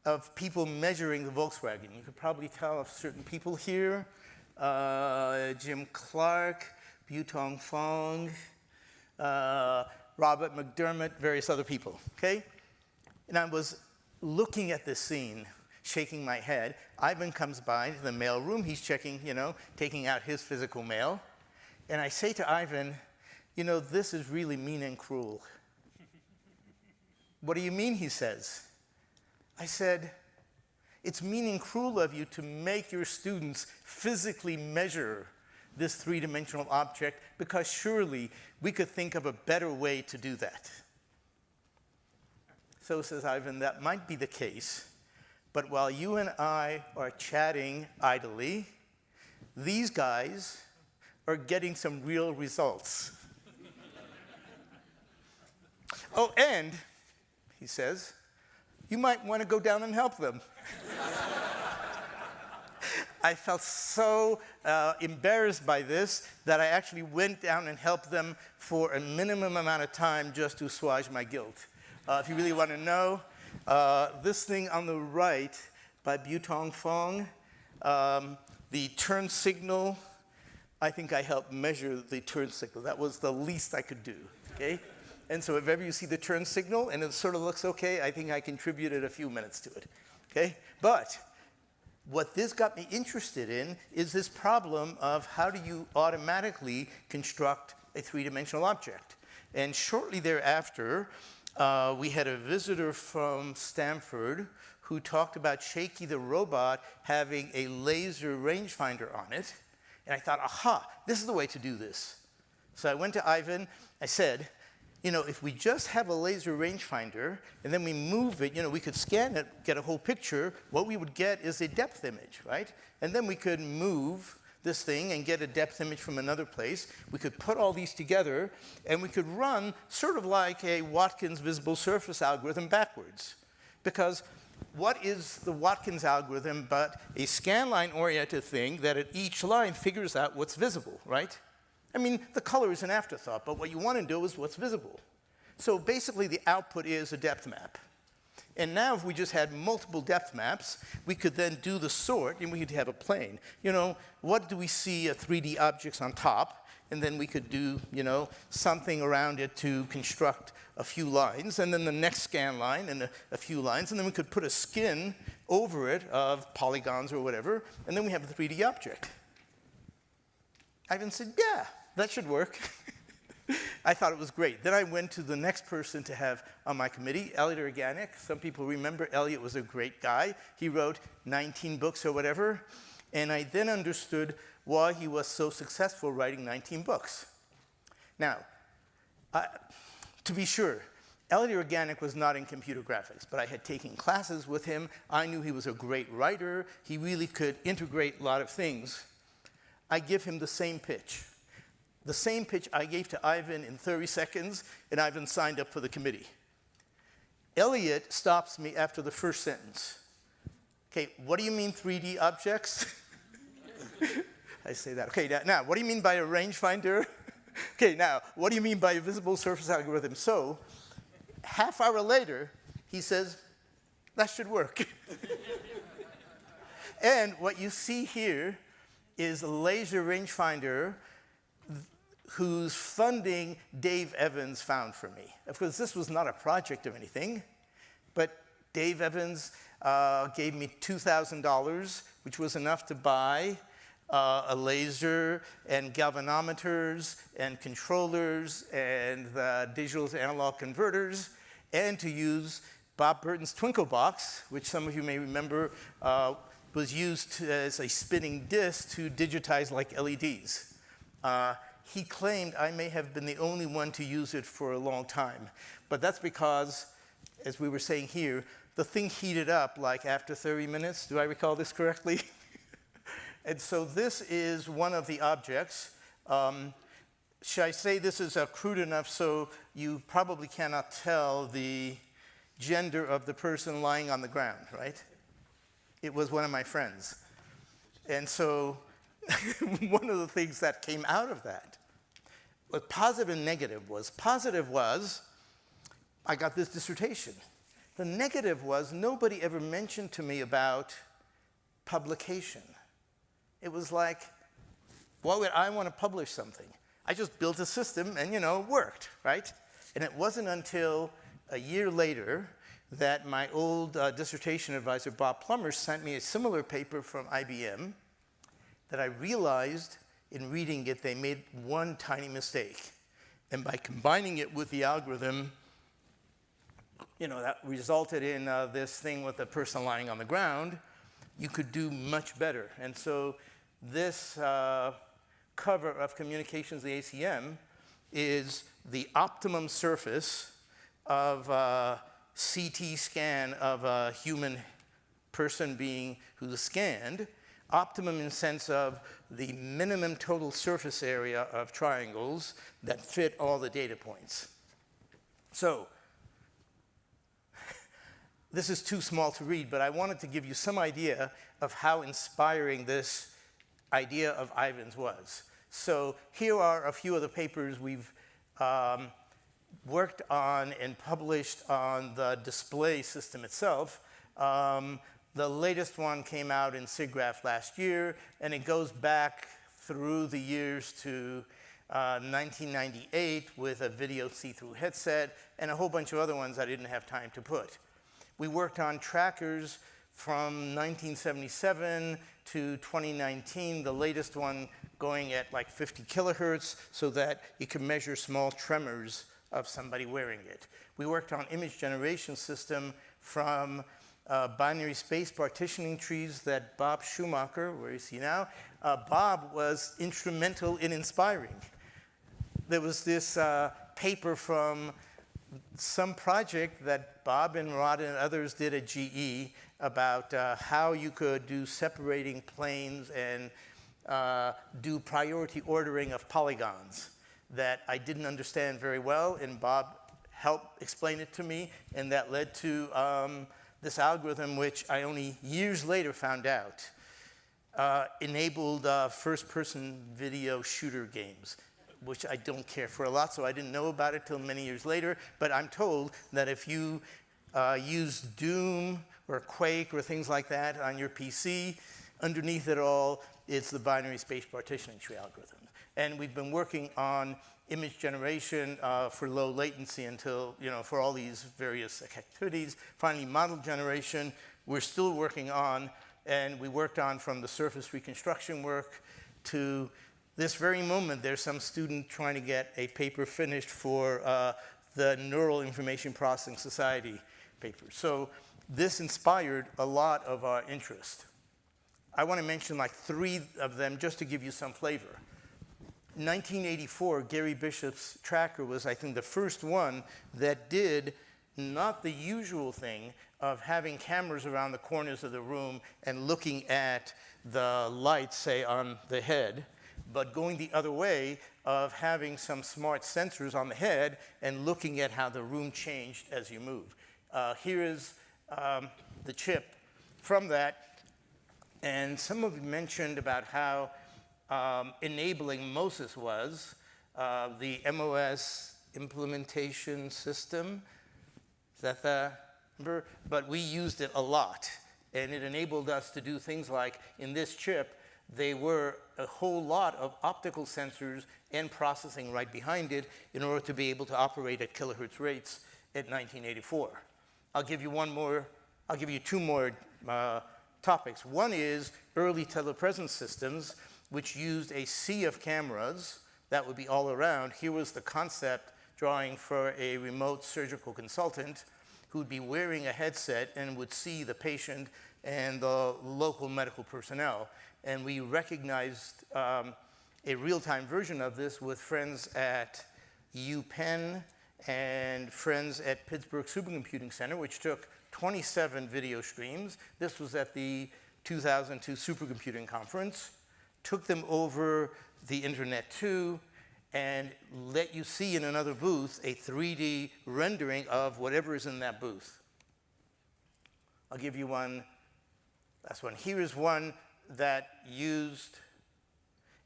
of people measuring the Volkswagen. You could probably tell of certain people here. Jim Clark, Butong Fong, Robert McDermott, various other people, okay? And I was looking at this scene, shaking my head. Ivan comes by to the mail room. He's checking, taking out his physical mail. And I say to Ivan, this is really mean and cruel. What do you mean, he says. I said, it's mean and cruel of you to make your students physically measure this three-dimensional object, because surely we could think of a better way to do that. So says Ivan, that might be the case, but while you and I are chatting idly, these guys are getting some real results. Oh, and, he says, you might want to go down and help them. I felt so embarrassed by this that I actually went down and helped them for a minimum amount of time just to assuage my guilt. If you really want to know, this thing on the right by Butong Fong, the turn signal, I think I helped measure the turn signal. That was the least I could do, okay? And so if ever you see the turn signal and it sort of looks okay, I think I contributed a few minutes to it, okay? But what this got me interested in is this problem of how do you automatically construct a three-dimensional object. And shortly thereafter, we had a visitor from Stanford who talked about Shaky the robot having a laser rangefinder on it. And I thought, aha, this is the way to do this. So I went to Ivan, I said, if we just have a laser rangefinder and then we move it, we could scan it, get a whole picture, what we would get is a depth image, right? And then we could move this thing and get a depth image from another place. We could put all these together and we could run sort of like a Watkins visible surface algorithm backwards. Because what is the Watkins algorithm but a scanline-oriented thing that at each line figures out what's visible, right? I mean, the color is an afterthought, but what you want to do is what's visible. So basically, the output is a depth map. And now if we just had multiple depth maps, we could then do the sort, and we could have a plane. What do we see 3D objects on top? And then we could do, something around it to construct a few lines, and then the next scan line and a few lines, and then we could put a skin over it of polygons or whatever, and then we have a 3D object. Ivan said, yeah, that should work. I thought it was great. Then I went to the next person to have on my committee, Elliot Organic. Some people remember Elliot was a great guy. He wrote 19 books or whatever. And I then understood why he was so successful writing 19 books. Now, to be sure, Elliot Organic was not in computer graphics, but I had taken classes with him. I knew he was a great writer. He really could integrate a lot of things. I give him the same pitch. The same pitch I gave to Ivan in 30 seconds, and Ivan signed up for the committee. Elliot stops me after the first sentence. Okay, what do you mean 3D objects? I say that. Okay, now, what do you mean by a rangefinder? Okay, now, what do you mean by a visible surface algorithm? So, half hour later, he says, that should work. And what you see here is a laser rangefinder whose funding Dave Evans found for me. Of course, this was not a project of anything, but Dave Evans gave me $2,000, which was enough to buy a laser and galvanometers and controllers and the digital to analog converters, and to use Bob Burton's Twinkle box, which some of you may remember was used as a spinning disk to digitize like LEDs. He claimed I may have been the only one to use it for a long time. But that's because, as we were saying here, the thing heated up like after 30 minutes. Do I recall this correctly? And so this is one of the objects. should I say this is crude enough so you probably cannot tell the gender of the person lying on the ground, right? It was one of my friends. And so one of the things that came out of that, what positive and negative was, positive was I got this dissertation. The negative was nobody ever mentioned to me about publication. It was like, why would I want to publish something? I just built a system and, it worked, right? And it wasn't until a year later that my old dissertation advisor, Bob Plummer, sent me a similar paper from IBM that I realized in reading it they made one tiny mistake. And by combining it with the algorithm, that resulted in this thing with the person lying on the ground, you could do much better. And so this cover of Communications, the ACM, is the optimum surface of a CT scan of a human person being who's scanned. Optimum in the sense of the minimum total surface area of triangles that fit all the data points. So, this is too small to read, but I wanted to give you some idea of how inspiring this idea of Ivan's was. So here are a few of the papers we've worked on and published on the display system itself. The latest one came out in SIGGRAPH last year, and it goes back through the years to 1998 with a video see-through headset and a whole bunch of other ones I didn't have time to put. We worked on trackers from 1977 to 2019, the latest one going at like 50 kilohertz so that you can measure small tremors of somebody wearing it. We worked on image generation system from binary space partitioning trees that Bob Schumacker, where is he now? Bob was instrumental in inspiring. There was this paper from some project that Bob and Rod and others did at GE about how you could do separating planes and do priority ordering of polygons that I didn't understand very well, and Bob helped explain it to me, and that led to this algorithm, which I only years later found out, enabled first-person video shooter games, which I don't care for a lot, so I didn't know about it till many years later, but I'm told that if you use Doom or Quake or things like that on your PC, underneath it all, it's the binary space partitioning tree algorithm. And we've been working on image generation for low latency until, for all these various activities. Finally, model generation, we're still working on, and we worked on from the surface reconstruction work to this very moment. There's some student trying to get a paper finished for the Neural Information Processing Society paper. So this inspired a lot of our interest. I want to mention like 3 of them just to give you some flavor. 1984, Gary Bishop's tracker was, I think, the first one that did not the usual thing of having cameras around the corners of the room and looking at the lights, say, on the head, but going the other way of having some smart sensors on the head and looking at how the room changed as you move. Here is the chip from that. And some of you mentioned about how enabling MOSIS was, the MOS implementation system. Is that the number? But we used it a lot. And it enabled us to do things like, in this chip, they were a whole lot of optical sensors and processing right behind it in order to be able to operate at kilohertz rates at 1984. I'll give you 2 more topics. One is early telepresence systems, which used a sea of cameras that would be all around. Here was the concept drawing for a remote surgical consultant who would be wearing a headset and would see the patient and the local medical personnel. And we recognized a real-time version of this with friends at UPenn and friends at Pittsburgh Supercomputing Center, which took 27 video streams. This was at the 2002 Supercomputing Conference. Took them over the internet too, and let you see in another booth a 3D rendering of whatever is in that booth. I'll give you one, last one. Here is one that used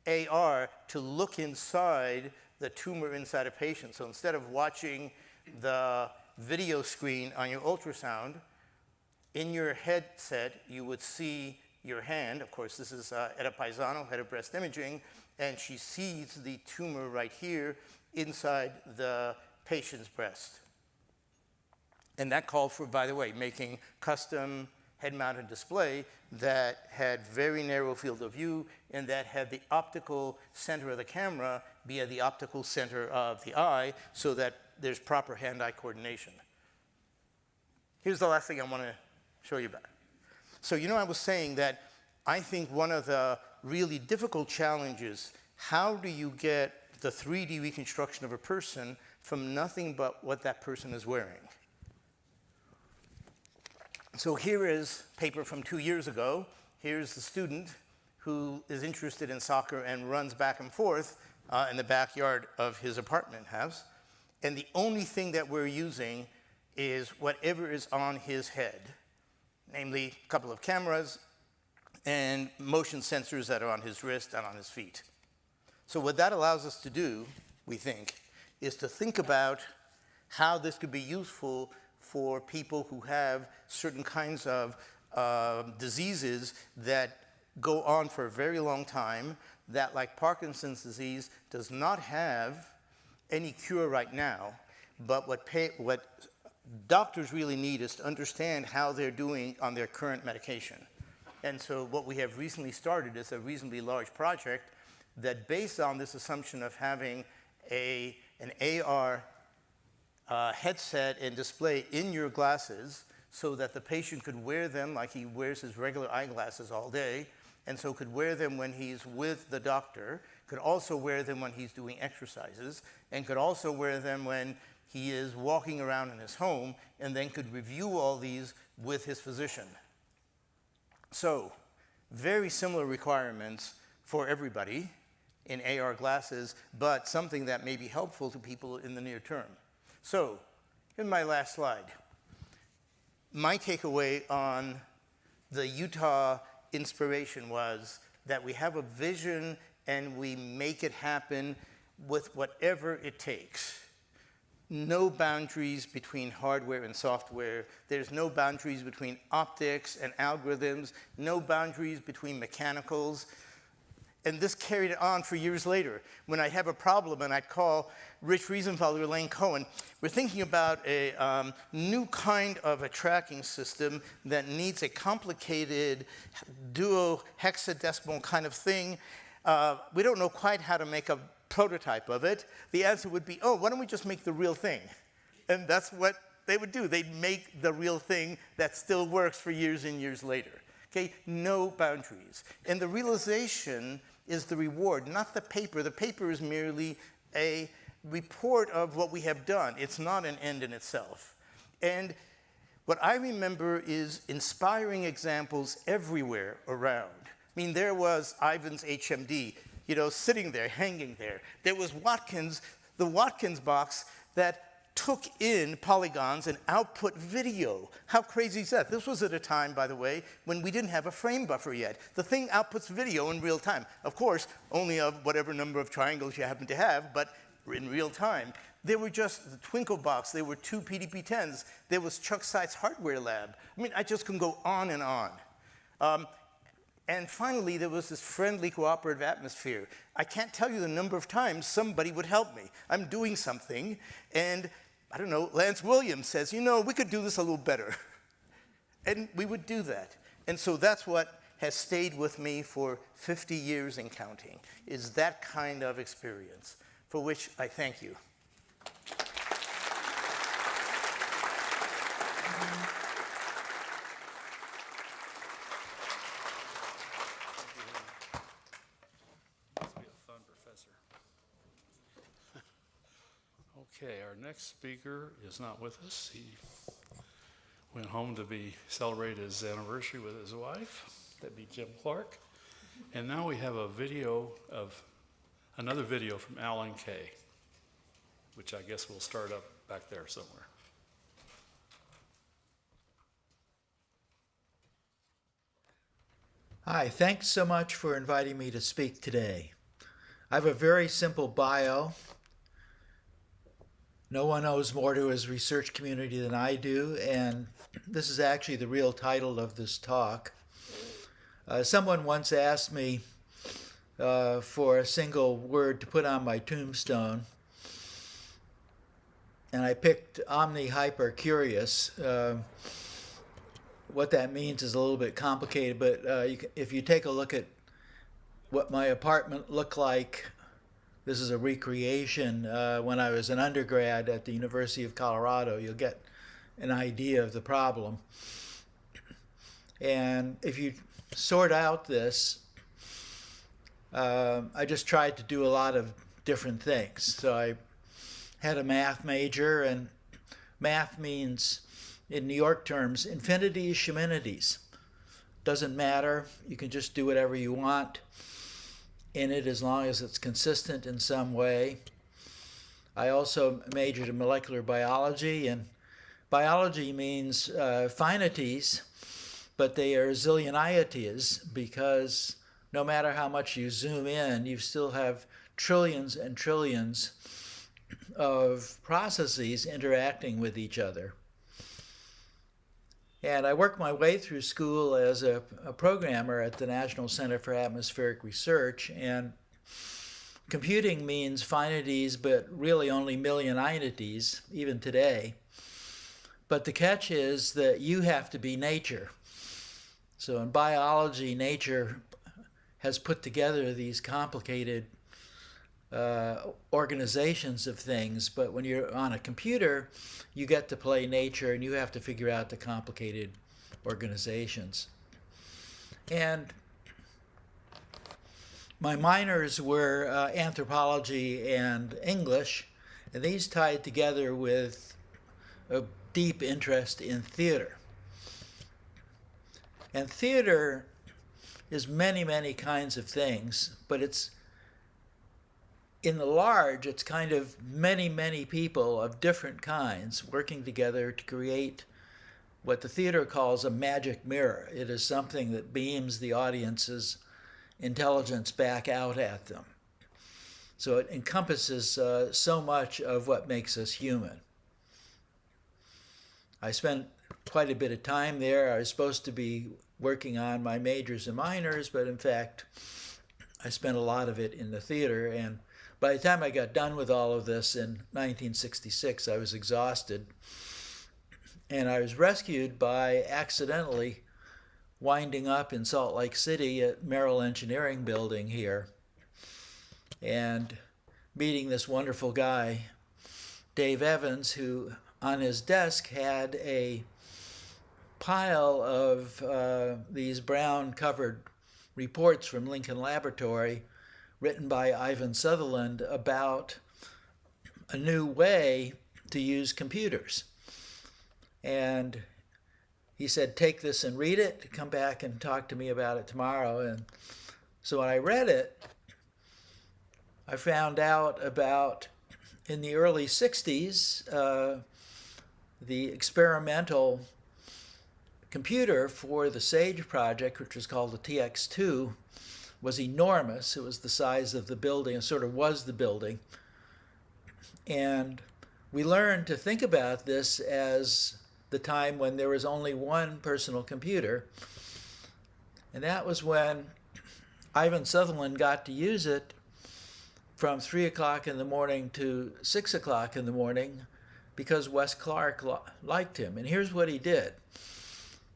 AR to look inside the tumor inside a patient. So instead of watching the video screen on your ultrasound, in your headset, you would see your hand. Of course, this is Etta Paisano, head of breast imaging, and she sees the tumor right here inside the patient's breast. And that called for, by the way, making custom head-mounted display that had very narrow field of view and that had the optical center of the camera be at the optical center of the eye so that there's proper hand-eye coordination. Here's the last thing I want to show you about. So I was saying that I think one of the really difficult challenges, how do you get the 3D reconstruction of a person from nothing but what that person is wearing? So here is paper from 2 years ago. Here's the student who is interested in soccer and runs back and forth in the backyard of his apartment house. And the only thing that we're using is whatever is on his head, namely a couple of cameras and motion sensors that are on his wrist and on his feet. So what that allows us to do, we think, is to think about how this could be useful for people who have certain kinds of diseases that go on for a very long time, that, like Parkinson's disease, does not have any cure right now, but what doctors really need is to understand how they're doing on their current medication. And so what we have recently started is a reasonably large project that, based on this assumption of having an AR headset and display in your glasses so that the patient could wear them like he wears his regular eyeglasses all day, and so could wear them when he's with the doctor, could also wear them when he's doing exercises, and could also wear them when he is walking around in his home, and then could review all these with his physician. So, very similar requirements for everybody in AR glasses, but something that may be helpful to people in the near term. So, here's my last slide. My takeaway on the Utah inspiration was that we have a vision and we make it happen with whatever it takes. No boundaries between hardware and software. There's no boundaries between optics and algorithms, no boundaries between mechanicals. And this carried on for years later. When I have a problem and I'd call Rich Riesenfeld or Elaine Cohen, we're thinking about a new kind of a tracking system that needs a complicated duo hexadecimal kind of thing. We don't know quite how to make a prototype of it. The answer would be, oh, why don't we just make the real thing? And that's what they would do. They'd make the real thing that still works for years and years later. Okay, no boundaries. And the realization is the reward, not the paper. The paper is merely a report of what we have done. It's not an end in itself. And what I remember is inspiring examples everywhere around. I mean, there was Ivan's HMD, sitting there, hanging there. There was Watkins, the Watkins box that took in polygons and output video. How crazy is that? This was at a time, by the way, when we didn't have a frame buffer yet. The thing outputs video in real time. Of course, only of whatever number of triangles you happen to have, but in real time. There were just the Twinkle box. There were 2 PDP-10s. There was Chuck Seitz Hardware Lab. I mean, I just can go on and on. And finally, there was this friendly, cooperative atmosphere. I can't tell you the number of times somebody would help me. I'm doing something, and I don't know, Lance Williams says, we could do this a little better. And we would do that. And so that's what has stayed with me for 50 years and counting, is that kind of experience, for which I thank you. Okay, our next speaker is not with us. He went home to celebrate his anniversary with his wife. That'd be Jim Clark. And now we have a video of another video from Alan Kay, which I guess will start up back there somewhere. Hi, thanks so much for inviting me to speak today. I have a very simple bio. No one owes more to his research community than I do, and this is actually the real title of this talk. Someone once asked me for a single word to put on my tombstone, and I picked omni-hyper-curious. What that means is a little bit complicated, but if you take a look at what my apartment looked like, this is a recreation when I was an undergrad at the University of Colorado, you'll get an idea of the problem. And if you sort out this, I just tried to do a lot of different things. So I had a math major, and math means, in New York terms, infinities, shiminities. Doesn't matter. You can just do whatever you want in it as long as it's consistent in some way. I also majored in molecular biology, and biology means finities, but they are zillionities because no matter how much you zoom in, you still have trillions and trillions of processes interacting with each other. And I worked my way through school as a programmer at the National Center for Atmospheric Research, and computing means finities, but really only millionities, even today. But the catch is that you have to be nature. So in biology, nature has put together these complicated organizations of things, but when you're on a computer, you get to play nature and you have to figure out the complicated organizations. And my minors were anthropology and English, and these tied together with a deep interest in theater. And theater is many, many kinds of things, but it's in the large, it's kind of many, many people of different kinds working together to create what the theater calls a magic mirror. It is something that beams the audience's intelligence back out at them. So it encompasses so much of what makes us human. I spent quite a bit of time there. I was supposed to be working on my majors and minors, but in fact, I spent a lot of it in the theater, and by the time I got done with all of this in 1966, I was exhausted. And I was rescued by accidentally winding up in Salt Lake City at Merrill Engineering Building here and meeting this wonderful guy, Dave Evans, who on his desk had a pile of these brown-covered reports from Lincoln Laboratory written by Ivan Sutherland about a new way to use computers. And he said, take this and read it, come back and talk to me about it tomorrow. And so when I read it, I found out about, in the early 60s, the experimental computer for the SAGE project, which was called the TX2, was enormous. It was the size of the building. It sort of was the building. And we learned to think about this as the time when there was only one personal computer. And that was when Ivan Sutherland got to use it from 3 o'clock in the morning to 6 o'clock in the morning because Wes Clark liked him. And here's what he did.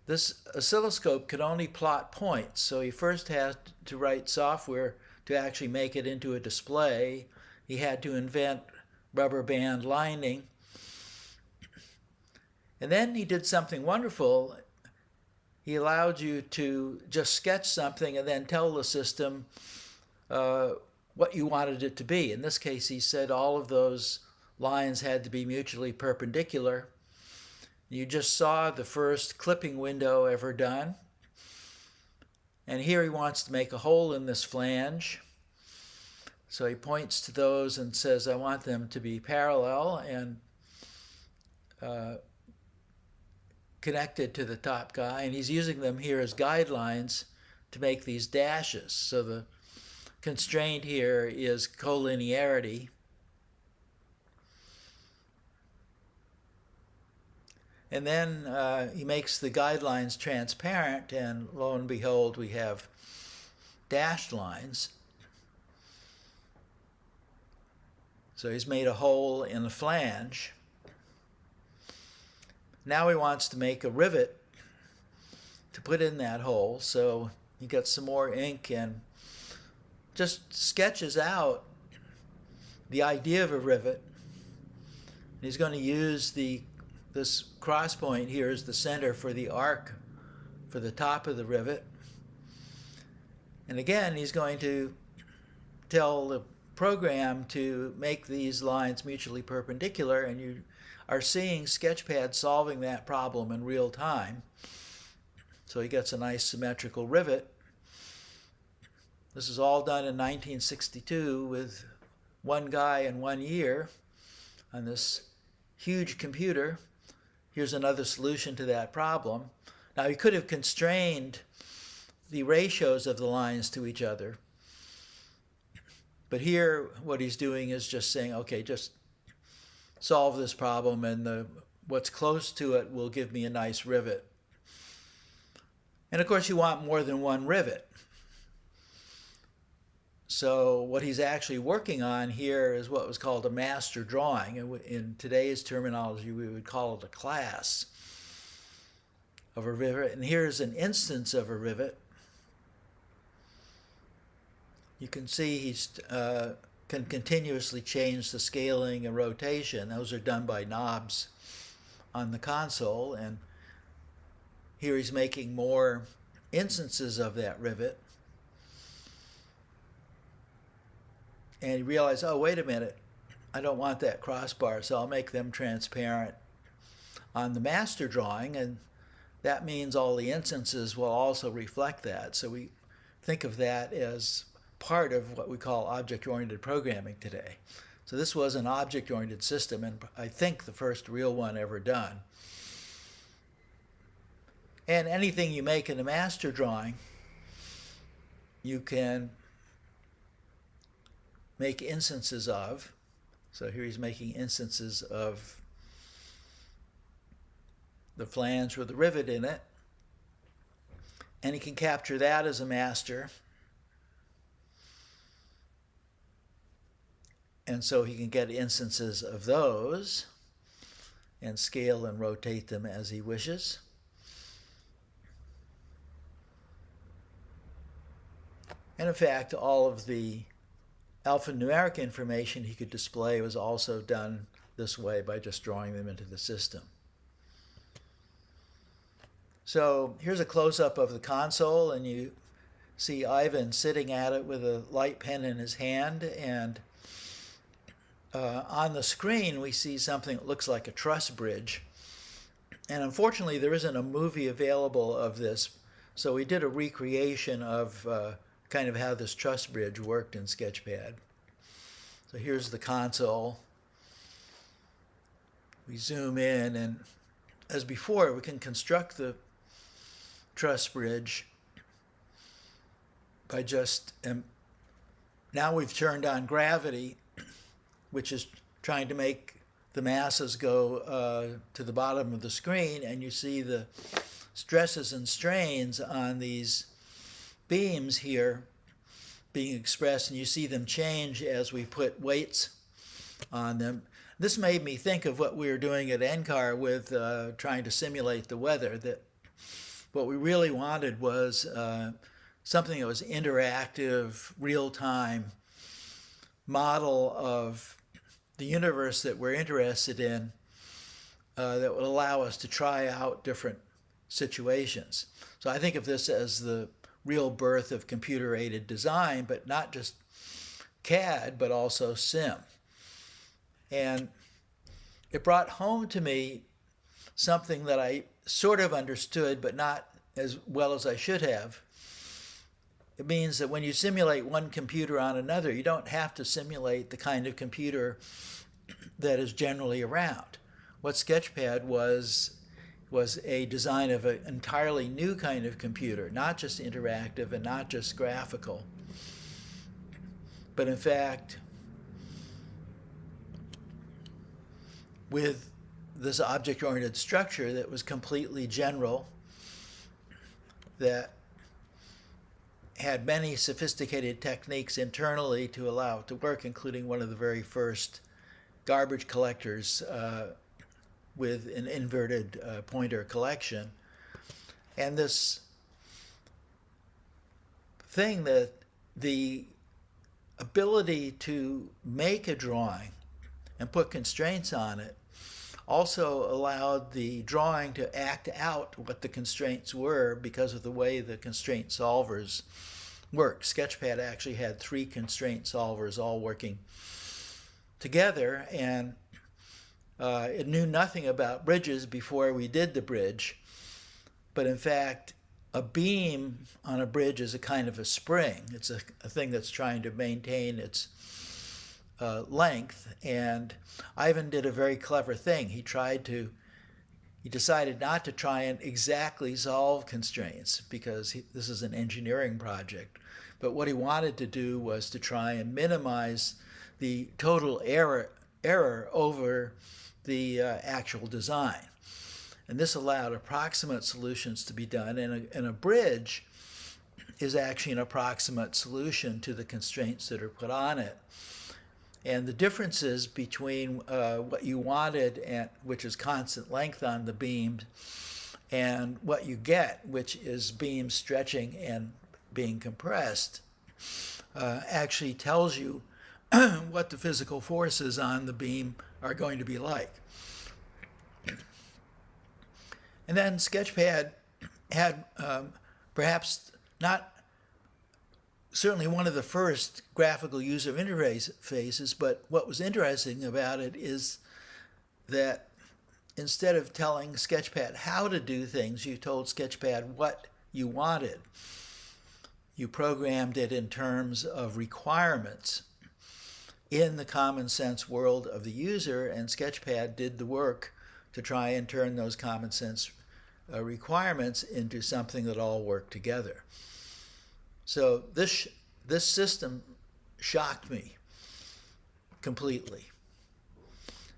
This oscilloscope could only plot points, so he first had to write software to actually make it into a display. He had to invent rubber band lining. And then he did something wonderful. He allowed you to just sketch something and then tell the system what you wanted it to be. In this case, he said all of those lines had to be mutually perpendicular. You just saw the first clipping window ever done. And here he wants to make a hole in this flange. So he points to those and says, I want them to be parallel and connected to the top guy. And he's using them here as guidelines to make these dashes. So the constraint here is collinearity. And then he makes the guidelines transparent, and lo and behold, we have dashed lines. So he's made a hole in the flange. Now he wants to make a rivet to put in that hole. So he gets some more ink and just sketches out the idea of a rivet. He's going to use this cross point here as the center for the arc for the top of the rivet. And again, he's going to tell the program to make these lines mutually perpendicular, and you are seeing Sketchpad solving that problem in real time. So he gets a nice symmetrical rivet. This is all done in 1962 with one guy in 1 year on this huge computer. Here's another solution to that problem. Now he could have constrained the ratios of the lines to each other. But here what he's doing is just saying, okay, just solve this problem and what's close to it will give me a nice rivet. And of course you want more than one rivet. So what he's actually working on here is what was called a master drawing. In today's terminology, we would call it a class of a rivet. And here's an instance of a rivet. You can see he's can continuously change the scaling and rotation. Those are done by knobs on the console. And here he's making more instances of that rivet. And he realized, oh, wait a minute, I don't want that crossbar, so I'll make them transparent on the master drawing, and that means all the instances will also reflect that. So we think of that as part of what we call object-oriented programming today. So this was an object-oriented system, and I think the first real one ever done. And anything you make in the master drawing, you can make instances of. So here he's making instances of the flange with the rivet in it. And he can capture that as a master. And so he can get instances of those and scale and rotate them as he wishes. And in fact, all of the alphanumeric information he could display was also done this way by just drawing them into the system. So here's a close-up of the console, and you see Ivan sitting at it with a light pen in his hand, and on the screen we see something that looks like a truss bridge. And unfortunately there isn't a movie available of this, so we did a recreation of kind of how this truss bridge worked in Sketchpad. So here's the console. We zoom in, and as before, we can construct the truss bridge by just, now we've turned on gravity, which is trying to make the masses go to the bottom of the screen, and you see the stresses and strains on these beams here being expressed, and you see them change as we put weights on them. This made me think of what we were doing at NCAR with trying to simulate the weather, that what we really wanted was something that was interactive, real-time model of the universe that we're interested in that would allow us to try out different situations. So I think of this as the real birth of computer-aided design, but not just CAD, but also SIM. And it brought home to me something that I sort of understood, but not as well as I should have. it means that when you simulate one computer on another, you don't have to simulate the kind of computer that is generally around. What Sketchpad was a design of an entirely new kind of computer, not just interactive and not just graphical, but in fact, with this object-oriented structure that was completely general, that had many sophisticated techniques internally to allow it to work, including one of the very first garbage collectors with an inverted pointer collection. And this thing that the ability to make a drawing and put constraints on it also allowed the drawing to act out what the constraints were because of the way the constraint solvers work. Sketchpad actually had 3 constraint solvers all working together, and it knew nothing about bridges before we did the bridge, but in fact a beam on a bridge is a kind of a spring. It's a thing that's trying to maintain its length, and Ivan did a very clever thing. He decided not to try and exactly solve constraints because this is an engineering project, but what he wanted to do was to try and minimize the total error over the actual design. And this allowed approximate solutions to be done, and a bridge is actually an approximate solution to the constraints that are put on it. And the differences between what you wanted, which is constant length on the beam, and what you get, which is beams stretching and being compressed, actually tells you what the physical forces on the beam are going to be like. And then Sketchpad had perhaps not certainly one of the first graphical user interfaces, but what was interesting about it is that instead of telling Sketchpad how to do things, you told Sketchpad what you wanted. You programmed it in terms of requirements in the common sense world of the user, and Sketchpad did the work to try and turn those common sense requirements into something that all worked together. So this system shocked me completely.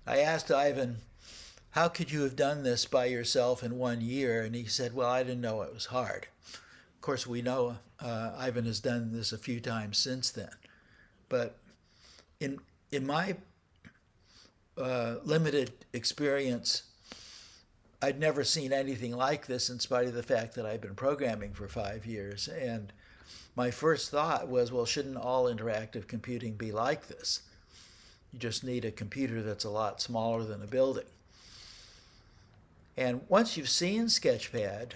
I asked Ivan, how could you have done this by yourself in 1 year? And he said, well, I didn't know it was hard. Of course, we know Ivan has done this a few times since then. But in my limited experience, I'd never seen anything like this in spite of the fact that I've been programming for 5 years. And my first thought was, well, shouldn't all interactive computing be like this? You just need a computer that's a lot smaller than a building. And once you've seen Sketchpad,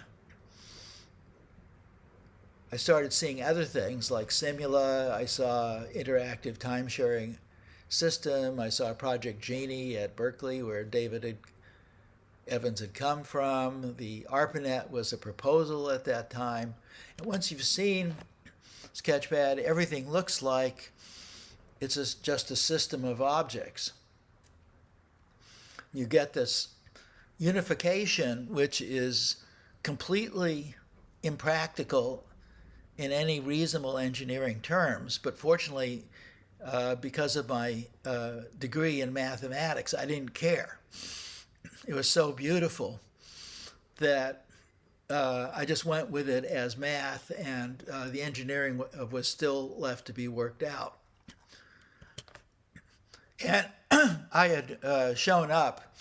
I started seeing other things like Simula. I saw interactive time-sharing system. I saw Project Genie at Berkeley, where David Evans had come from. The ARPANET was a proposal at that time. And once you've seen Sketchpad, everything looks like it's just a system of objects. You get this unification, which is completely impractical in any reasonable engineering terms, but fortunately, because of my degree in mathematics, I didn't care. It was so beautiful that I just went with it as math, and the engineering was still left to be worked out. And I had shown up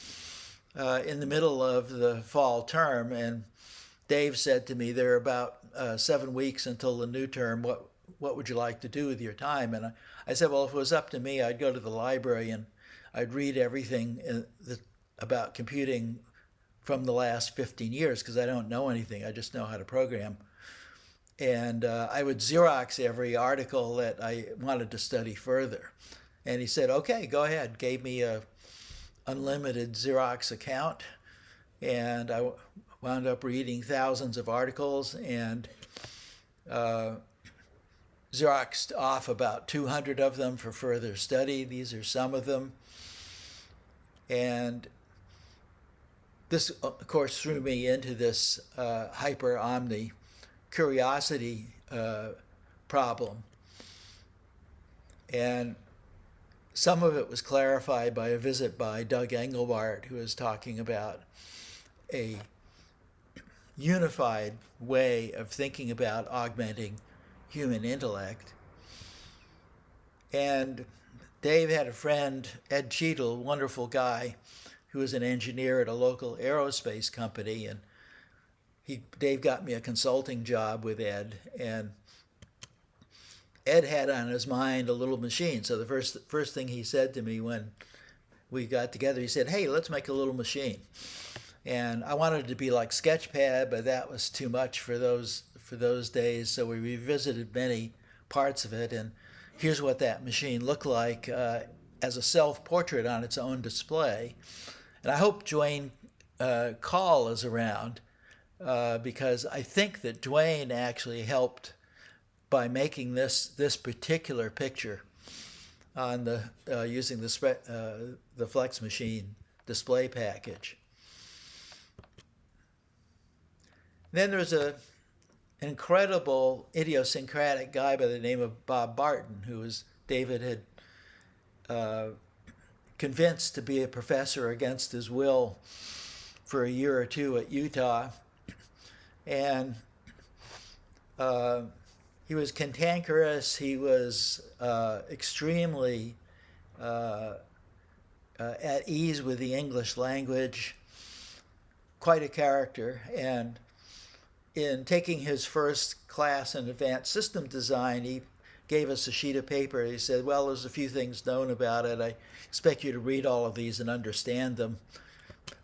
in the middle of the fall term, and Dave said to me, there are about 7 weeks until the new term. What would you like to do with your time? And I said, well, if it was up to me, I'd go to the library and I'd read everything about computing from the last 15 years, because I don't know anything. I just know how to program. And I would Xerox every article that I wanted to study further. And he said, okay, go ahead. Gave me a unlimited Xerox account, and I wound up reading thousands of articles, and Xeroxed off about 200 of them for further study. These are some of them. And this, of course, threw me into this hyper-omni curiosity problem. And some of it was clarified by a visit by Doug Engelbart, who was talking about a unified way of thinking about augmenting human intellect. And Dave had a friend, Ed Cheadle, wonderful guy, who was an engineer at a local aerospace company, and Dave got me a consulting job with Ed, and Ed had on his mind a little machine. So the first thing he said to me when we got together, he said, "Hey, let's make a little machine." And I wanted it to be like Sketchpad, but that was too much for those days. So we revisited many parts of it, and here's what that machine looked like as a self-portrait on its own display. And I hope Dwayne Call is around because I think that Dwayne actually helped by making this particular picture on using the Flex Machine display package. Then there's an incredible idiosyncratic guy by the name of Bob Barton, who David had convinced to be a professor against his will for a year or two at Utah. And he was cantankerous. He was extremely at ease with the English language, quite a character. And in taking his first class in advanced system design, he gave us a sheet of paper. He said, "Well, there's a few things known about it. I expect you to read all of these and understand them."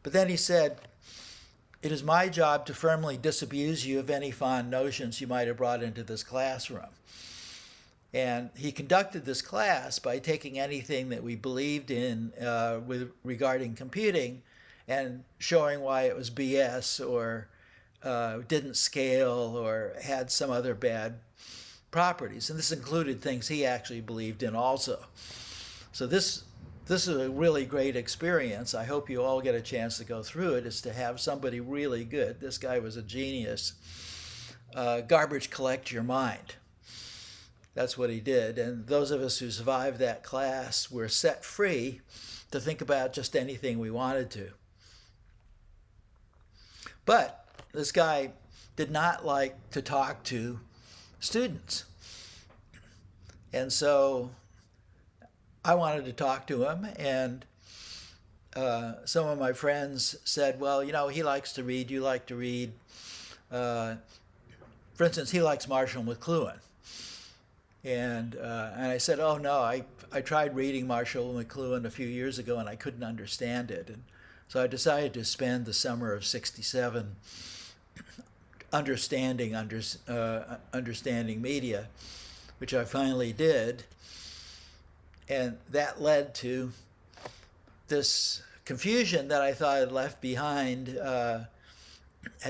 But then he said, "It is my job to firmly disabuse you of any fond notions you might have brought into this classroom." And he conducted this class by taking anything that we believed in regarding computing and showing why it was BS or didn't scale or had some other bad properties. And this included things he actually believed in also. So this is a really great experience. I hope you all get a chance to go through it, is to have somebody really good. This guy was a genius. Garbage collect your mind. That's what he did. And those of us who survived that class were set free to think about just anything we wanted to. But this guy did not like to talk to students. And so I wanted to talk to him, and some of my friends said, "Well, you know, he likes to read, you like to read." For instance, he likes Marshall McLuhan. And I said, "Oh, no, I tried reading Marshall McLuhan a few years ago, and I couldn't understand it." And so I decided to spend the summer of '67 understanding media, which I finally did. And that led to this confusion that I thought I'd left behind at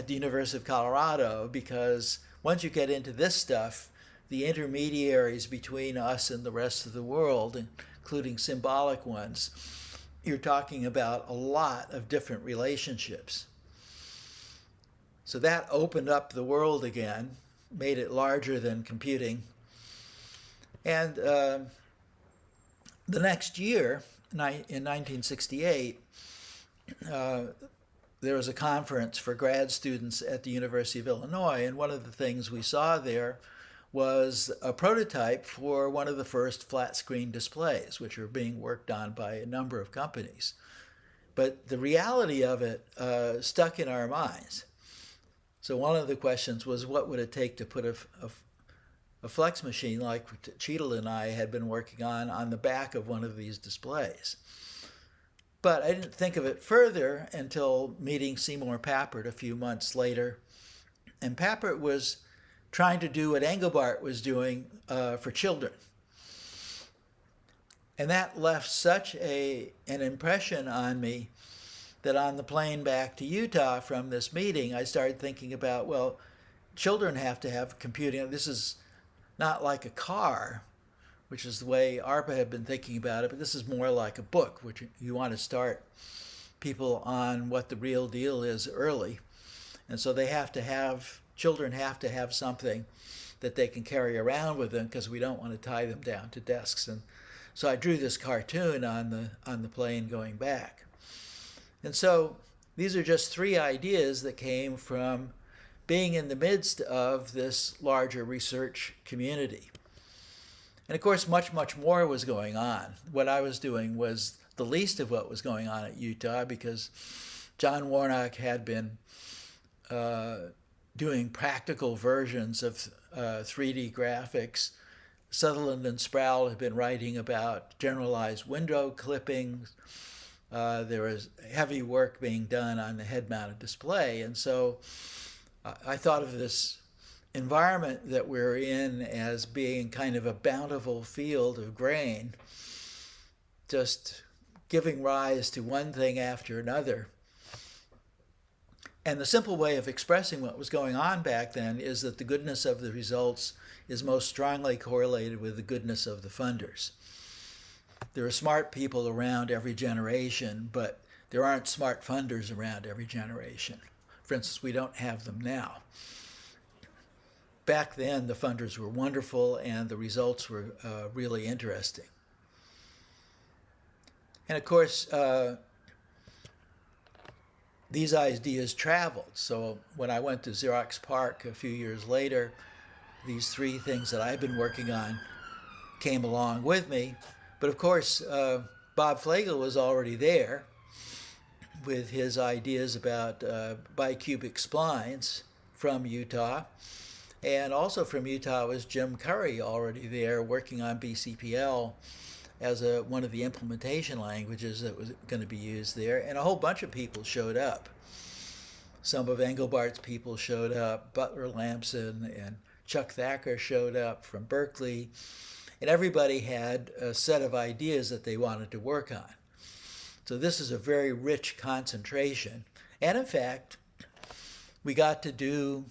the University of Colorado, because once you get into this stuff, the intermediaries between us and the rest of the world, including symbolic ones, you're talking about a lot of different relationships. So that opened up the world again, made it larger than computing. And the next year, in 1968, there was a conference for grad students at the University of Illinois, and one of the things we saw there was a prototype for one of the first flat screen displays, which are being worked on by a number of companies. But the reality of it stuck in our minds. So one of the questions was, what would it take to put a flex machine like Cheadle and I had been working on the back of one of these displays? But I didn't think of it further until meeting Seymour Papert a few months later. And Papert was trying to do what Engelbart was doing for children. And that left such an impression on me that on the plane back to Utah from this meeting, I started thinking about, well, children have to have computing. This is not like a car, which is the way ARPA had been thinking about it, but this is more like a book, which you want to start people on what the real deal is early. And so children have to have something that they can carry around with them, because we don't want to tie them down to desks. And so I drew this cartoon on the plane going back. And so these are just 3 ideas that came from being in the midst of this larger research community. And of course, much, much more was going on. What I was doing was the least of what was going on at Utah, because John Warnock had been doing practical versions of 3D graphics. Sutherland and Sproul had been writing about generalized window clippings. There was heavy work being done on the head-mounted display. And so I thought of this environment that we're in as being kind of a bountiful field of grain, just giving rise to one thing after another. And the simple way of expressing what was going on back then is that the goodness of the results is most strongly correlated with the goodness of the funders. There are smart people around every generation, but there aren't smart funders around every generation. For instance, we don't have them now. Back then, the funders were wonderful, and the results were really interesting. And of course, these ideas traveled. So when I went to Xerox PARC a few years later, these 3 things that I've been working on came along with me. But of course, Bob Flegel was already there with his ideas about bicubic splines from Utah. And also from Utah was Jim Curry, already there working on BCPL as one of the implementation languages that was going to be used there. And a whole bunch of people showed up. Some of Engelbart's people showed up, Butler Lamson and Chuck Thacker showed up from Berkeley. And everybody had a set of ideas that they wanted to work on. So this is a very rich concentration. And in fact, we got to do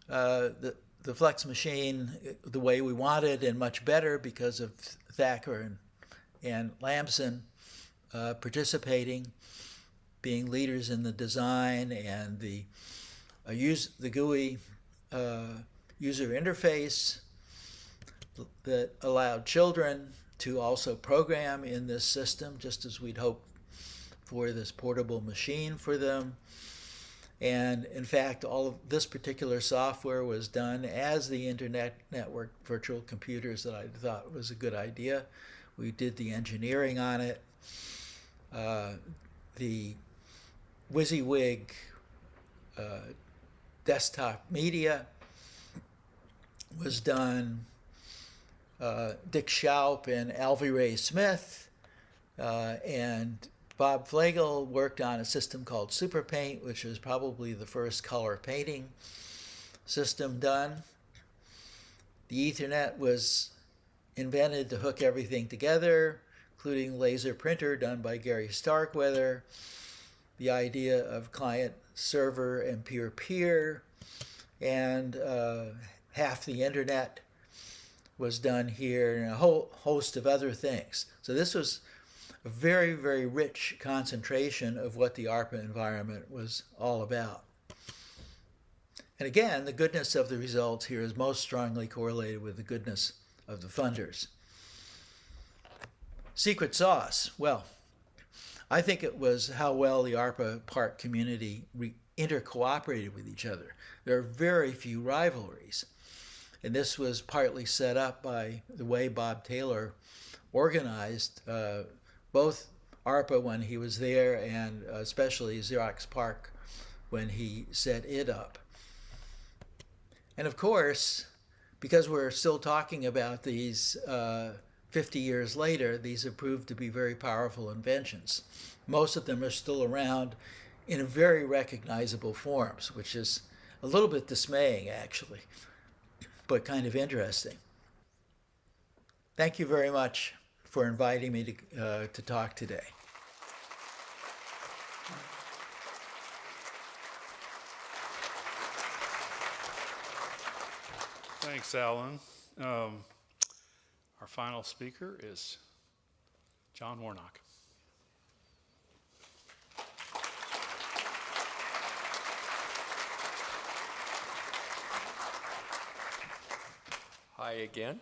the Flex machine the way we wanted and much better because of Thacker and Lamson participating, being leaders in the design and the GUI user interface that allowed children to also program in this system, just as we'd hoped for this portable machine for them. And in fact, all of this particular software was done as the Internet Network Virtual Computers that I thought was a good idea. We did the engineering on it. The WYSIWYG desktop media was done. Dick Schaup and Alvy Ray Smith and Bob Flegel worked on a system called SuperPaint, which is probably the first color painting system done. The Ethernet was invented to hook everything together, including laser printer done by Gary Starkweather, the idea of client server and peer-peer, and half the internet was done here, and a whole host of other things. So this was a very, very rich concentration of what the ARPA environment was all about. And again, the goodness of the results here is most strongly correlated with the goodness of the funders. Secret sauce. Well, I think it was how well the ARPA PARC community intercooperated with each other. There are very few rivalries. And this was partly set up by the way Bob Taylor organized both ARPA when he was there and especially Xerox PARC when he set it up. And of course, because we're still talking about these 50 years later, these have proved to be very powerful inventions. Most of them are still around in very recognizable forms, which is a little bit dismaying, actually, but kind of interesting. Thank you very much for inviting me to talk today. Thanks, Alan. Our final speaker is John Warnock. Hi again.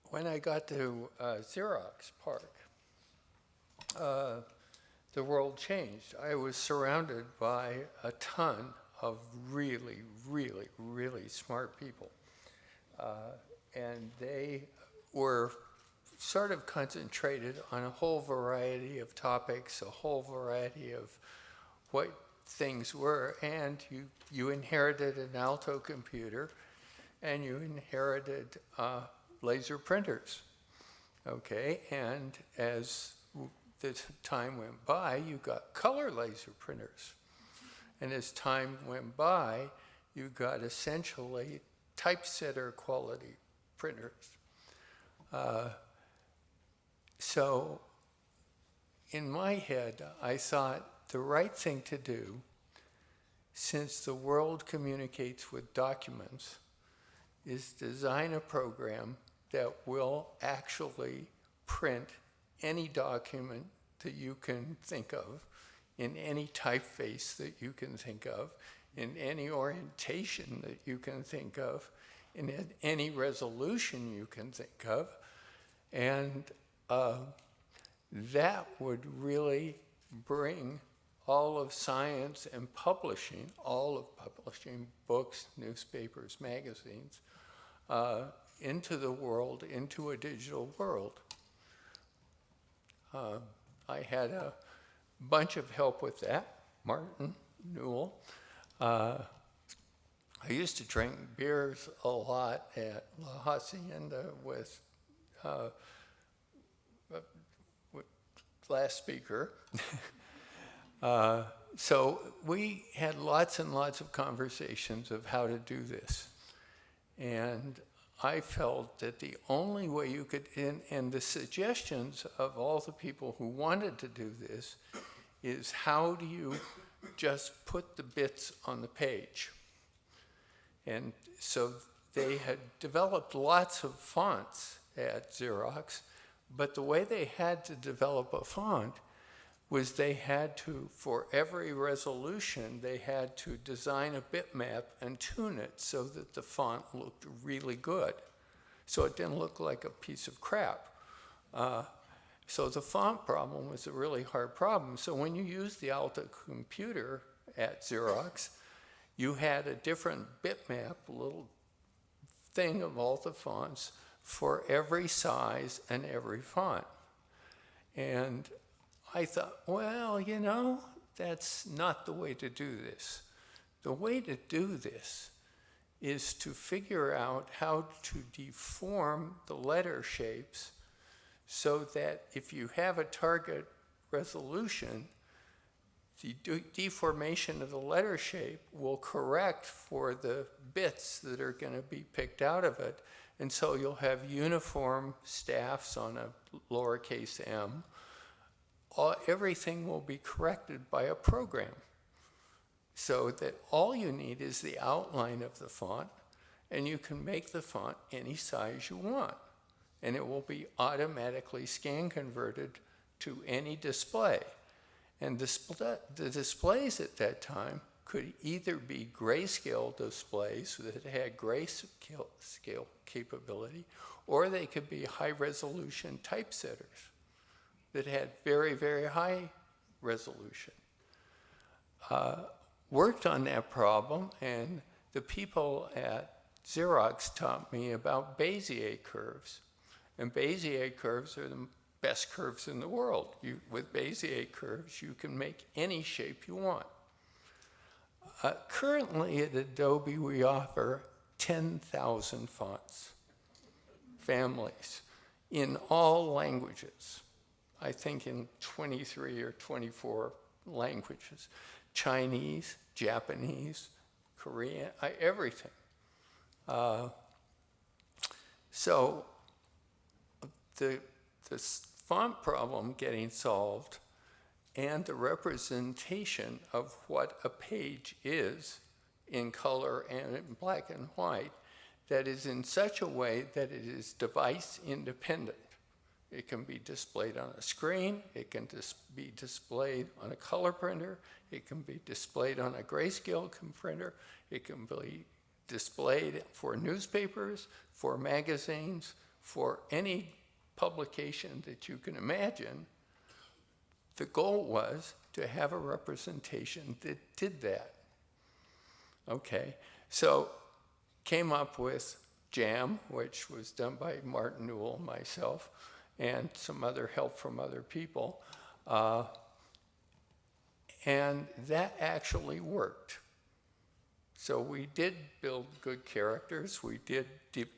When I got to Xerox PARC, the world changed. I was surrounded by a ton of really, really, really smart people. And they were sort of concentrated on a whole variety of topics, a whole variety of what things were. And you inherited an Alto computer, and you inherited laser printers. Okay, and as the time went by, you got color laser printers. And as time went by, you got essentially typesetter quality printers. So in my head, I thought the right thing to do, since the world communicates with documents, is design a program that will actually print any document that you can think of, in any typeface that you can think of, in any orientation that you can think of, in any resolution you can think of. And that would really bring all of science and publishing, all of publishing, books, newspapers, magazines, into the world, into a digital world. I had a bunch of help with that. Martin, Newell. I used to drink beers a lot at La Hacienda with last speaker. So we had lots and lots of conversations of how to do this. And I felt that the only way you could, and the suggestions of all the people who wanted to do this, is how do you just put the bits on the page? And so they had developed lots of fonts at Xerox, but the way they had to develop a font was they had to, for every resolution, they had to design a bitmap and tune it so that the font looked really good. So it didn't look like a piece of crap. So the font problem was a really hard problem. So when you used the Alta computer at Xerox, you had a different bitmap, a little thing of all the fonts for every size and every font. And I thought, well, you know, that's not the way to do this. The way to do this is to figure out how to deform the letter shapes so that if you have a target resolution, the deformation of the letter shape will correct for the bits that are going to be picked out of it. And so you'll have uniform staffs on a lowercase m. Everything will be corrected by a program, so that all you need is the outline of the font, and you can make the font any size you want, and it will be automatically scan converted to any display. And the displays at that time could either be grayscale displays that had grayscale capability, or they could be high-resolution typesetters that had very, very high resolution. Worked on that problem, and the people at Xerox taught me about Bezier curves. And Bezier curves are the best curves in the world. With Bezier curves, you can make any shape you want. Currently at Adobe, we offer 10,000 fonts, families, in all languages. I think in 23 or 24 languages. Chinese, Japanese, Korean, everything. So the font problem getting solved and the representation of what a page is in color and in black and white that is in such a way that it is device independent. It can be displayed on a screen, it can be displayed on a color printer, it can be displayed on a grayscale printer, it can be displayed for newspapers, for magazines, for any publication that you can imagine. The goal was to have a representation that did that. Okay, so came up with Jam, which was done by Martin Newell, myself, and some other help from other people. And that actually worked. So we did build good characters. We did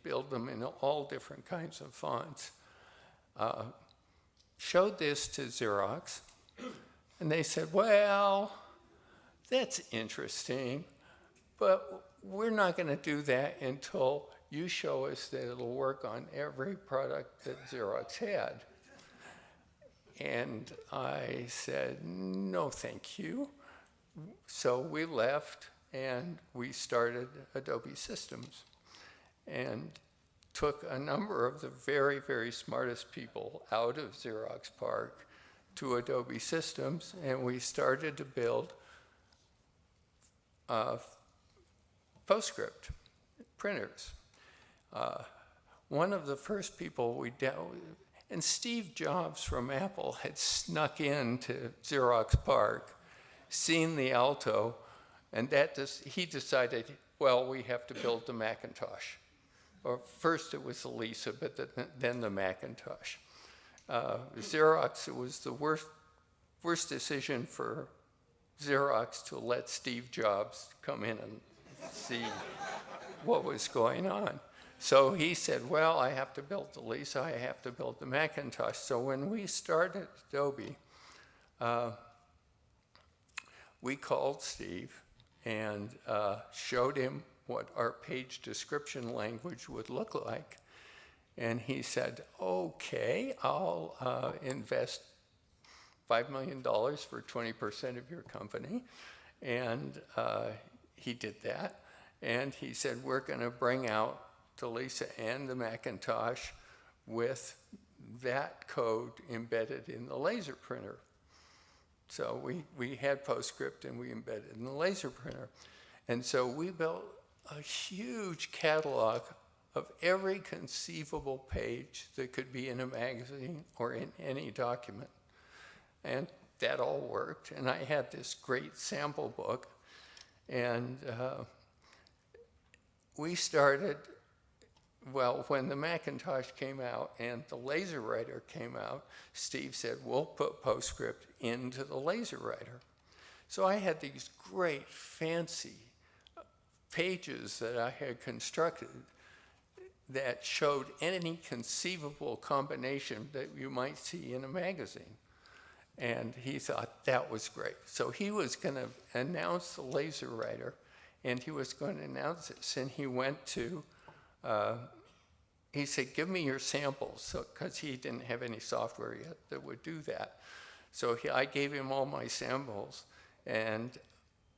build them in all different kinds of fonts. Showed this to Xerox, and they said, well, that's interesting, but we're not going to do that until you show us that it'll work on every product that Xerox had. And I said, no, thank you. So we left, and we started Adobe Systems, and took a number of the very, very smartest people out of Xerox PARC to Adobe Systems, and we started to build PostScript printers. One of the first people we dealt with, and Steve Jobs from Apple had snuck into Xerox PARC, seen the Alto, and he decided, well, we have to build the Macintosh. Or first it was the Lisa, but then the Macintosh. Xerox, it was the worst decision for Xerox to let Steve Jobs come in and see what was going on. So he said, well, I have to build the Lisa, I have to build the Macintosh. So when we started Adobe, we called Steve and showed him what our page description language would look like. And he said, okay, I'll invest $5 million for 20% of your company. And he did that. And he said, we're going to bring out the Lisa and the Macintosh with that code embedded in the laser printer. So we had PostScript and we embedded in the laser printer. And so we built a huge catalog of every conceivable page that could be in a magazine or in any document. And that all worked. And I had this great sample book. And we started, well, when the Macintosh came out and the laser writer came out, Steve said, we'll put PostScript into the laser writer. So I had these great fancy pages that I had constructed that showed any conceivable combination that you might see in a magazine. And he thought that was great. So he was going to announce the laser writer, and he was going to announce this. And he went to, he said, give me your samples, because he didn't have any software yet that would do that. So I gave him all my samples, and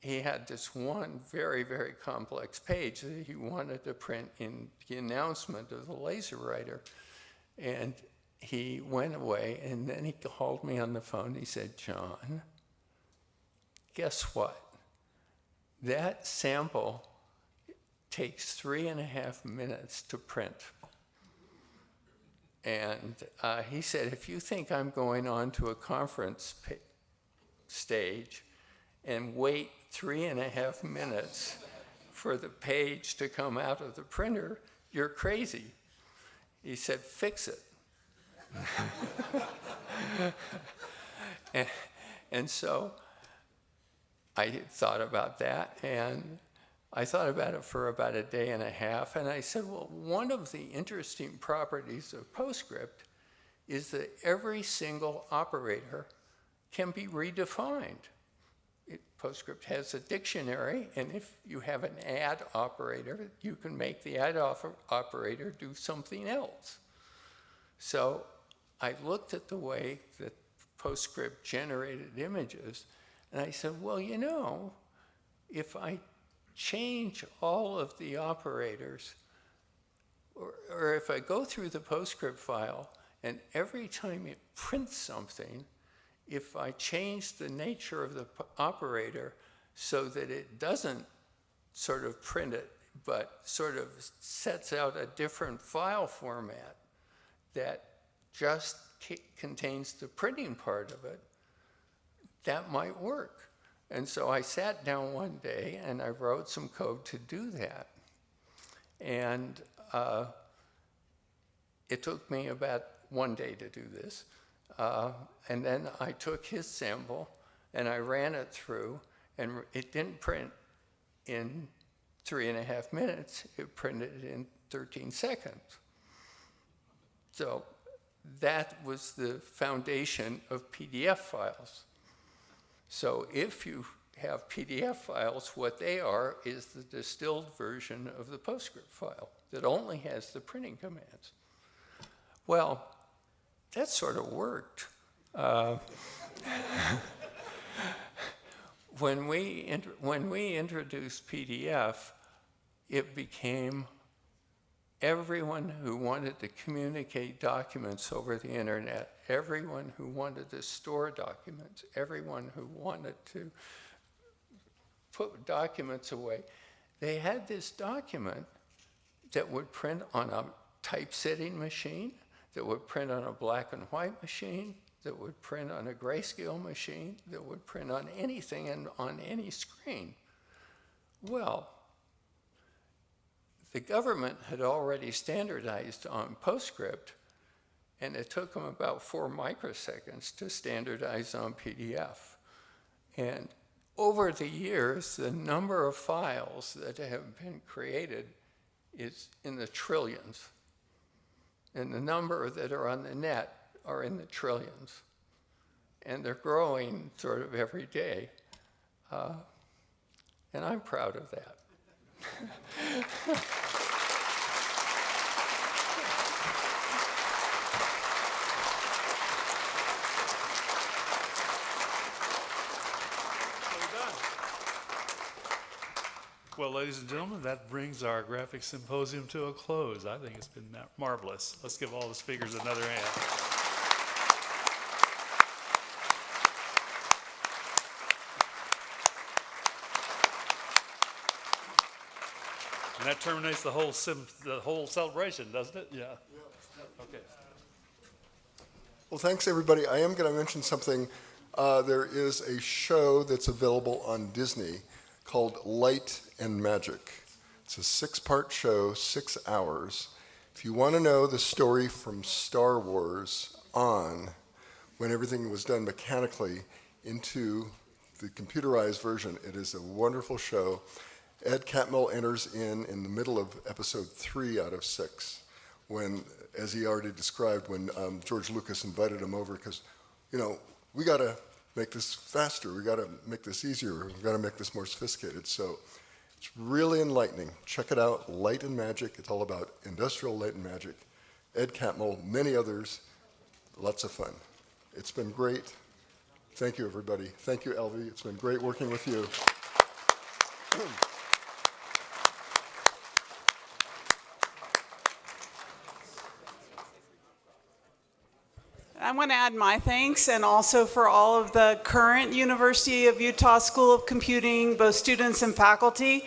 he had this one very, very complex page that he wanted to print in the announcement of the laser writer. And he went away, and then he called me on the phone. He said, John, guess what? That sample takes 3.5 minutes to print. And he said, if you think I'm going on to a conference stage and wait 3.5 minutes for the page to come out of the printer, you're crazy. He said, fix it. and so I thought about that, and I thought about it for about 1.5 days, and I said, well, one of the interesting properties of PostScript is that every single operator can be redefined. PostScript has a dictionary, and if you have an add operator, you can make the add operator do something else. So I looked at the way that PostScript generated images. And I said, well, you know, if I change all of the operators, or if I go through the PostScript file, and every time it prints something, if I change the nature of the operator so that it doesn't sort of print it, but sort of sets out a different file format that just contains the printing part of it, that might work. And so I sat down one day and I wrote some code to do that. And it took me about one day to do this. And then I took his sample and I ran it through, and it didn't print in 3.5 minutes, it printed in 13 seconds. So that was the foundation of PDF files. So if you have PDF files, what they are is the distilled version of the PostScript file that only has the printing commands. Well, that sort of worked. When we introduced PDF, it became everyone who wanted to communicate documents over the internet, everyone who wanted to store documents, everyone who wanted to put documents away, they had this document that would print on a typesetting machine, that would print on a black and white machine, that would print on a grayscale machine, that would print on anything and on any screen. Well, the government had already standardized on PostScript, and it took them about 4 microseconds to standardize on PDF. And over the years, the number of files that have been created is in the trillions. And the number that are on the net are in the trillions. And they're growing sort of every day. And I'm proud of that. Well, ladies and gentlemen, that brings our graphics symposium to a close. I think it's been marvelous. Let's give all the speakers another hand. And that terminates the whole celebration, doesn't it? Yeah. Okay. Well, thanks, everybody. I am going to mention something. There is a show that's available on Disney called Light and Magic. It's a 6-part show, 6 hours. If you want to know the story from Star Wars on, when everything was done mechanically, into the computerized version, it is a wonderful show. Ed Catmull enters in the middle of episode 3 out of 6, when, as he already described, when George Lucas invited him over, because, you know, we got to make this faster, we got to make this easier, we got to make this more sophisticated. So it's really enlightening. Check it out, Light and Magic. It's all about industrial light and magic. Ed Catmull, many others, lots of fun. It's been great. Thank you, everybody. Thank you, Alvy. It's been great working with you. I want to add my thanks, and also for all of the current University of Utah School of Computing, both students and faculty.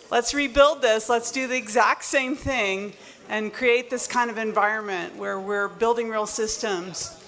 Let's rebuild this. Let's do the exact same thing and create this kind of environment where we're building real systems.